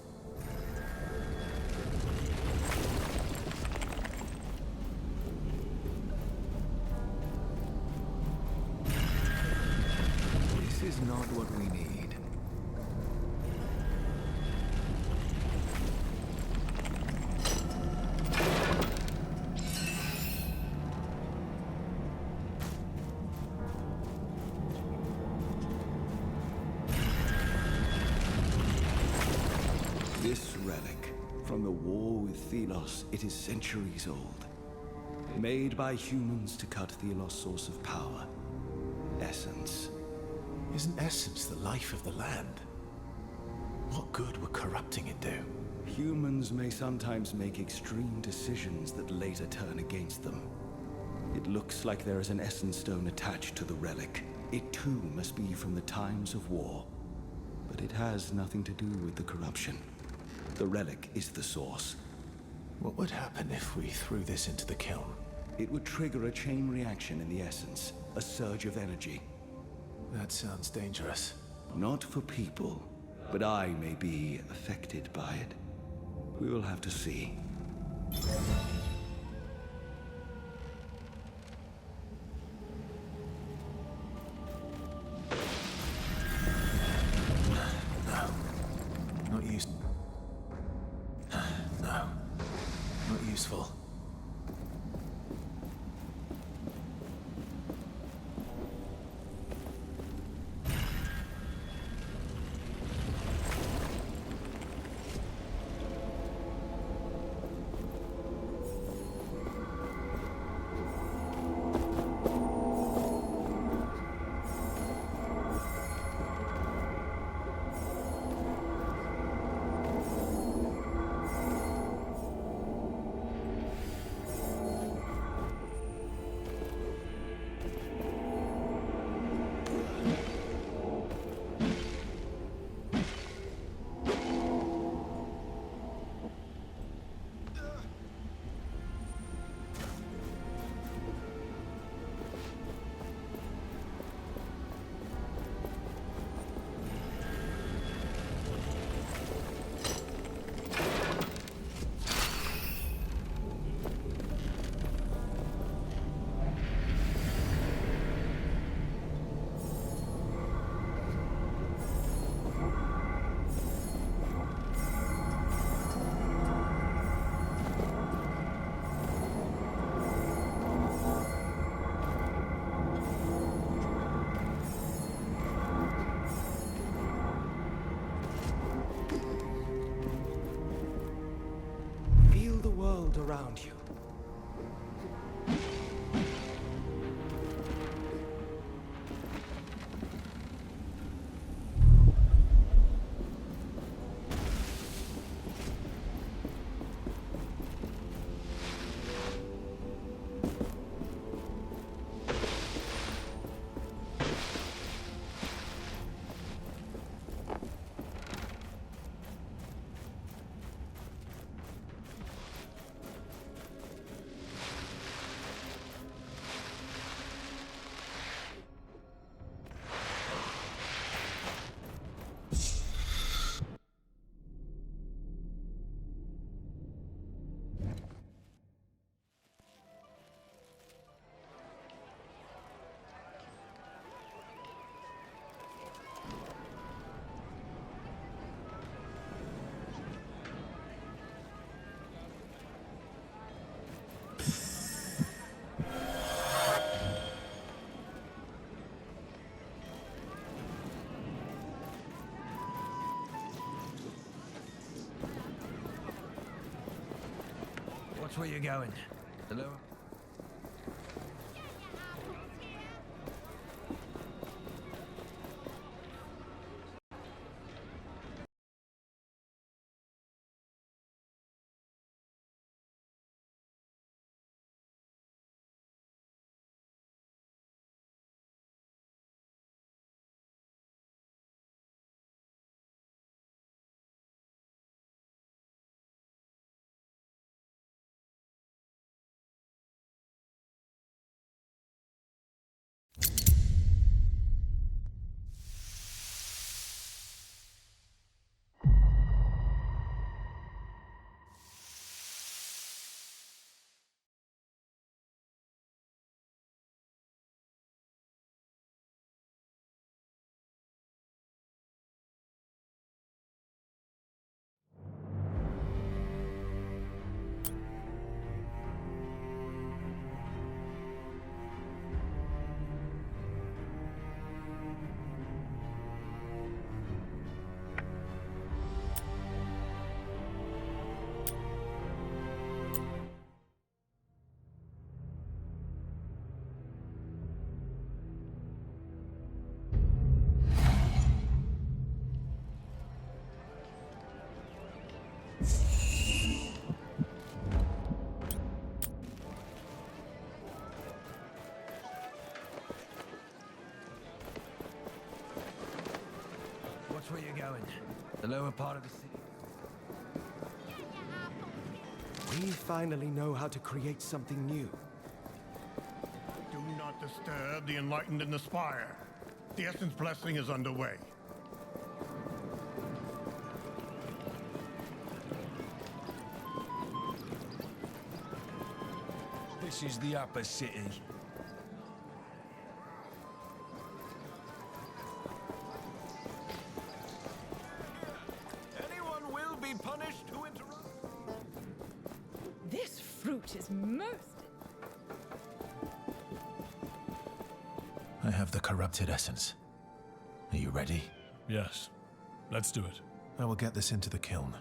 This is not what we need. This relic, from the war with Thelos, it is centuries old. Made by humans to cut Thelos' source of power. Essence. Isn't essence the life of the land? What good would corrupting it do? Humans may sometimes make extreme decisions that later turn against them. It looks like there is an essence stone attached to the relic. It too must be from the times of war. But it has nothing to do with the corruption. The relic is the source. What would happen if we threw this into the kiln? It would trigger a chain reaction in the essence, a surge of energy. That sounds dangerous. Not for people, but I may be affected by it. We will have to see. Not used. No. Not useful. world around you. Watch where you're going. Hello? Watch where you're going. The lower part of the city. We finally know how to create something new. Do not disturb the enlightened in the spire. The Essence Blessing is underway. This is the upper city. Anyone will be punished who interrupts. This fruit is most... I have the corrupted essence. Are you ready? Yes. Let's do it. I will get this into the kiln.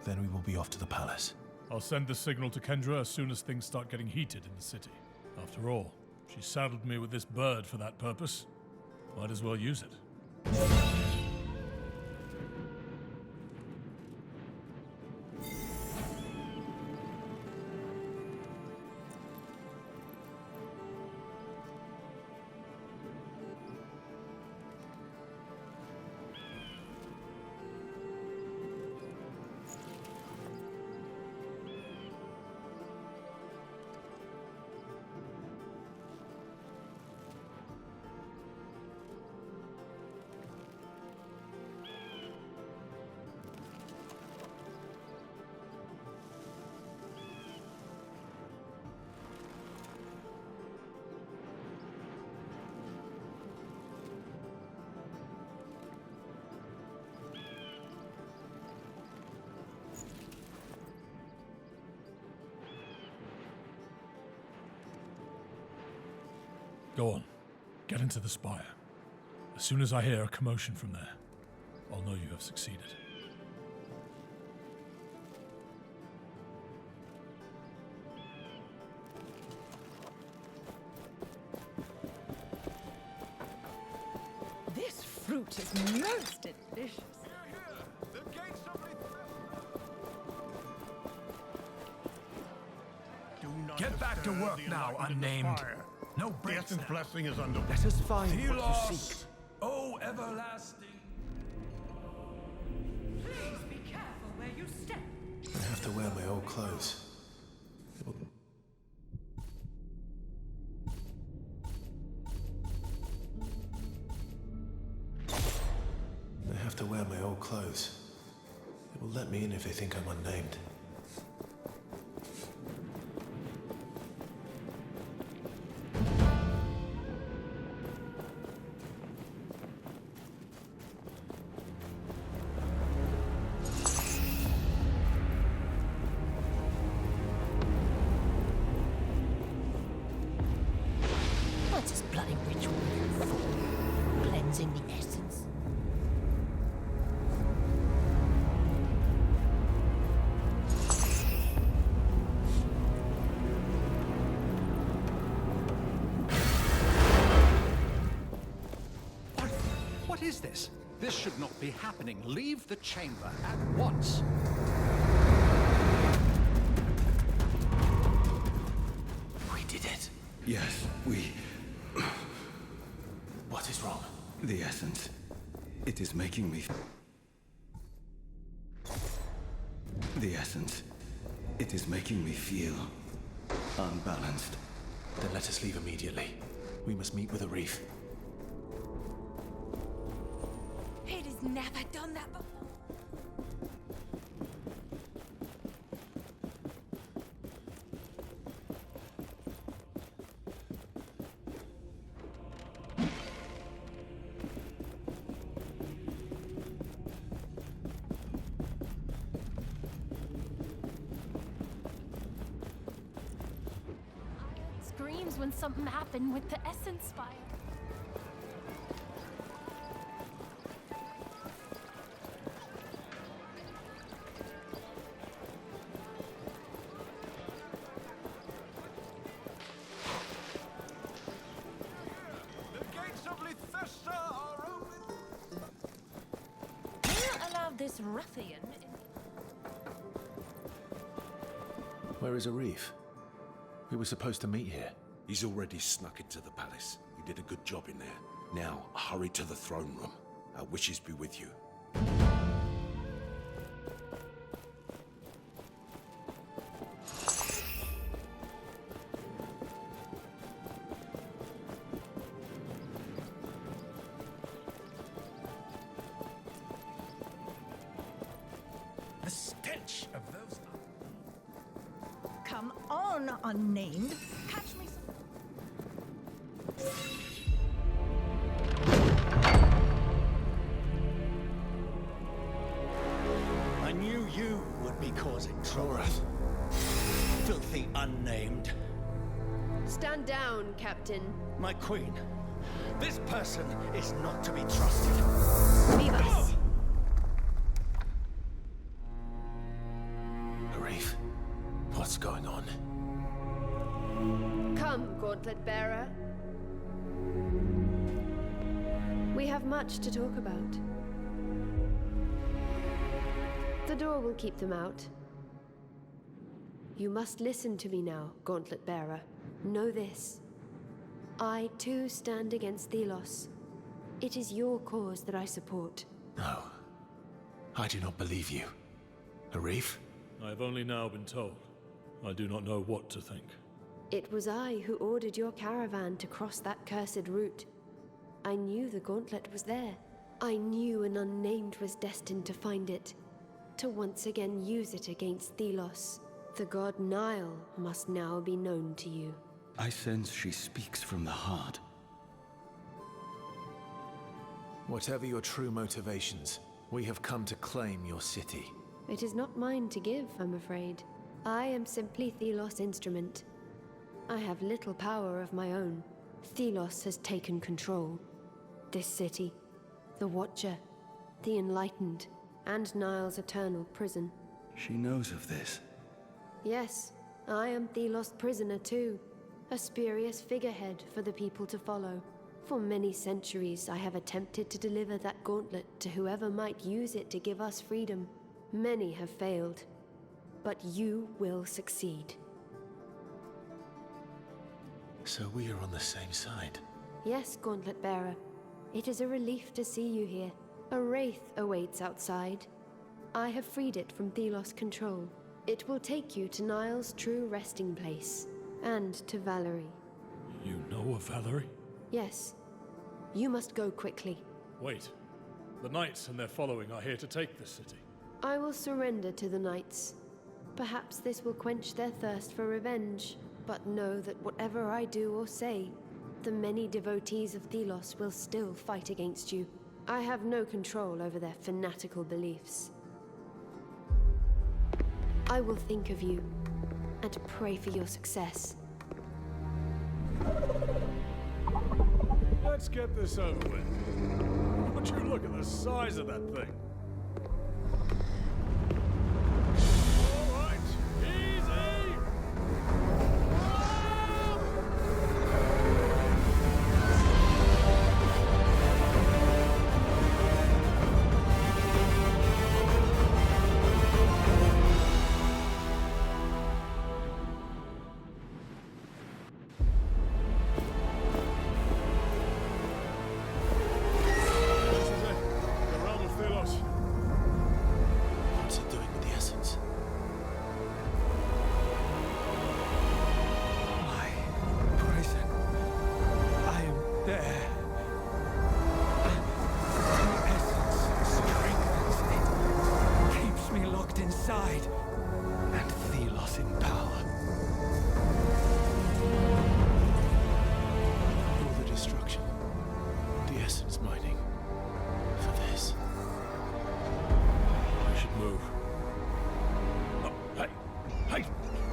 Then we will be off to the palace. I'll send the signal to Kendra as soon as things start getting heated in the city. After all, she saddled me with this bird for that purpose. Might as well use it. Go on. Get into the spire. As soon as I hear a commotion from there, I'll know you have succeeded. fruit is most delicious. Do not Get back to disturb work the now, enlightened in the unnamed. spire. No The breaks Essence now. blessing is underway. Let us find what you Telos! seek. Oh, everlasting. Please be careful where you step. I have to wear my old clothes. It will- I have to wear my old clothes. It will let me in if they think I'm unnamed. What's this bloody ritual for? Cleansing the essence? What is this? This should not be happening. Leave the chamber at once. We did it. Yes, we... What is wrong? The essence. It is making me... The essence. It is making me feel... unbalanced. Then let us leave immediately. We must meet with a reef. It has never done that before. Screams when something happened with the Essence Spire. The gates of Lithessa are open. You allowed this ruffian in. Where is a reef? We were supposed to meet here. He's already snuck into the palace. You did a good job in there. Now, hurry to the throne room. Our wishes be with you. The stench of those. Come on, unnamed. Catch me some. I knew you would be causing trouble. Filthy unnamed. Stand down, Captain. My queen, this person is not to be trusted. Leave us. A reef? What's going on? Come, Gauntlet Bearer. We have much to talk about. The door will keep them out. You must listen to me now, Gauntlet Bearer. Know this. I too stand against Thelos. It is your cause that I support. No. I do not believe you. A reef? I have only now been told. I do not know what to think. It was I who ordered your caravan to cross that cursed route. I knew the gauntlet was there. I knew an unnamed was destined to find it, to once again use it against Thelos. The god Nile must now be known to you. I sense she speaks from the heart. Whatever your true motivations, we have come to claim your city. It is not mine to give, I'm afraid. I am simply Thelos' instrument. I have little power of my own. Thelos has taken control. This city, the Watcher, the Enlightened, and Nile's eternal prison. She knows of this. Yes, I am Thelos' prisoner too. A spurious figurehead for the people to follow. For many centuries, I have attempted to deliver that gauntlet to whoever might use it to give us freedom. Many have failed, but you will succeed. So we are on the same side. Yes, Gauntlet Bearer. It is a relief to see you here. A wraith awaits outside. I have freed it from Thelos' control. It will take you to Niall's true resting place, and to Valerie. You know of Valerie? Yes. You must go quickly. Wait. The knights and their following are here to take the city. I will surrender to the knights. Perhaps this will quench their thirst for revenge, but know that whatever I do or say, the many devotees of Thelos will still fight against you. I have no control over their fanatical beliefs. I will think of you, and pray for your success. Let's get this over with. Would you look at the size of that thing? All right, easy! What's it doing with the essence? My prison. I am there. The essence strengthens it, keeps me locked inside, and Thelos in power. All the destruction. The essence mining. For this. We should move. Oh, hey! Hey!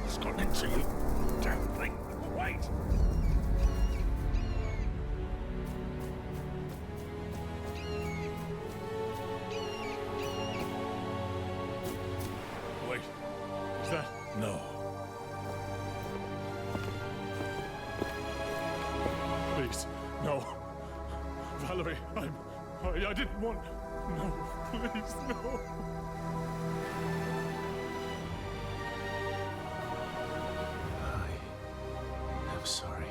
It's got into you. Damn thing. Wait! Wait. Is that... No. Please, no. Valerie, I didn't want... No, please, no. I'm sorry.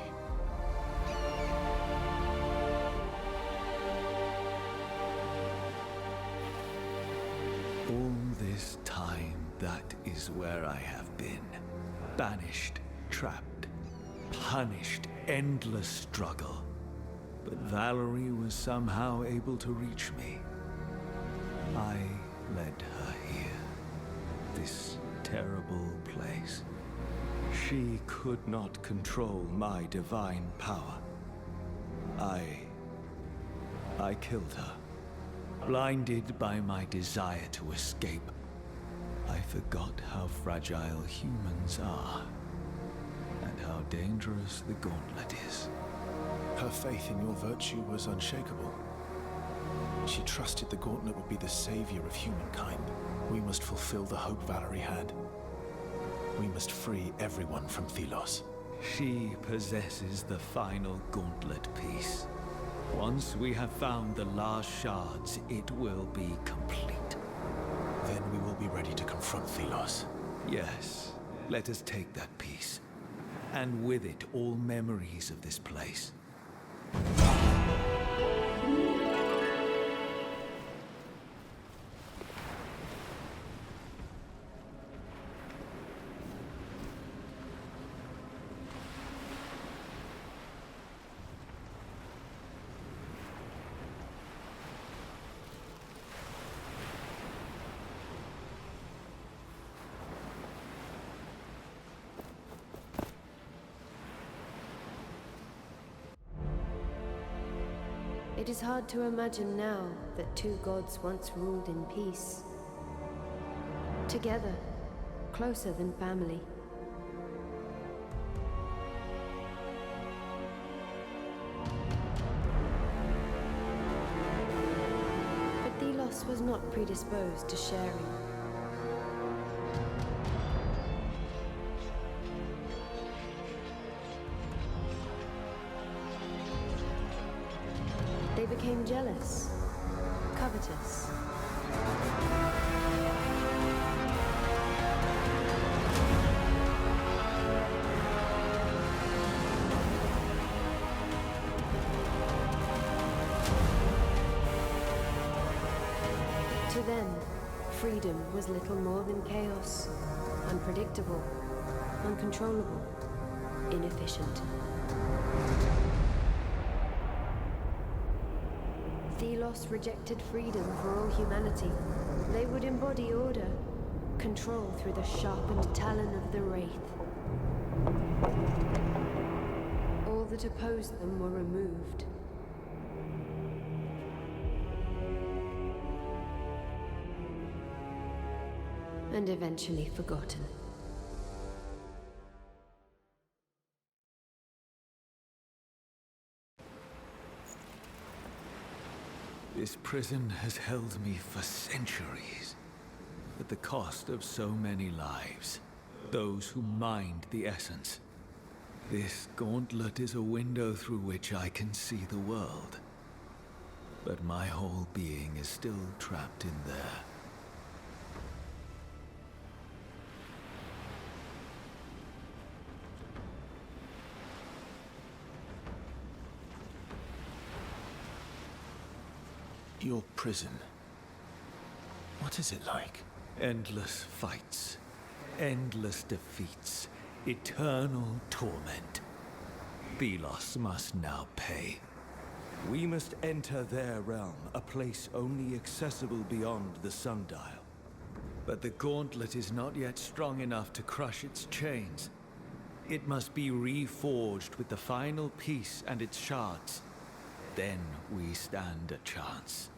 All this time, that is where I have been. Banished, trapped, punished, endless struggle. But Valerie was somehow able to reach me. I led her here. This terrible place. She could not control my divine power. I killed her. Blinded by my desire to escape, I forgot how fragile humans are, and how dangerous the gauntlet is. Her faith in your virtue was unshakable. She trusted the gauntlet would be the savior of humankind. We must fulfill the hope Valerie had. We must free everyone from Thelos. She possesses the final gauntlet piece. Once we have found the last shards, it will be complete. Then we will be ready to confront Thelos. Yes, let us take that piece. And with it, all memories of this place. It is hard to imagine now that two gods once ruled in peace. Together, closer than family. But Thelos was not predisposed to sharing. became jealous, covetous. To them, freedom was little more than chaos, unpredictable, uncontrollable, inefficient. Thelos rejected freedom for all humanity. They would embody order, control through the sharpened talon of the Wraith. All that opposed them were removed. And eventually forgotten. This prison has held me for centuries, at the cost of so many lives. Those who mined the essence. This gauntlet is a window through which I can see the world. But my whole being is still trapped in there. Your prison. What is it like? Endless fights, endless defeats, eternal torment. Thelos must now pay. We must enter their realm, a place only accessible beyond the sundial. But the gauntlet is not yet strong enough to crush its chains. It must be reforged with the final piece and its shards. Then we stand a chance.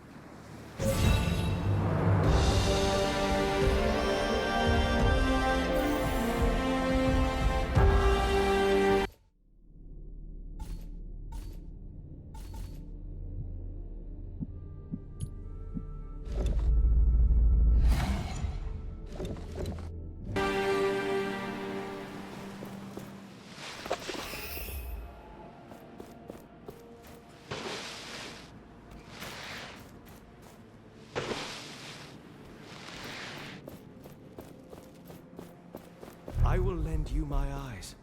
I will lend you my eyes.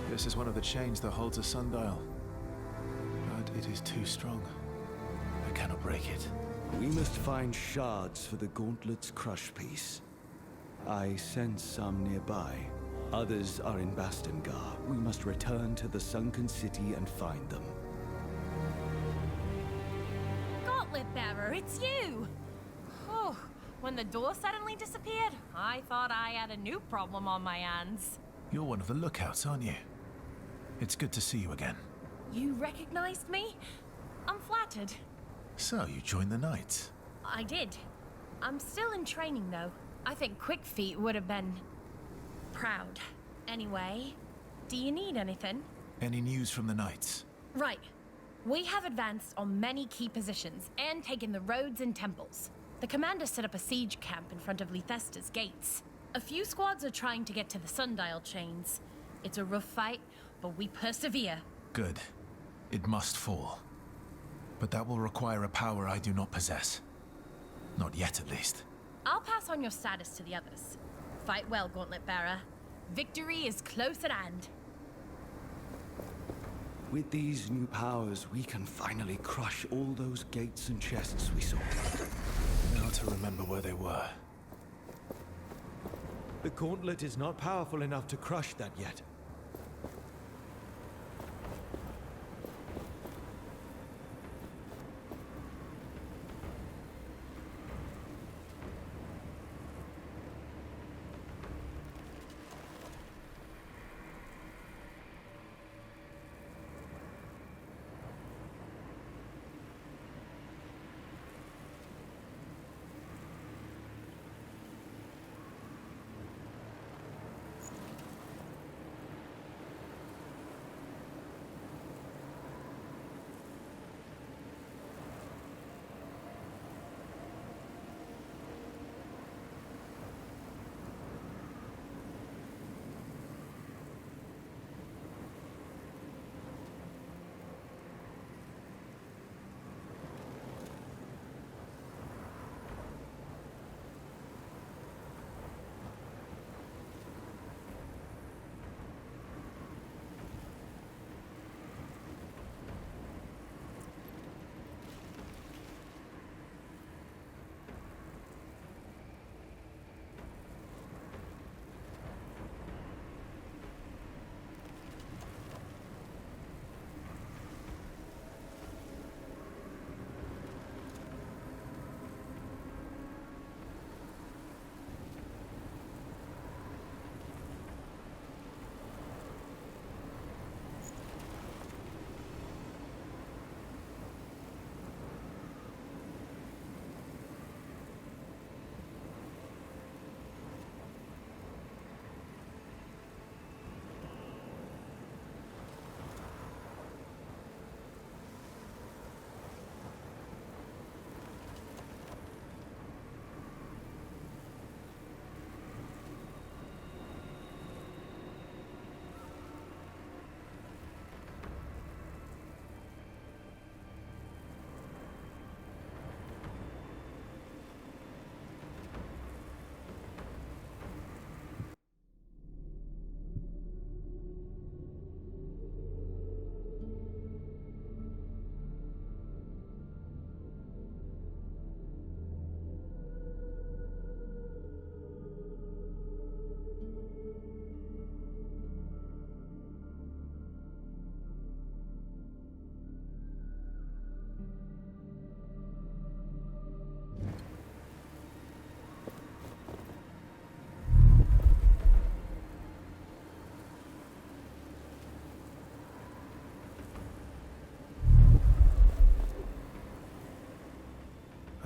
This is one of the chains that holds a sundial. But it is too strong. I cannot break it. We must find shards for the gauntlet's crush piece. I sense some nearby. Others are in Bastengar. We must return to the sunken city and find them. Gauntlet Bearer, it's you! Oh, when the door suddenly disappeared, I thought I had a new problem on my hands. You're one of the lookouts, aren't you? It's good to see you again. You recognized me? I'm flattered. So, you joined the Knights? I did. I'm still in training, though. I think Quick Feet would have been... proud. Anyway, do you need anything? Any news from the Knights? Right. We have advanced on many key positions and taken the roads and temples. The commander set up a siege camp in front of Lethesta's gates. A few squads are trying to get to the sundial chains. It's a rough fight, but we persevere. Good. It must fall. But that will require a power I do not possess. Not yet, at least. I'll pass on your status to the others. Fight well, Gauntlet Bearer. Victory is close at hand. With these new powers, we can finally crush all those gates and chests we saw. Now to remember where they were. The Gauntlet is not powerful enough to crush that yet.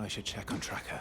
I should check on Tracker.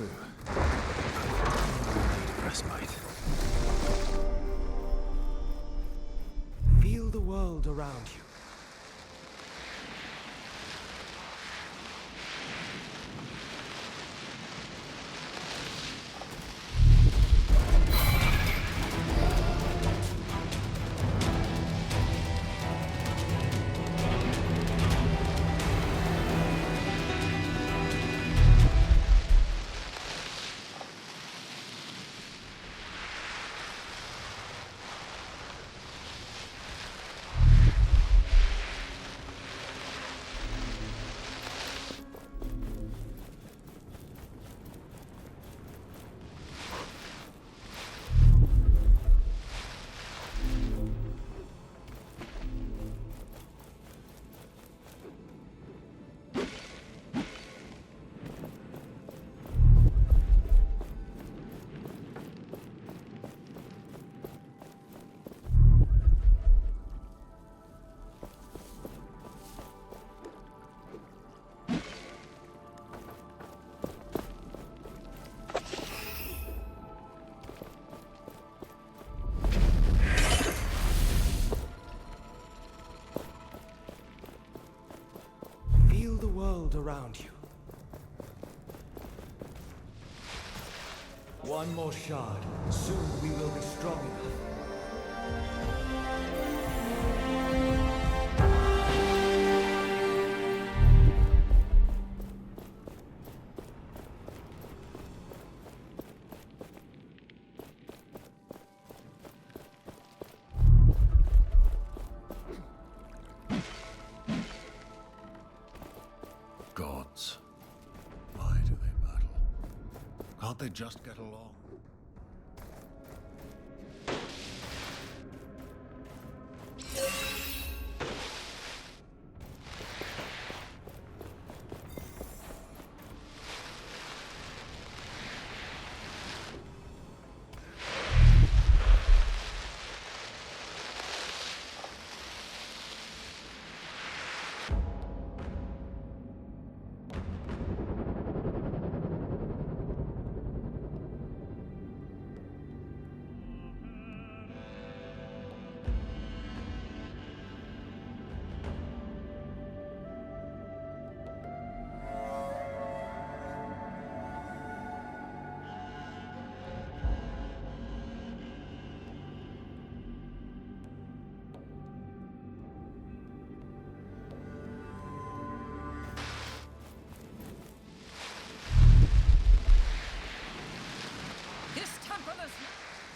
true. Frostbite. Feel the world around you. Feel the world around you. One more shard. Soon we will be strong enough. Gods. Why do they battle? Can't they just get along?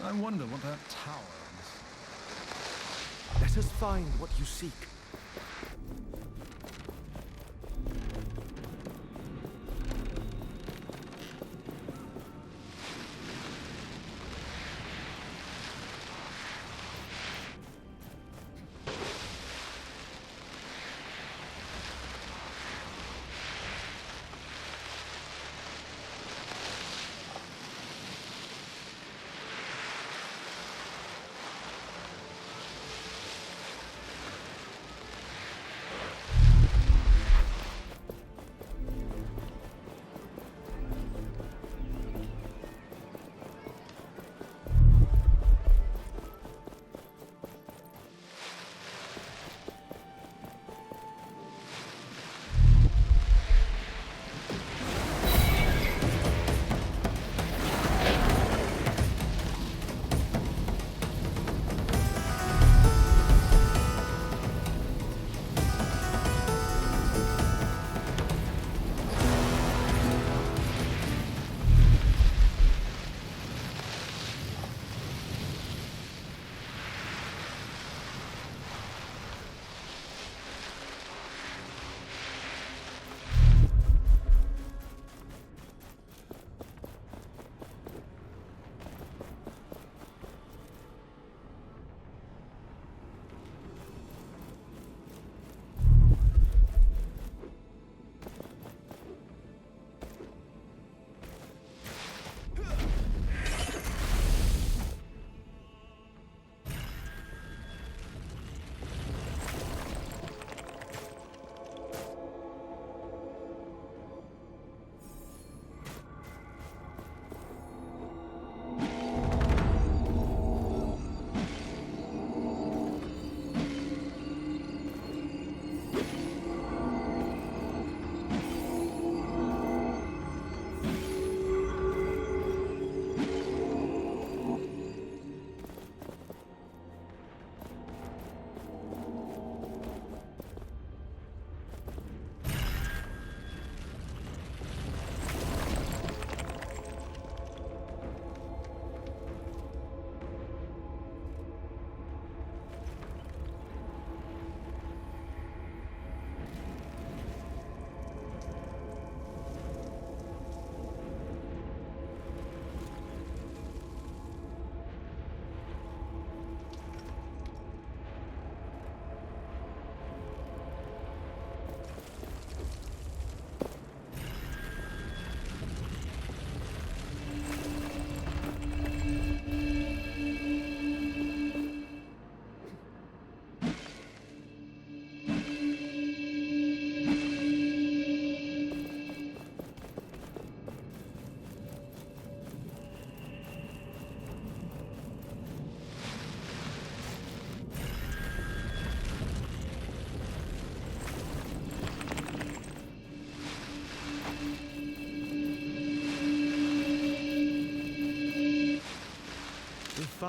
I wonder what that tower is. Let us find what you seek.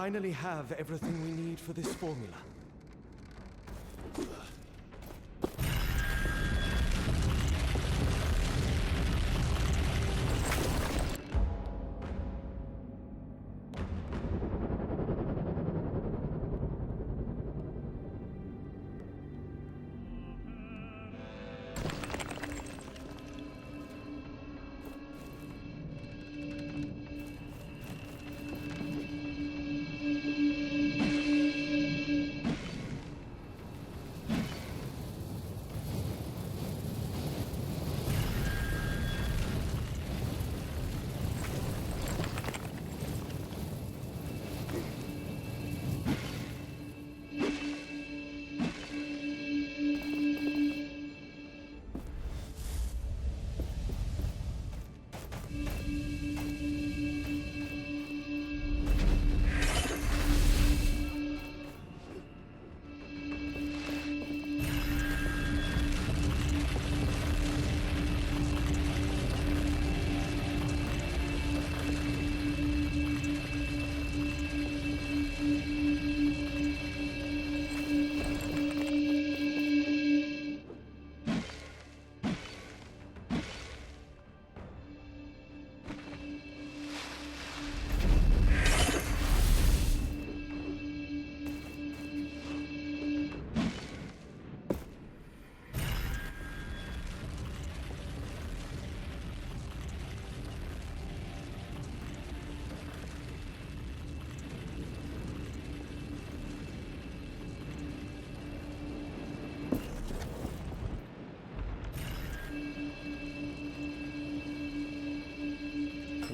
finally have everything we need for this formula.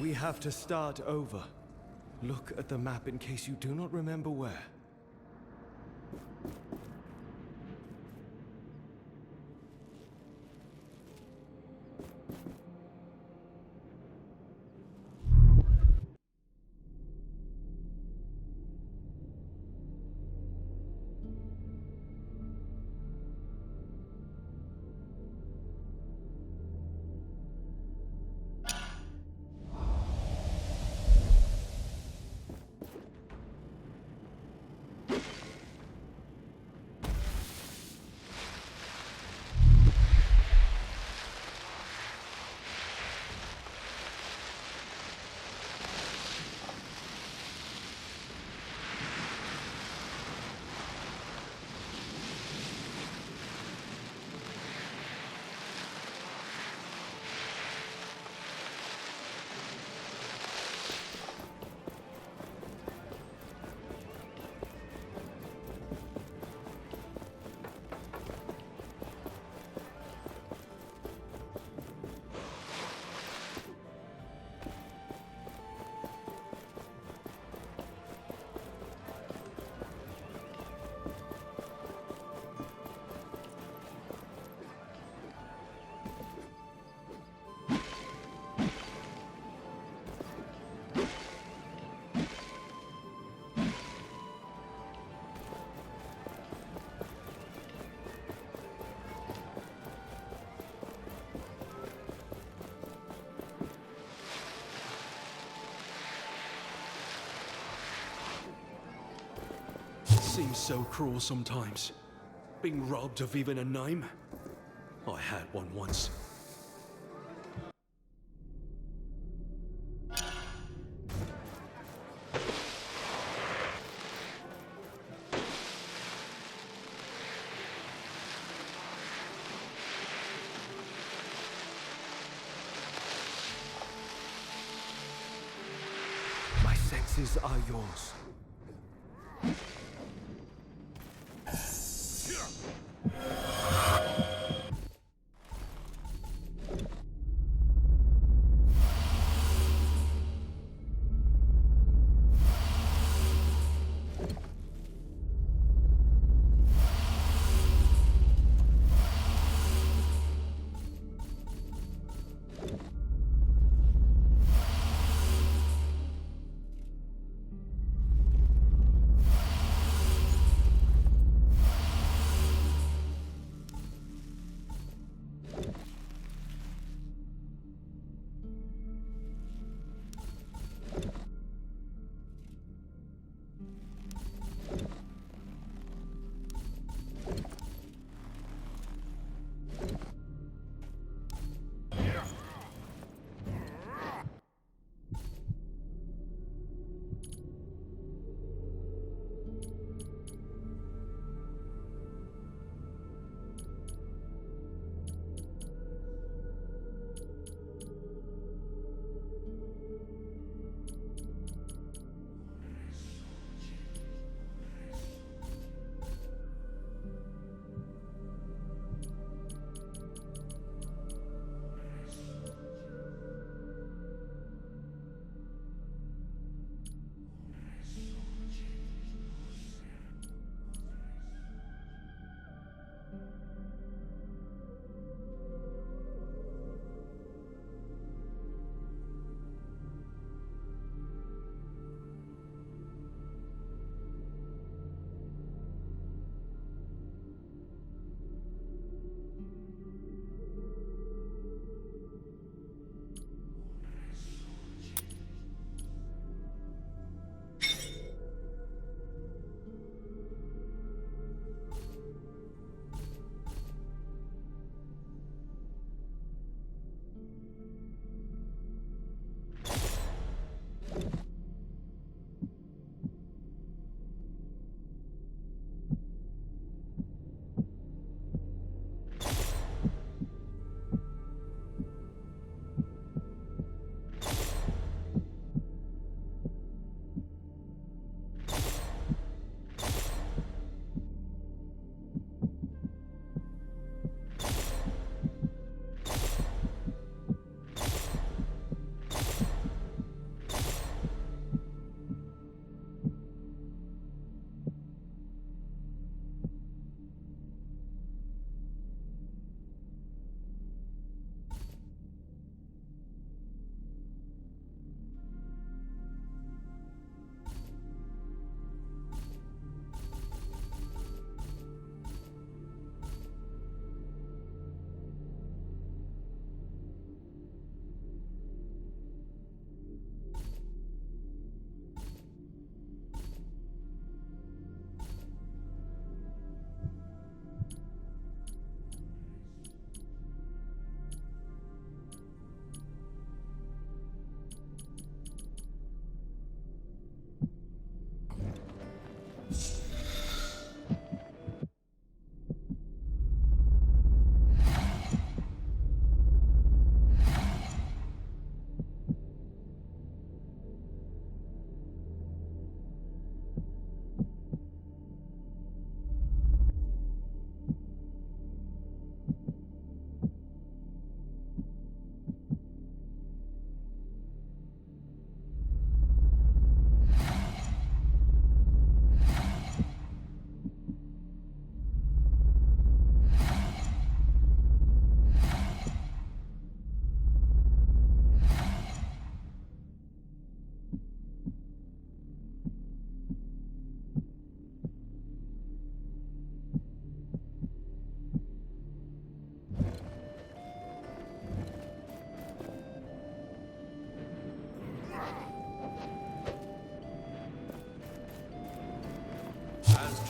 We have to start over. Look at the map in case you do not remember where. Seems so cruel sometimes. Being robbed of even a name. I had one once. My senses are yours.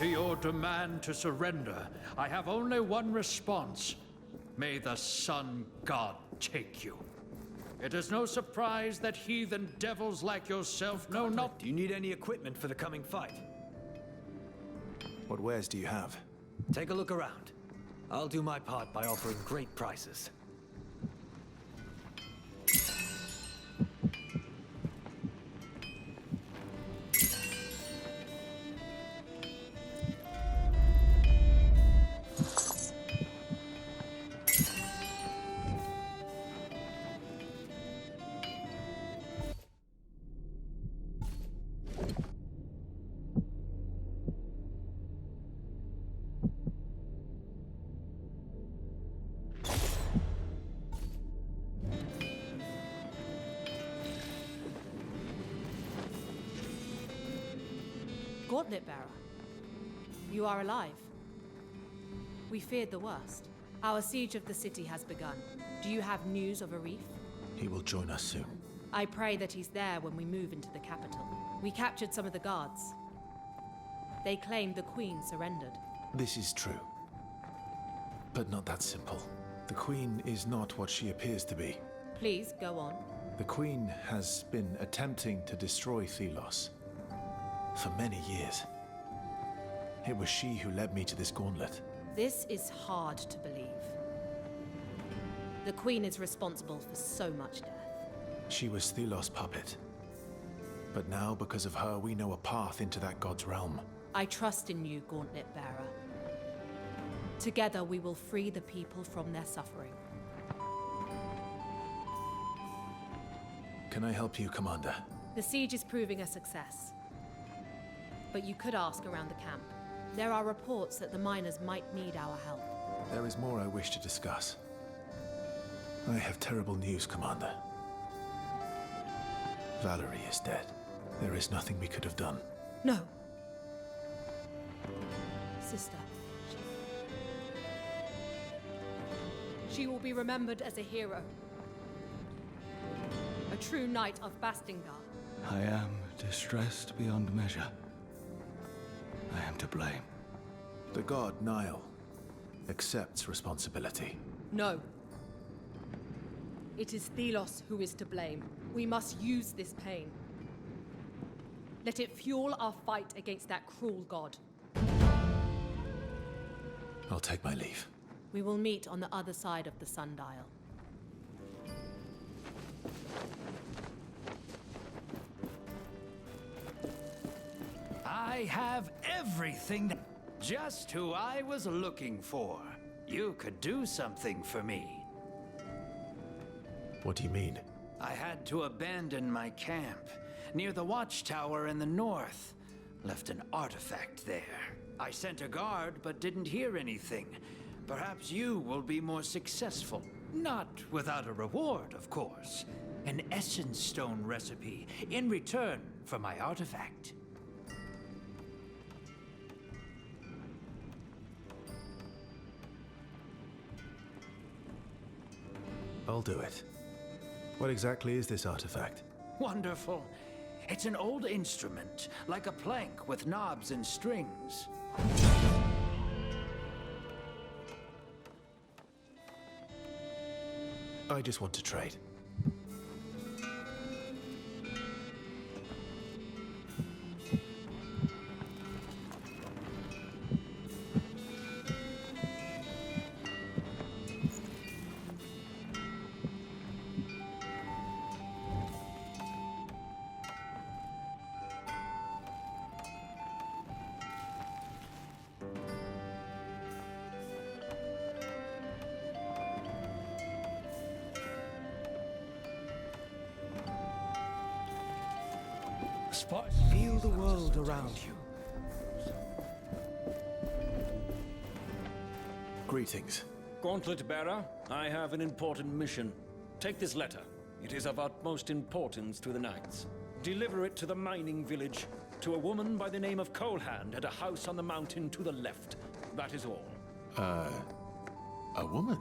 To your demand to surrender, I have only one response. May the Sun God take you. It is no surprise that heathen devils like yourself know not... Do you need any equipment for the coming fight? What wares do you have? Take a look around. I'll do my part by offering great prices. Gauntlet Bearer, you are alive. We feared the worst. Our siege of the city has begun. Do you have news of Arif? He will join us soon. I pray that he's there when we move into the capital. We captured some of the guards. They claimed the Queen surrendered. This is true. But not that simple. The Queen is not what she appears to be. Please, go on. The Queen has been attempting to destroy Thelos for many years. It was she who led me to this gauntlet. This is hard to believe. The Queen is responsible for so much death. She was Thelos' puppet. But now, because of her, we know a path into that god's realm. I trust in you, Gauntlet Bearer. Together we will free the people from their suffering. Can I help you, Commander? The siege is proving a success. But you could ask around the camp. There are reports that the miners might need our help. There is more I wish to discuss. I have terrible news, Commander. Valerie is dead. There is nothing we could have done. No. Sister. She will be remembered as a hero. A true knight of Bastingar. I am distressed beyond measure. I am to blame. The god, Nile, accepts responsibility. No. It is Thelos who is to blame. We must use this pain. Let it fuel our fight against that cruel god. I'll take my leave. We will meet on the other side of the sundial. I have everything. Just who I was looking for. You could do something for me. What do you mean? I had to abandon my camp near the watchtower in the north. Left an artifact there. I sent a guard, but didn't hear anything. Perhaps you will be more successful. Not without a reward, of course. An essence stone recipe in return for my artifact. I'll do it. What exactly is this artifact? Wonderful. It's an old instrument, like a plank with knobs and strings. I just want to trade. Feel the world around you. Greetings. Gauntlet Bearer, I have an important mission. Take this letter. It is of utmost importance to the Knights. Deliver it to the mining village, to a woman by the name of Colehand at a house on the mountain to the left. That is all. A woman?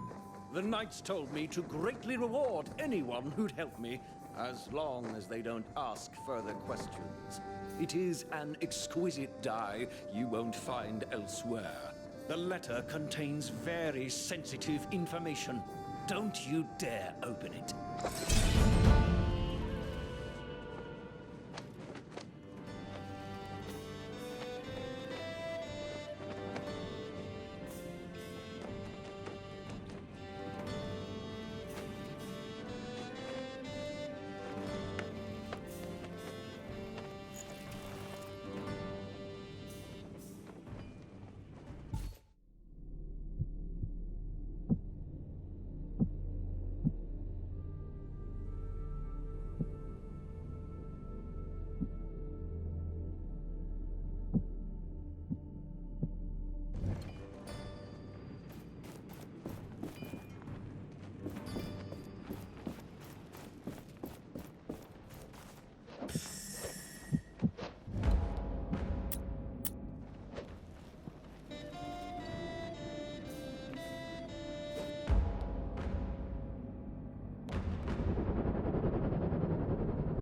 The Knights told me to greatly reward anyone who'd help me. as long as they don't ask further questions. It is an exquisite die you won't find elsewhere. The letter contains very sensitive information. Don't you dare open it.